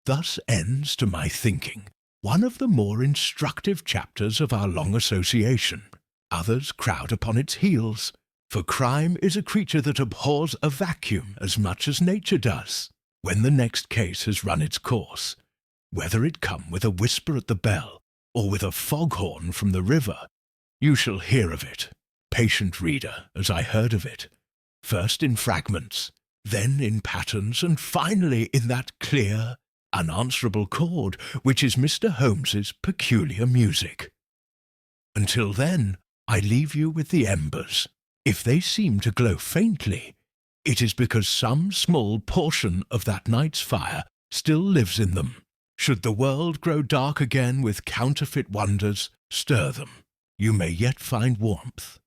Thus ends, to my thinking, one of the more instructive chapters of our long association. Others crowd upon its heels, for crime is a creature that abhors a vacuum as much as nature does. When the next case has run its course, whether it come with a whisper at the bell, or with a foghorn from the river, you shall hear of it, patient reader, as I heard of it, first in fragments, then in patterns, and finally in that clear, unanswerable chord which is Mr. Holmes's peculiar music. Until then, I leave you with the embers. If they seem to glow faintly, it is because some small portion of that night's fire still lives in them. Should the world grow dark again with counterfeit wonders, stir them. You may yet find warmth.